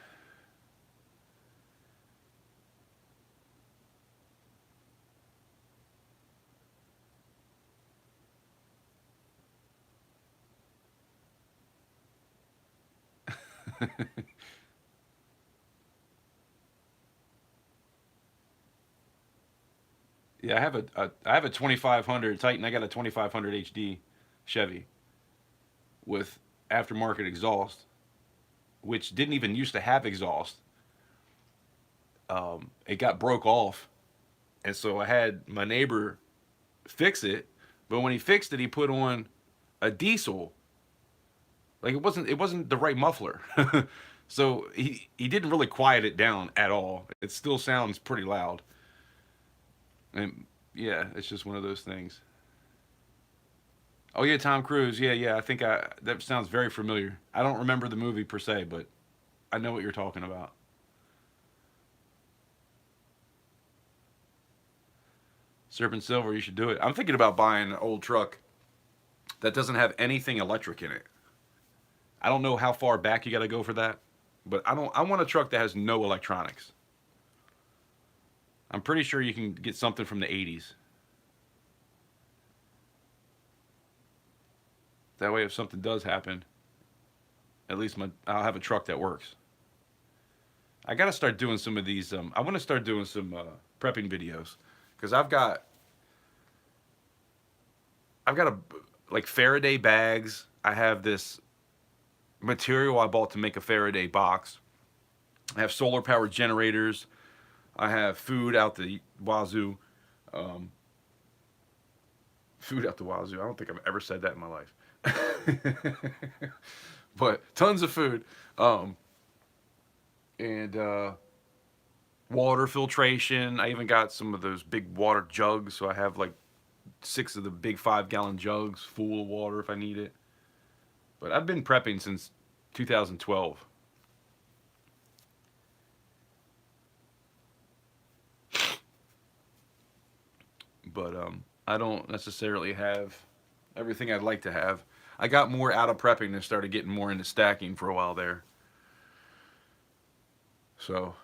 Yeah, I have a 2500 Titan. I got a 2500 HD Chevy with aftermarket exhaust, which didn't even used to have exhaust. It got broke off, and so I had my neighbor fix it. But when he fixed it, he put on a diesel. Like it wasn't the right muffler. So he didn't really quiet it down at all. It still sounds pretty loud. And yeah, it's just one of those things. Oh yeah, Tom Cruise. Yeah, yeah. I think that sounds very familiar. I don't remember the movie per se, but I know what you're talking about. Serpent Silver, you should do it. I'm thinking about buying an old truck that doesn't have anything electric in it. I don't know how far back you got to go for that, but I don't. I want a truck that has no electronics. I'm pretty sure you can get something from the 80s. That way, if something does happen, at least I'll have a truck that works. I got to start doing some of these. I want to start doing some prepping videos because I've got a like Faraday bags. I have this material I bought to make a Faraday box. I have solar powered generators. I have food out the wazoo. Um, Food out the wazoo. I don't think I've ever said that in my life. But tons of food. Um, and water filtration. I even got some of those big water jugs. So I have like 6 of the big 5-gallon jugs full of water if I need it. But I've been prepping since 2012. But I don't necessarily have everything I'd like to have. I got more out of prepping and started getting more into stacking for a while there. So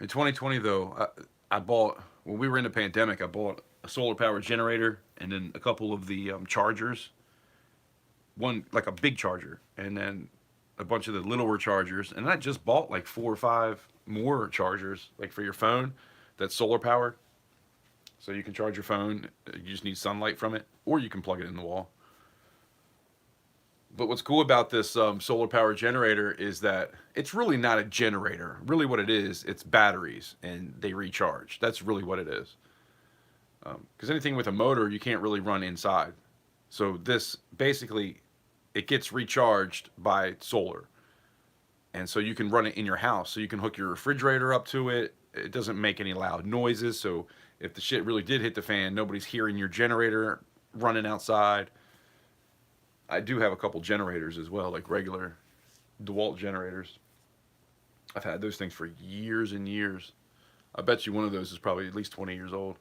in 2020 though, I bought when we were in the pandemic. I bought a solar powered generator and then a couple of the chargers. One like a big charger, and then a bunch of the littler chargers. And then I just bought like 4 or 5 more chargers, like for your phone, that's solar powered. So you can charge your phone. You just need sunlight from it, or you can plug it in the wall. But what's cool about this solar power generator is that it's really not a generator. Really, what it is, it's batteries and they recharge. That's really what it is. Because anything with a motor, you can't really run inside. So this basically, it gets recharged by solar, and so you can run it in your house. So you can hook your refrigerator up to it. It doesn't make any loud noises. So if the shit really did hit the fan, nobody's hearing your generator running outside. I do have a couple generators as well, like regular DeWalt generators. I've had those things for years and years. I bet you one of those is probably at least 20 years old.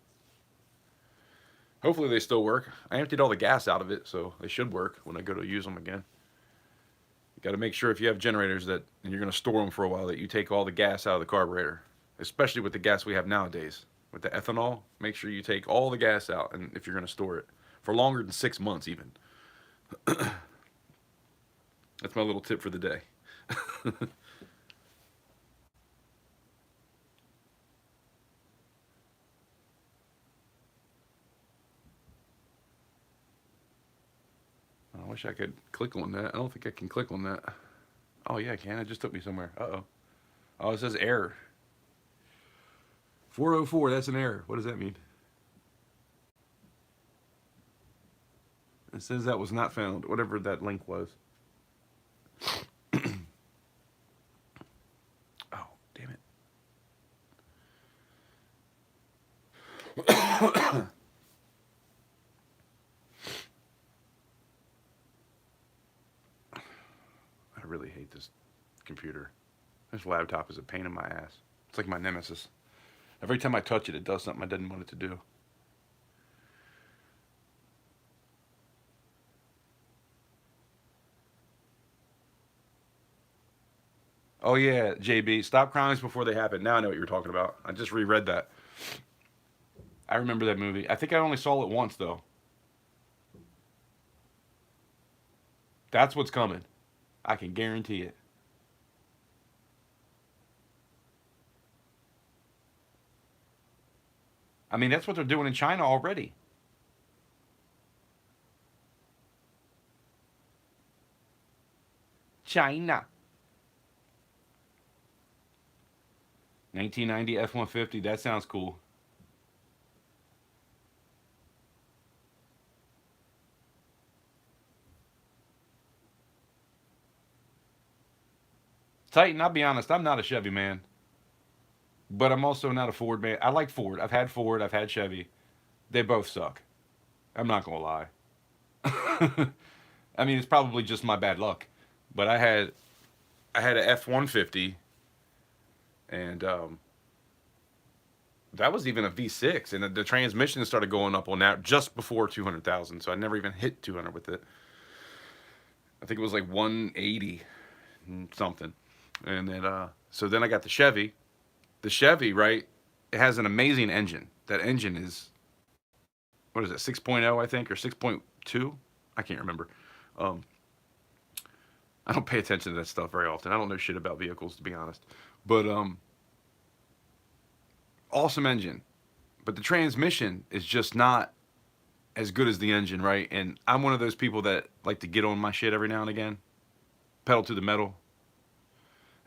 Hopefully they still work. I emptied all the gas out of it, so they should work when I go to use them again. You got to make sure if you have generators that and you're going to store them for a while that you take all the gas out of the carburetor, especially with the gas we have nowadays. With the ethanol, make sure you take all the gas out, and if you're going to store it for longer than 6 months even. That's my little tip for the day. I wish I could click on that. I don't think I can click on that. Oh yeah, I can. It just took me somewhere. Uh-oh. Oh, it says error. 404, that's an error. What does that mean? It says that was not found, whatever that link was. Oh, damn it. I really hate this computer. This laptop is a pain in my ass. It's like my nemesis. Every time I touch it, it does something I didn't want it to do. Oh yeah, JB, stop crimes before they happen. Now I know what you're talking about. I just reread that. I remember that movie. I think I only saw it once though. That's what's coming. I can guarantee it. I mean, that's what they're doing in China already. China. 1990 F-150. That sounds cool. Titan, I'll be honest, I'm not a Chevy man, but I'm also not a Ford man. I like Ford. I've had Ford. I've had Chevy. They both suck. I'm not gonna lie. I mean, it's probably just my bad luck, but I had a F-150, and that was even a V6, and the transmission started going up on that just before 200,000. So I never even hit 200 with it. I think it was like 180 something, and then so then I got the Chevy. The Chevy, right? It has an amazing engine. That engine is, what is it, 6.0 I think, or 6.2? I can't remember. Um, I don't pay attention to that stuff very often. I don't know shit about vehicles, to be honest. But awesome engine. But the transmission is just not as good as the engine, right? And I'm one of those people that like to get on my shit every now and again, pedal to the metal,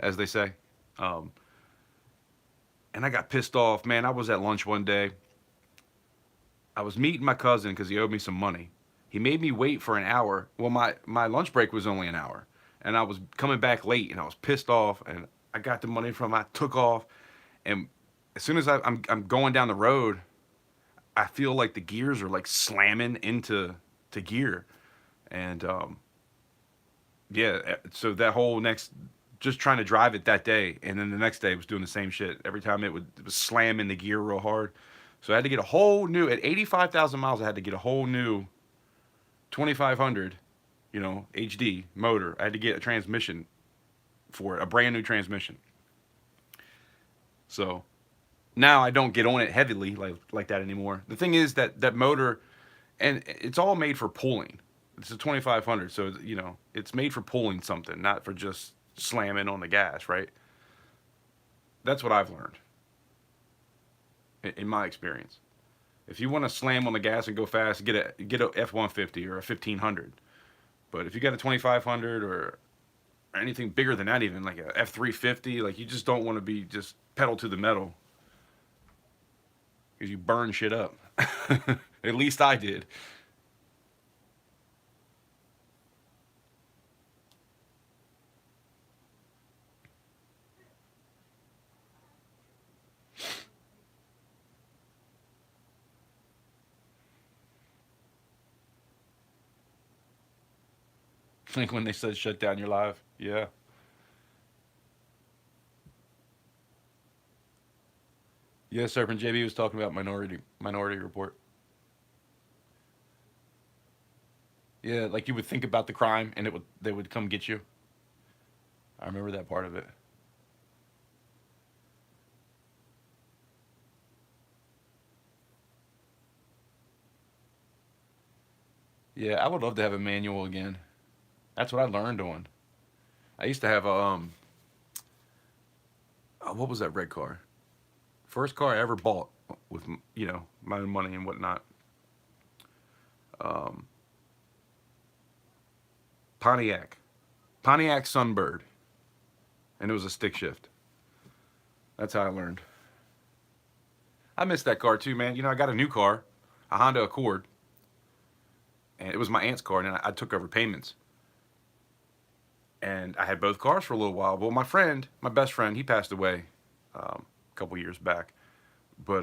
as they say. Um, and I got pissed off, man. I was at lunch one day. I was meeting my cousin because he owed me some money. He made me wait for an hour. Well, my lunch break was only an hour, and I was coming back late, and I was pissed off. And I got the money from him. I took off, and as soon as I'm going down the road, I feel like the gears are like slamming into to gear, and yeah. So that whole next, just trying to drive it that day, and then the next day was doing the same shit. Every time it was slamming the gear real hard. So I had to get a whole new, at 85,000 miles. I had to get a whole new 2500, HD motor. I had to get a transmission for it, a brand new transmission. So now I don't get on it heavily like that anymore. The thing is that motor, and it's all made for pulling. It's a 2500, so it's made for pulling something, not for just slamming on the gas, right? That's what I've learned in my experience. If you want to slam on the gas and go fast, get a F-150 or a 1500. But if you got a 2500 or anything bigger than that, even like a F-350, like, you just don't want to be just pedal to the metal, because you burn shit up. At least I did. Like when they said shut down your live. Yeah. Yeah, Serpent JB was talking about Minority Report. Yeah, like you would think about the crime and they would come get you. I remember that part of it. Yeah, I would love to have a manual again. That's what I learned on. I used to have a what was that red car? First car I ever bought with my own money and whatnot. Um, Pontiac, Pontiac Sunbird, and it was a stick shift. That's how I learned. I missed that car too, man. I got a new car, a Honda Accord, and it was my aunt's car, and I took over payments. And I had both cars for a little while. Well, my best friend, he passed away a couple years back, but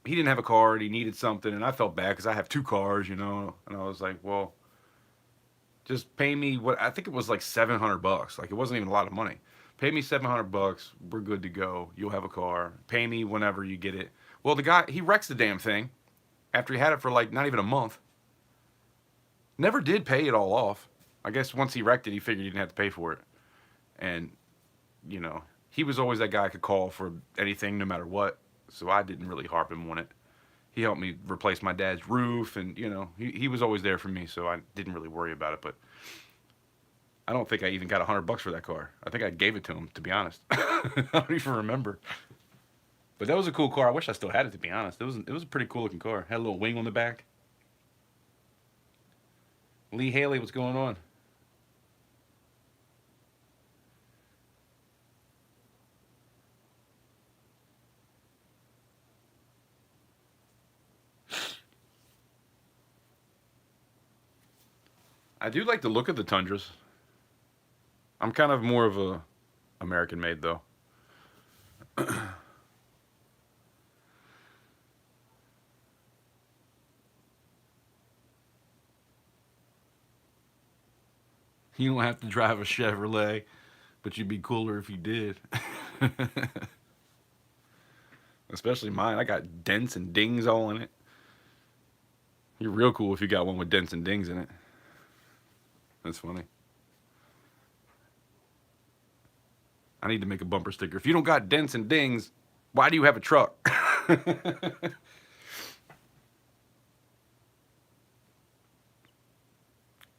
he didn't have a car and he needed something, and I felt bad because I have two cars, and I was like, well, just pay me what I think it was, like $700. Like, it wasn't even a lot of money. Pay me $700. We're good to go. You'll have a car. Pay me whenever you get it. Well, the guy, he wrecks the damn thing after he had it for like not even a month. Never did pay it all off. I guess once he wrecked it, he figured he didn't have to pay for it. And, he was always that guy I could call for anything, no matter what. So I didn't really harp him on it. He helped me replace my dad's roof, and, he was always there for me, so I didn't really worry about it. But I don't think I even got $100 for that car. I think I gave it to him, to be honest. I don't even remember. But that was a cool car. I wish I still had it, to be honest. It was a pretty cool looking car. Had a little wing on the back. Lee Haley, what's going on? I do like the look of the Tundras. I'm kind of more of a American made though. You don't have to drive a Chevrolet, but you'd be cooler if you did. Especially mine. I got dents and dings all in it. You're real cool if you got one with dents and dings in it. That's funny. I need to make a bumper sticker. If you don't got dents and dings, why do you have a truck?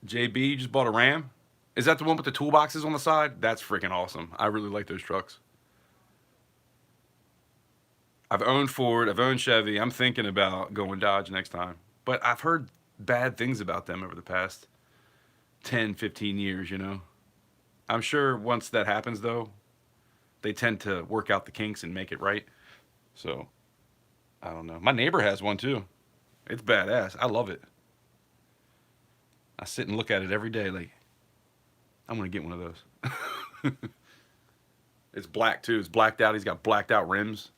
JB, you just bought a Ram? Is that the one with the toolboxes on the side? That's freaking awesome. I really like those trucks. I've owned Ford, I've owned Chevy. I'm thinking about going Dodge next time. But I've heard bad things about them over the past 10, 15 years, you know. I'm sure once that happens, though, they tend to work out the kinks and make it right. So, I don't know. My neighbor has one, too. It's badass. I love it. I sit and look at it every day like, I'm going to get one of those. It's black, too. It's blacked out. He's got blacked out rims.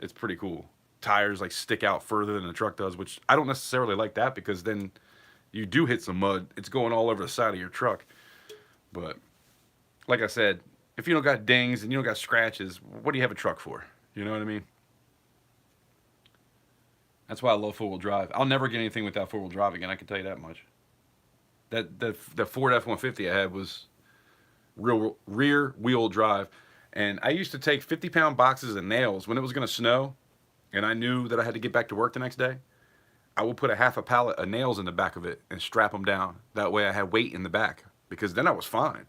It's pretty cool. Tires like stick out further than the truck does, which I don't necessarily like that because then you do hit some mud. It's going all over the side of your truck. But like I said, if you don't got dings and you don't got scratches, what do you have a truck for? You know what I mean? That's why I love four-wheel drive. I'll never get anything without four-wheel drive again. I can tell you that much. The Ford F-150 I had was rear wheel drive, and I used to take 50-pound boxes of nails when it was going to snow, and I knew that I had to get back to work the next day. I would put a half a pallet of nails in the back of it and strap them down. That way I had weight in the back because then I was fine.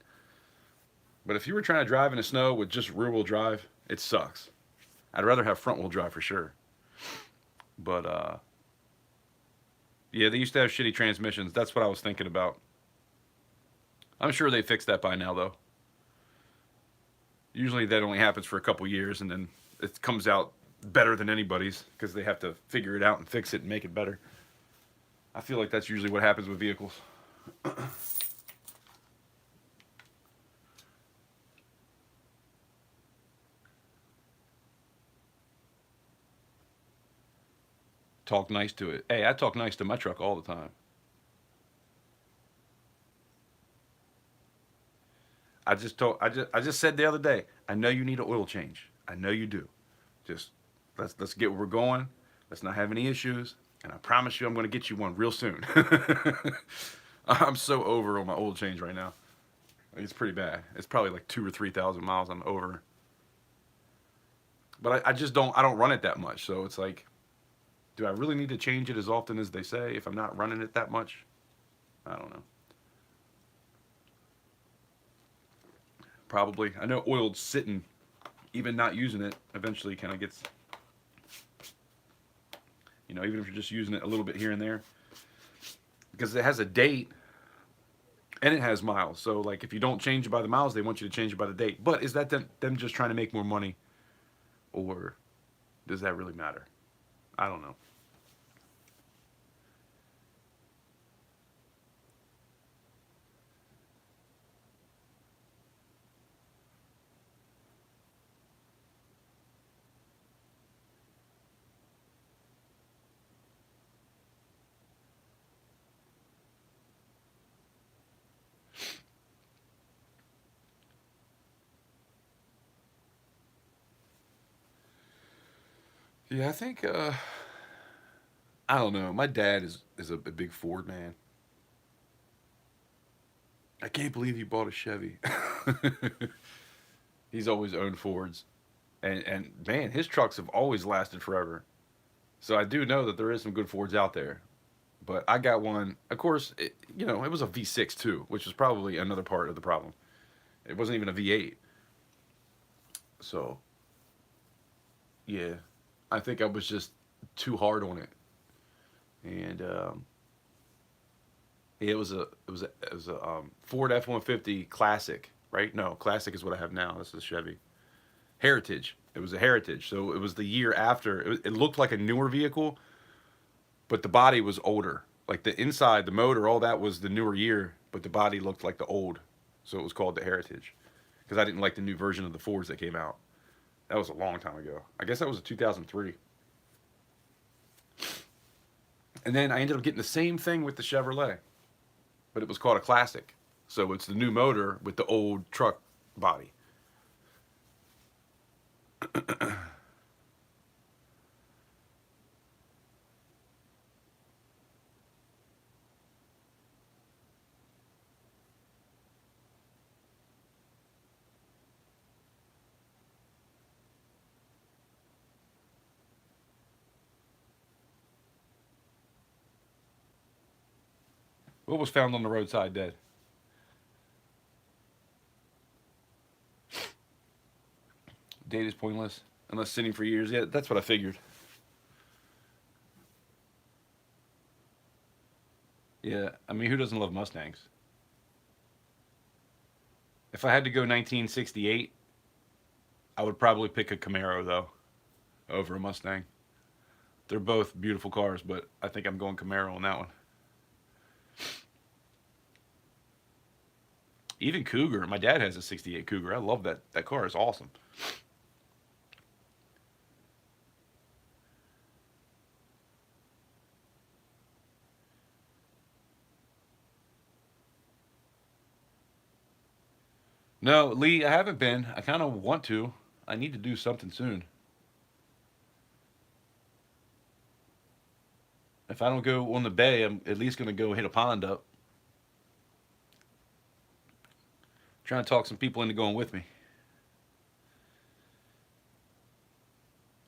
But if you were trying to drive in the snow with just rear wheel drive, it sucks. I'd rather have front wheel drive for sure. But yeah, they used to have shitty transmissions. That's what I was thinking about. I'm sure they fixed that by now though. Usually that only happens for a couple years and then it comes out better than anybody's because they have to figure it out and fix it and make it better. I feel like that's usually what happens with vehicles. Talk nice to it. Hey, I talk nice to my truck all the time. I just said the other day, I know you need an oil change. I know you do. Just let's get where we're going. Let's not have any issues. And I promise you I'm gonna get you one real soon. I'm so over on my oil change right now. It's pretty bad. It's probably like 2,000 or 3,000 miles I'm over. But I don't run it that much. So it's like, do I really need to change it as often as they say if I'm not running it that much? I don't know. Probably. I know oiled sitting, even not using it, eventually kind of gets, you know, even if you're just using it a little bit here and there. Because it has a date and it has miles. So, like, if you don't change it by the miles, they want you to change it by the date. But is that them just trying to make more money? Or does that really matter? I don't know. Yeah, I think I don't know. My dad is a big Ford man. I can't believe he bought a Chevy. He's always owned Fords, and man, his trucks have always lasted forever. So I do know that there is some good Fords out there. But I got one. Of course, it was a V6 too, which is probably another part of the problem. It wasn't even a V8. So yeah, I think I was just too hard on it, and it was a Ford F-150 Classic, right? No, Classic is what I have now. This is Chevy Heritage. It was a Heritage, so it was the year after. It looked like a newer vehicle, but the body was older. Like the inside, the motor, all that was the newer year, but the body looked like the old, so it was called the Heritage. Because I didn't like the new version of the Fords that came out. That was a long time ago. I guess that was a 2003. And then I ended up getting the same thing with the Chevrolet, but it was called a Classic. So it's the new motor with the old truck body. What was found on the roadside dead? Date is pointless unless sitting for years. Yeah, that's what I figured. Yeah, I mean, who doesn't love Mustangs? If I had to go 1968, I would probably pick a Camaro though over a Mustang. They're both beautiful cars, but I think I'm going Camaro on that one. Even Cougar. My dad has a '68 Cougar. I love that. That car is awesome. No, Lee, I haven't been. I kind of want to. I need to do something soon. If I don't go on the bay, I'm at least going to go hit a pond up. Trying to talk some people into going with me.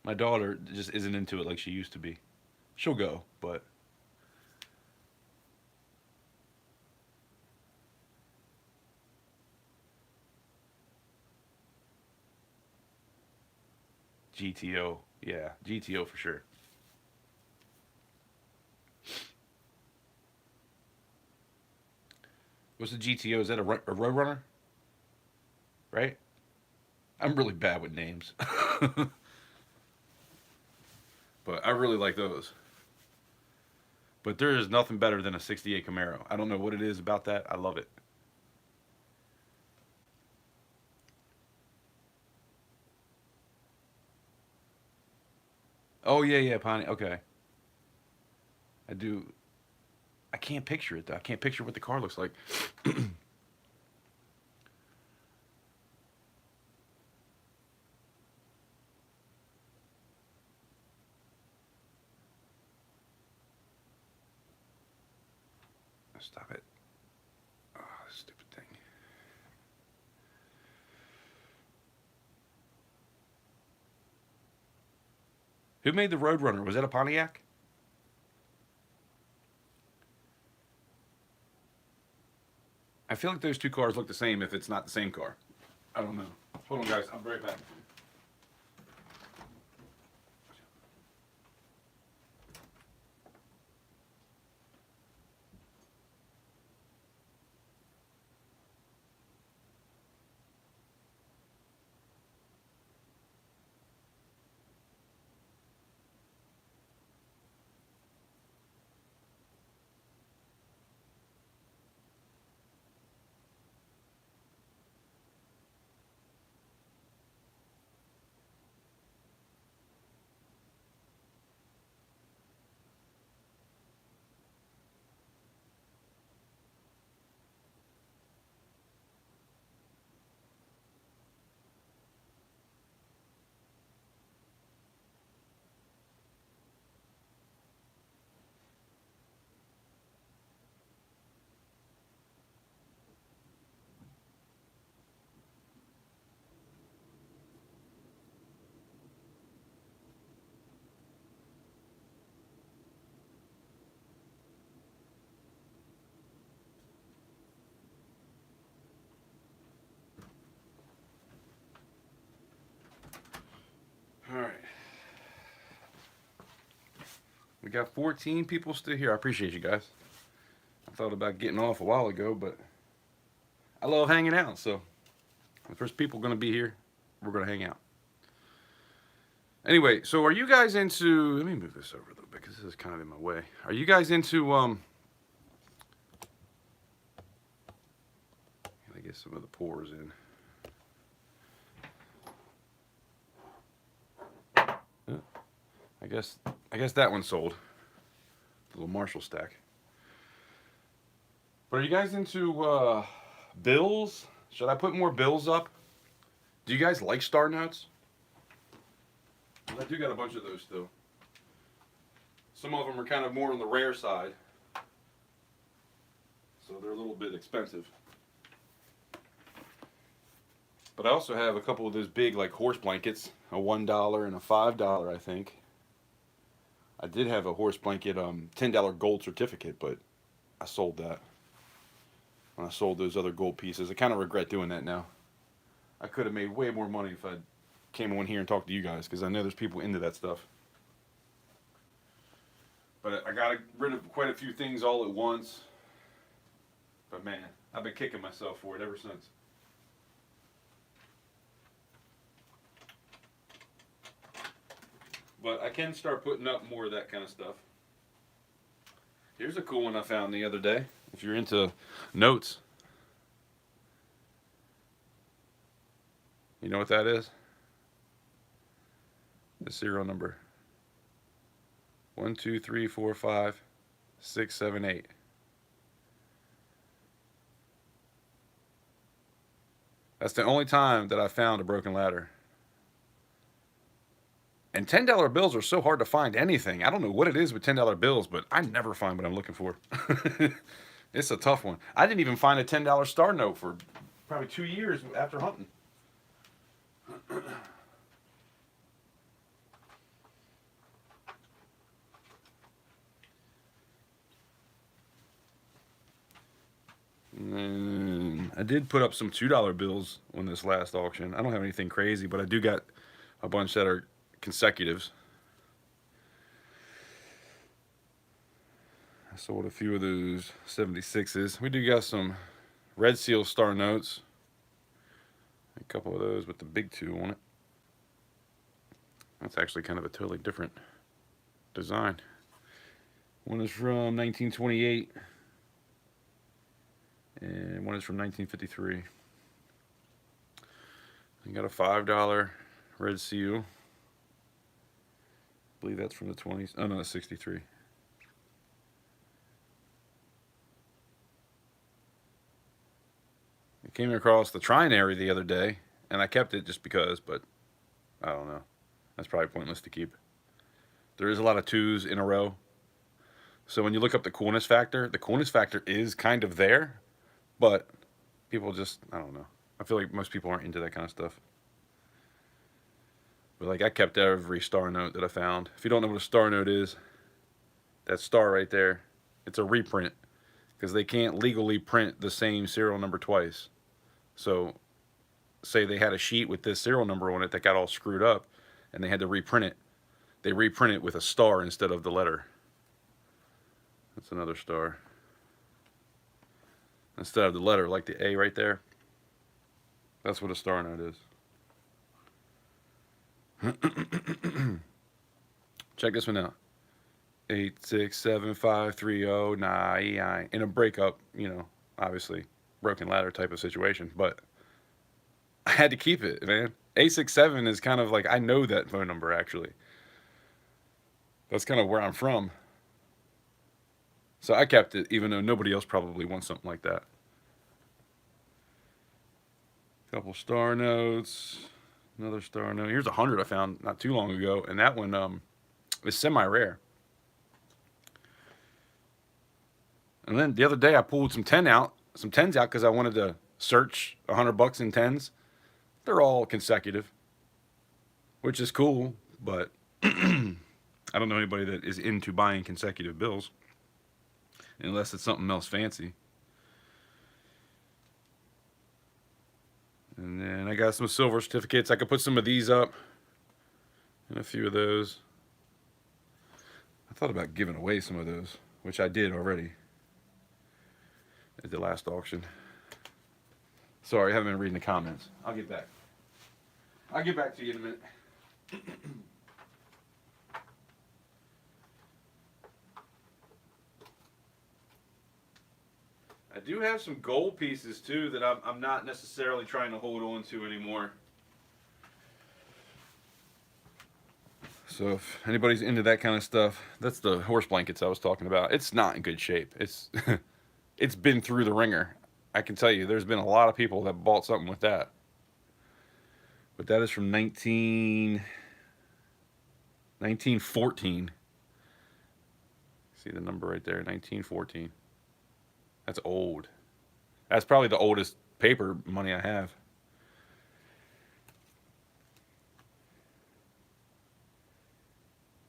My daughter just isn't into it like she used to be. She'll go, but GTO, yeah, GTO for sure. What's the GTO? Is that a Roadrunner? Right? I'm really bad with names, but I really like those. But there is nothing better than a '68 Camaro. I don't know what it is about that. I love it. Oh yeah, yeah, Pontiac. Okay, I do. I can't picture it though. I can't picture what the car looks like. Stop it. Oh, stupid thing. Who made the Roadrunner? Was that a Pontiac? I feel like those two cars look the same if it's not the same car. I don't know. Hold on, guys. I'll be right back. All right. We got 14 people still here. I appreciate you guys. I thought about getting off a while ago, but I love hanging out. So if there's people going to be here, we're going to hang out. Anyway, so are you guys into? Let me move this over a little bit because this is kind of in my way. Are you guys into? I get some of the pores in. I guess that one sold. The little Marshall stack. But are you guys into bills? Should I put more bills up? Do you guys like star notes? I do got a bunch of those still. Some of them are kind of more on the rare side, so they're a little bit expensive. But I also have a couple of those big like horse blankets, a $1 and a $5, I think. I did have a horse blanket $10 gold certificate, but I sold that. When I sold those other gold pieces, I kind of regret doing that now. I could have made way more money if I came on here and talked to you guys, because I know there's people into that stuff. But I got rid of quite a few things all at once. But man, I've been kicking myself for it ever since. But I can start putting up more of that kind of stuff. Here's a cool one I found the other day. If you're into notes. You know what that is? The serial number. 1, 2, 3, 4, 5, 6, 7, 8. That's the only time that I found a broken ladder. And $10 bills are so hard to find anything. I don't know what it is with $10 bills, but I never find what I'm looking for. It's a tough one. I didn't even find a $10 star note for probably 2 years after hunting. And I did put up some $2 bills on this last auction. I don't have anything crazy, but I do got a bunch that are consecutives. I sold a few of those 76s. We do got some Red Seal star notes. A couple of those with the big 2 on it. That's actually kind of a totally different design. One is from 1928 and one is from 1953. I got a $5 Red Seal. I believe that's from the 20s. Oh no, that's 63. I came across the trinary the other day, and I kept it just because, but I don't know. That's probably pointless to keep. There is a lot of 2s in a row. So when you look up the coolness factor is kind of there, but people just, I don't know. I feel like most people aren't into that kind of stuff. But like I kept every star note that I found. If you don't know what a star note is, that star right there, it's a reprint, because they can't legally print the same serial number twice. So say they had a sheet with this serial number on it that got all screwed up and they had to reprint it. They reprint it with a star instead of the letter. That's another star. Instead of the letter, like the A right there. That's what a star note is. Check this one out. 8675309 in a breakup, you know, obviously broken ladder type of situation, but I had to keep it, man. 867 is kind of like, I know that phone number actually. That's kind of where I'm from. So I kept it, even though nobody else probably wants something like that. Couple star notes. Another star note. Here's 100 I found not too long ago, and that one is semi-rare. And then the other day I pulled some 10s out because I wanted to search $100 in 10s. They're all consecutive, which is cool, but I don't know anybody that is into buying consecutive bills unless it's something else fancy. And then I got some silver certificates. I could put some of these up and a few of those. I thought about giving away some of those, which I did already at the last auction. Sorry, I haven't been reading the comments. I'll get back to you in a minute. I do have some gold pieces too that I'm not necessarily trying to hold on to anymore. So if anybody's into that kind of stuff, that's the horse blankets I was talking about. It's not in good shape. It's it's been through the ringer. I can tell you, there's been a lot of people that bought something with that. But that is from 1914. See the number right there, 1914. That's old. That's probably the oldest paper money I have.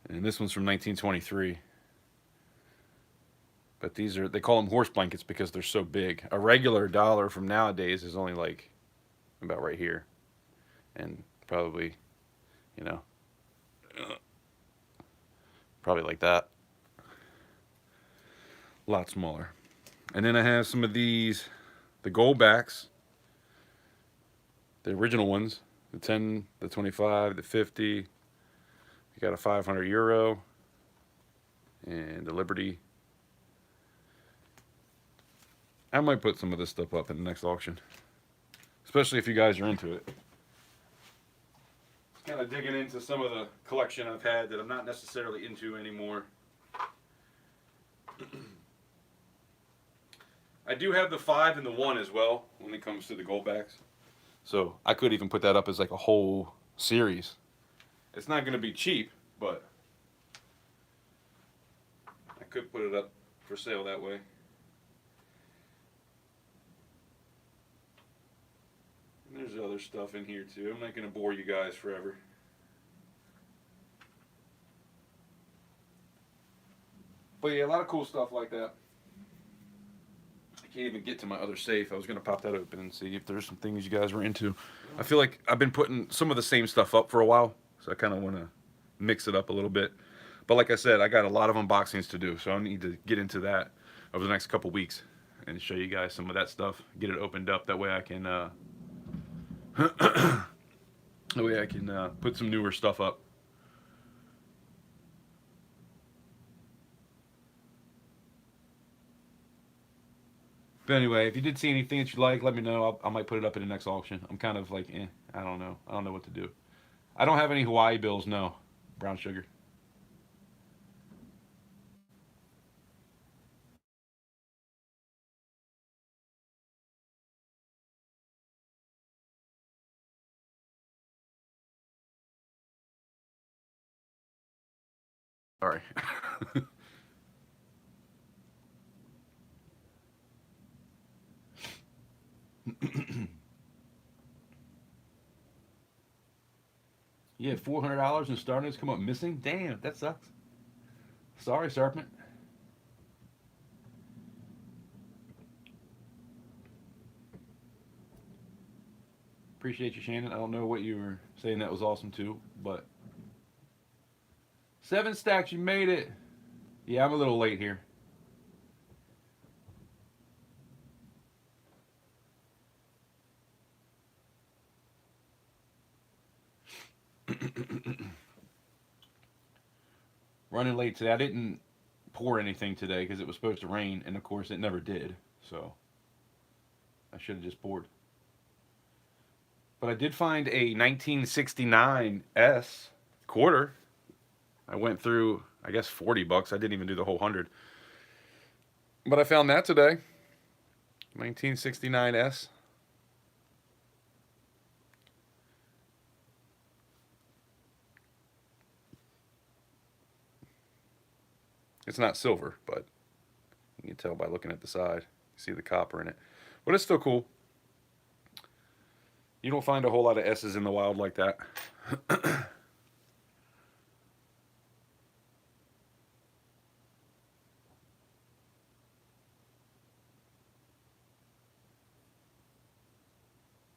And this one's from 1923. But these are, they call them horse blankets because they're so big. A regular dollar from nowadays is only like about right here. And probably, you know, probably like that. A lot smaller. And then I have some of these, the gold backs, the original ones, the 10, the 25, the 50. You got a 500 euro and the Liberty. I might put some of this stuff up in the next auction, especially if you guys are into it. Kind of digging into some of the collection I've had that I'm not necessarily into anymore. I do have the 5 and the 1 as well when it comes to the gold backs. So I could even put that up as like a whole series. It's not going to be cheap, but I could put it up for sale that way. And there's other stuff in here too. I'm not going to bore you guys forever. But yeah, a lot of cool stuff like that. I can't even get to my other safe. I was going to pop that open and see if there's some things you guys were into. I feel like I've been putting some of the same stuff up for a while, so I kind of want to mix it up a little bit. But like I said, I got a lot of unboxings to do, so I need to get into that over the next couple weeks and show you guys some of that stuff. Get it opened up. That way I can, put some newer stuff up. But anyway, if you did see anything that you like, let me know. I might put it up in the next auction. I'm kind of like, I don't know. I don't know what to do. I don't have any Hawaii bills, no. Brown sugar. Sorry. You had $400 in starters come up missing? Damn, that sucks. Sorry, Serpent. Appreciate you, Shannon. I don't know what you were saying that was awesome too, but 7 stacks, you made it. Yeah, I'm a little late here. Running late today. I didn't pour anything today because it was supposed to rain, and of course it never did. So I should have just poured. But I did find a 1969 S quarter. I went through, I guess, 40 bucks. I didn't even do the whole 100. But I found that today. 1969 S. It's not silver, but you can tell by looking at the side. You see the copper in it. But it's still cool. You don't find a whole lot of S's in the wild like that.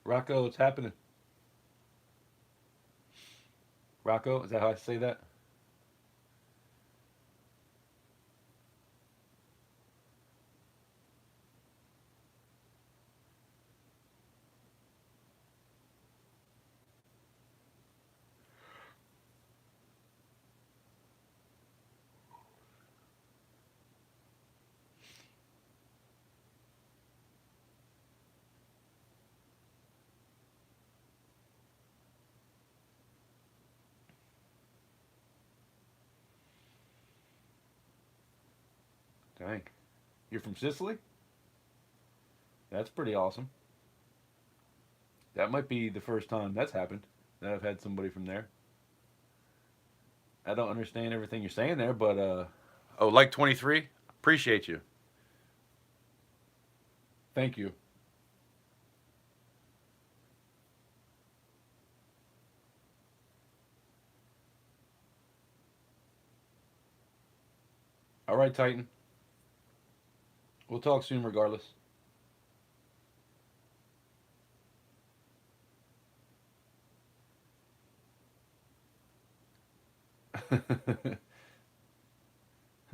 Rocco, what's happening? Rocco, is that how I say that? Dang. You're from Sicily? That's pretty awesome. That might be the first time that's happened that I've had somebody from there. I don't understand everything you're saying there, but oh, like 23? Appreciate you. Thank you. All right, Titan. We'll talk soon regardless.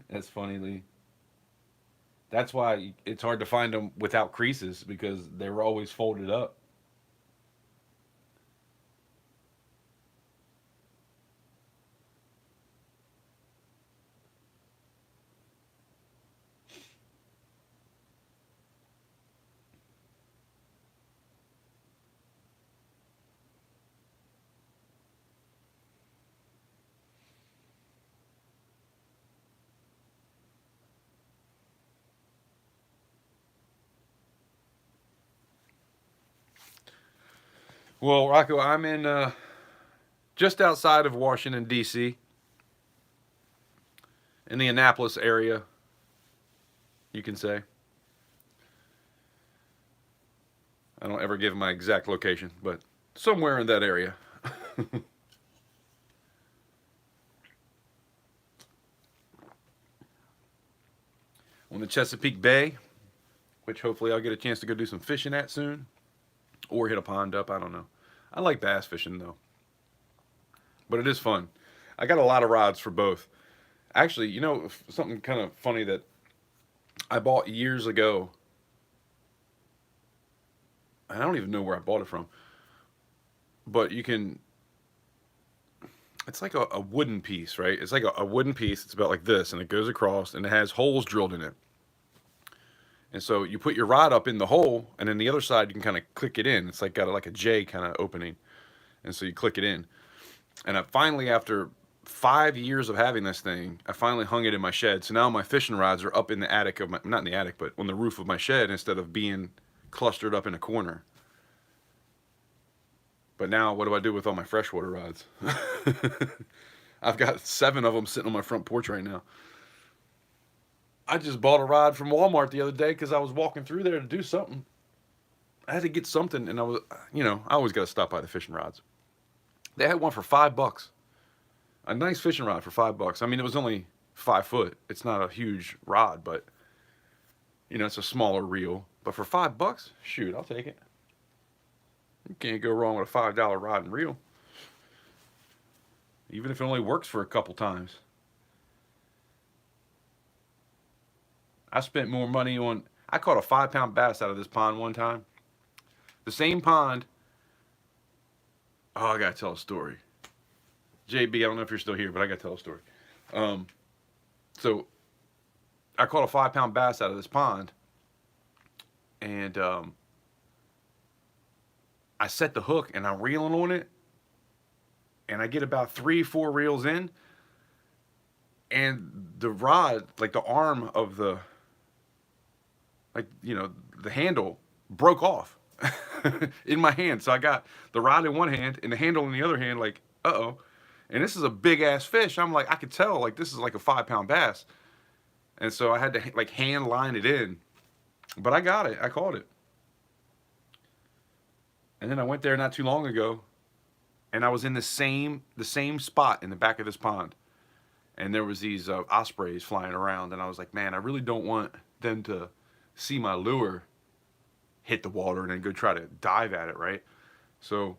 That's funny, Lee. That's why it's hard to find them without creases because they were always folded up. Well, Rocco, I'm in just outside of Washington, D.C., in the Annapolis area, you can say. I don't ever give my exact location, but somewhere in that area. On the Chesapeake Bay, which hopefully I'll get a chance to go do some fishing at soon, or hit a pond up. I don't know. I like bass fishing though, but it is fun. I got a lot of rods for both. Actually, something kind of funny that I bought years ago. I don't even know where I bought it from, but you can. It's like a wooden piece, right? It's like a wooden piece. It's about like this, and it goes across, and it has holes drilled in it. And so you put your rod up in the hole, and then the other side you can kind of click it in. It's like got like a J kind of opening, and so you click it in. And I finally, after 5 years of having this thing, I finally hung it in my shed. So now my fishing rods are up in the attic of my, not in the attic, but on the roof of my shed instead of being clustered up in a corner. But now what do I do with all my freshwater rods? I've got 7 of them sitting on my front porch right now. I just bought a rod from Walmart the other day because I was walking through there to do something. I had to get something, and I always got to stop by the fishing rods. They had one for $5. A nice fishing rod for $5. I mean, it was only 5 foot. It's not a huge rod, but it's a smaller reel. But for $5, shoot, I'll take it. You can't go wrong with a $5 rod and reel, even if it only works for a couple times. I spent more money on. I caught a 5-pound bass out of this pond one time. The same pond. Oh, I gotta tell a story. JB, I don't know if you're still here, but I gotta tell a story. So I caught a 5-pound bass out of this pond, and I set the hook and I'm reeling on it, and I get about 3-4 reels in, and the rod, like the arm of the, the handle broke off in my hand. So I got the rod in one hand and the handle in the other hand, like, uh-oh. And this is a big ass fish. I'm like, I could tell, like, this is like a 5-pound bass. And so I had to like hand line it in. But I got it. I caught it. And then I went there not too long ago, and I was in the same spot in the back of this pond. And there was these ospreys flying around, and I was like, man, I really don't want them to see my lure hit the water and then go try to dive at it, right? So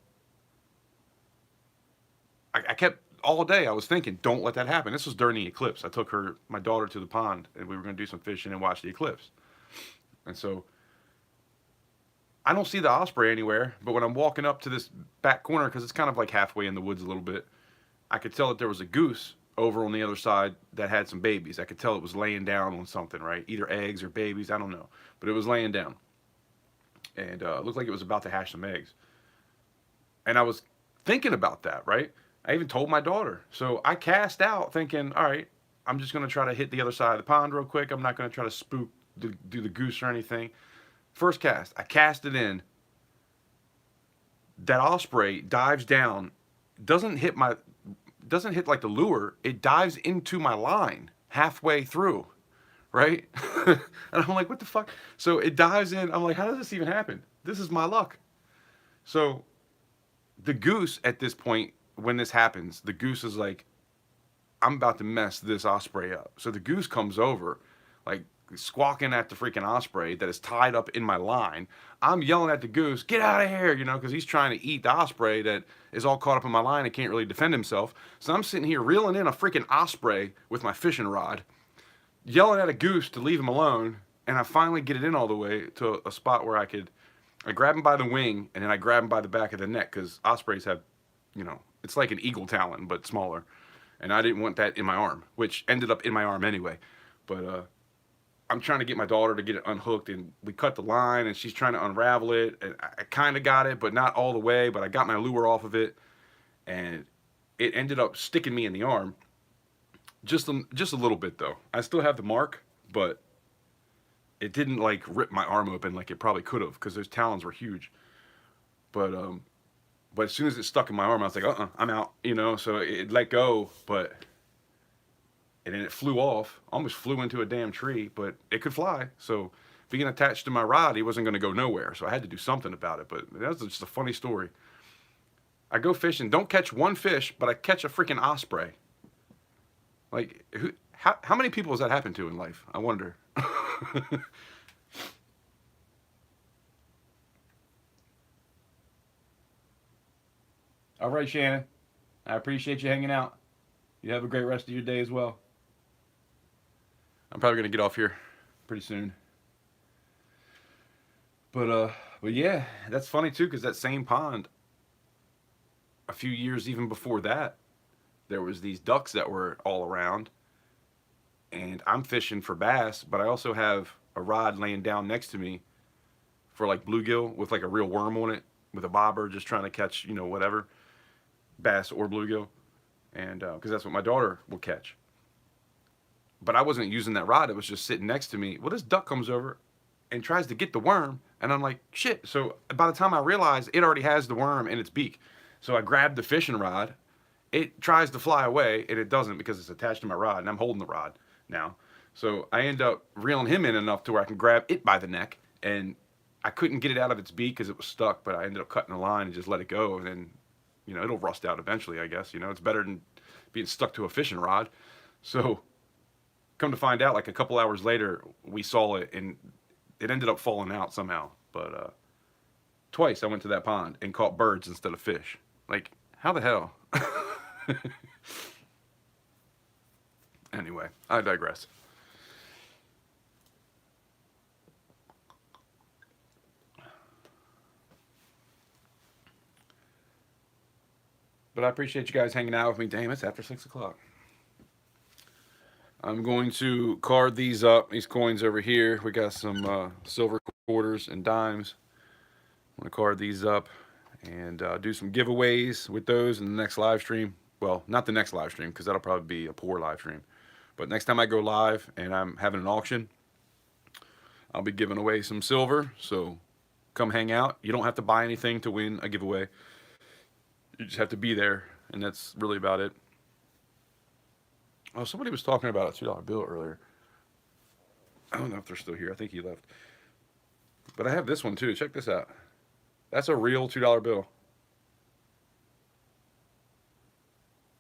I kept all day. I was thinking, don't let that happen. This was during the eclipse. I took my daughter, to the pond, and we were going to do some fishing and watch the eclipse. And so I don't see the osprey anywhere, but when I'm walking up to this back corner, because it's kind of like halfway in the woods a little bit, I could tell that there was a goose over on the other side that had some babies. I could tell it was laying down on something, right? Either eggs or babies, I don't know. But it was laying down. And it looked like it was about to hatch some eggs. And I was thinking about that, right? I even told my daughter. So I cast out thinking, all right, I'm just going to try to hit the other side of the pond real quick. I'm not going to try to do the goose or anything. First cast, I cast it in. That osprey dives down, doesn't hit like the lure. It dives into my line halfway through, right? And I'm like, what the fuck? So it dives in. I'm like, how does this even happen? This is my luck. So the goose at this point, when this happens, the goose is like, I'm about to mess this osprey up. So the goose comes over, like squawking at the freaking osprey that is tied up in my line. I'm yelling at the goose, get out of here, because he's trying to eat the osprey that is all caught up in my line and can't really defend himself. So I'm sitting here reeling in a freaking osprey with my fishing rod, yelling at a goose to leave him alone, and I finally get it in all the way to a spot where I grab him by the wing, and then I grab him by the back of the neck, because ospreys have, it's like an eagle talon, but smaller. And I didn't want that in my arm, which ended up in my arm anyway. But I'm trying to get my daughter to get it unhooked, and we cut the line, and she's trying to unravel it. And I kind of got it, but not all the way. But I got my lure off of it, and it ended up sticking me in the arm. Just a little bit, though. I still have the mark, but it didn't, like, rip my arm open like it probably could have, because those talons were huge. But as soon as it stuck in my arm, I was like, I'm out, so it let go, and then it flew off, almost flew into a damn tree, but it could fly. So being attached to my rod, he wasn't going to go nowhere. So I had to do something about it, but that was just a funny story. I go fishing, don't catch one fish, but I catch a freaking osprey. Like, how many people has that happened to in life? I wonder. All right, Shannon. I appreciate you hanging out. You have a great rest of your day as well. I'm probably going to get off here pretty soon. But yeah, that's funny too, because that same pond, a few years even before that, there was these ducks that were all around. And I'm fishing for bass, but I also have a rod laying down next to me for like bluegill with like a real worm on it, with a bobber, just trying to catch, whatever. Bass or bluegill, and because that's what my daughter will catch. But I wasn't using that rod, it was just sitting next to me. Well, this duck comes over and tries to get the worm, and I'm like, shit. So by the time I realize, it already has the worm in its beak. So I grab the fishing rod, it tries to fly away, and it doesn't, because it's attached to my rod, and I'm holding the rod now. So I end up reeling him in enough to where I can grab it by the neck, and I couldn't get it out of its beak because it was stuck, but I ended up cutting the line and just let it go, and then it'll rust out eventually, I guess. It's better than being stuck to a fishing rod. So come to find out, like a couple hours later, we saw it, and it ended up falling out somehow. But twice I went to that pond and caught birds instead of fish. Like, how the hell? Anyway, I digress. But I appreciate you guys hanging out with me. Damn, it's after 6 o'clock. I'm going to card these up, these coins over here. We got some silver quarters and dimes. I'm going to card these up and do some giveaways with those in the next live stream. Well, not the next live stream, because that'll probably be a poor live stream. But next time I go live and I'm having an auction, I'll be giving away some silver. So come hang out. You don't have to buy anything to win a giveaway. You just have to be there, and that's really about it. Oh, somebody was talking about a $2 bill earlier. I don't know if they're still here. I think he left. But I have this one too. Check this out. That's a real $2 bill.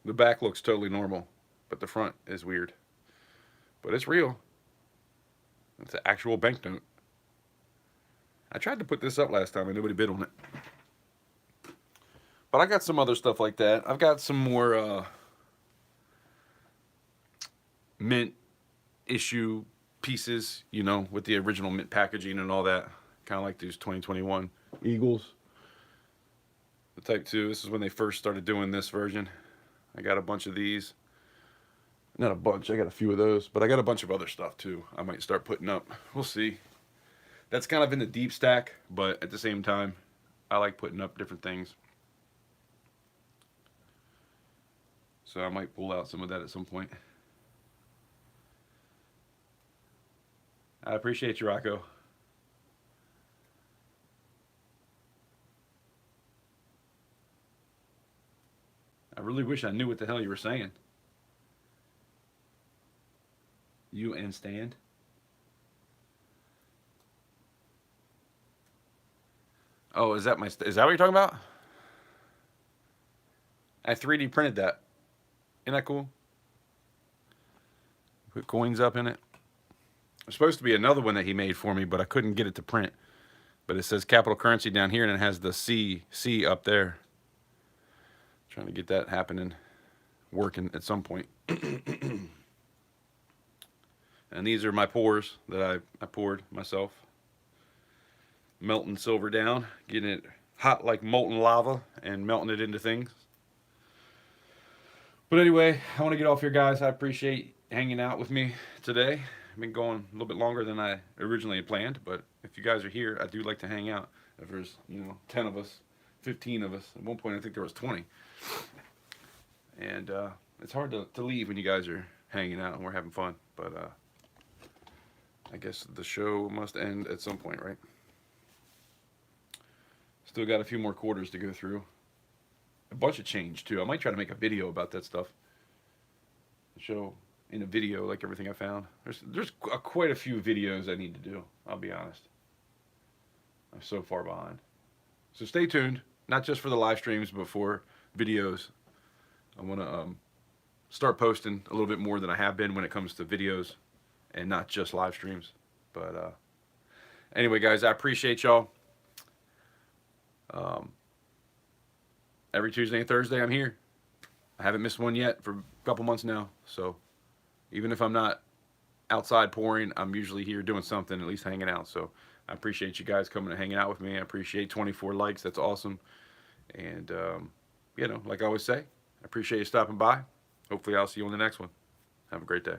The back looks totally normal, but the front is weird. But it's real. It's an actual banknote. I tried to put this up last time and nobody bid on it. But I got some other stuff like that. I've got some more mint issue pieces, with the original mint packaging and all that. Kind of like these 2021 Eagles. The Type 2. This is when they first started doing this version. I got a bunch of these. Not a bunch. I got a few of those. But I got a bunch of other stuff too. I might start putting up. We'll see. That's kind of in the deep stack. But at the same time, I like putting up different things. So I might pull out some of that at some point. I appreciate you, Rocco. I really wish I knew what the hell you were saying. You and stand. Oh, is that what you're talking about? I 3D printed that. Isn't that cool? Put coins up in it. There's supposed to be another one that he made for me, but I couldn't get it to print. But it says capital currency down here, and it has the C up there. Trying to get that happening, working at some point. And these are my pours that I poured myself. Melting silver down, getting it hot like molten lava, and melting it into things. But anyway, I want to get off here, guys. I appreciate hanging out with me today. I've been going a little bit longer than I originally had planned, but if you guys are here, I do like to hang out. If there's, 10 of us, 15 of us. At one point, I think there was 20. And it's hard to leave when you guys are hanging out and we're having fun. But I guess the show must end at some point, right? Still got a few more quarters to go through. A bunch of change, too. I might try to make a video about that stuff. Show in a video like everything I found. There's quite a few videos I need to do, I'll be honest. I'm so far behind. So stay tuned, not just for the live streams, but for videos. I want to start posting a little bit more than I have been when it comes to videos and not just live streams. But anyway, guys, I appreciate y'all. Every Tuesday and Thursday I'm here. I haven't missed one yet for a couple months now. So even if I'm not outside pouring, I'm usually here doing something, at least hanging out. So I appreciate you guys coming and hanging out with me. I appreciate 24 likes. That's awesome. And, like I always say, I appreciate you stopping by. Hopefully I'll see you on the next one. Have a great day.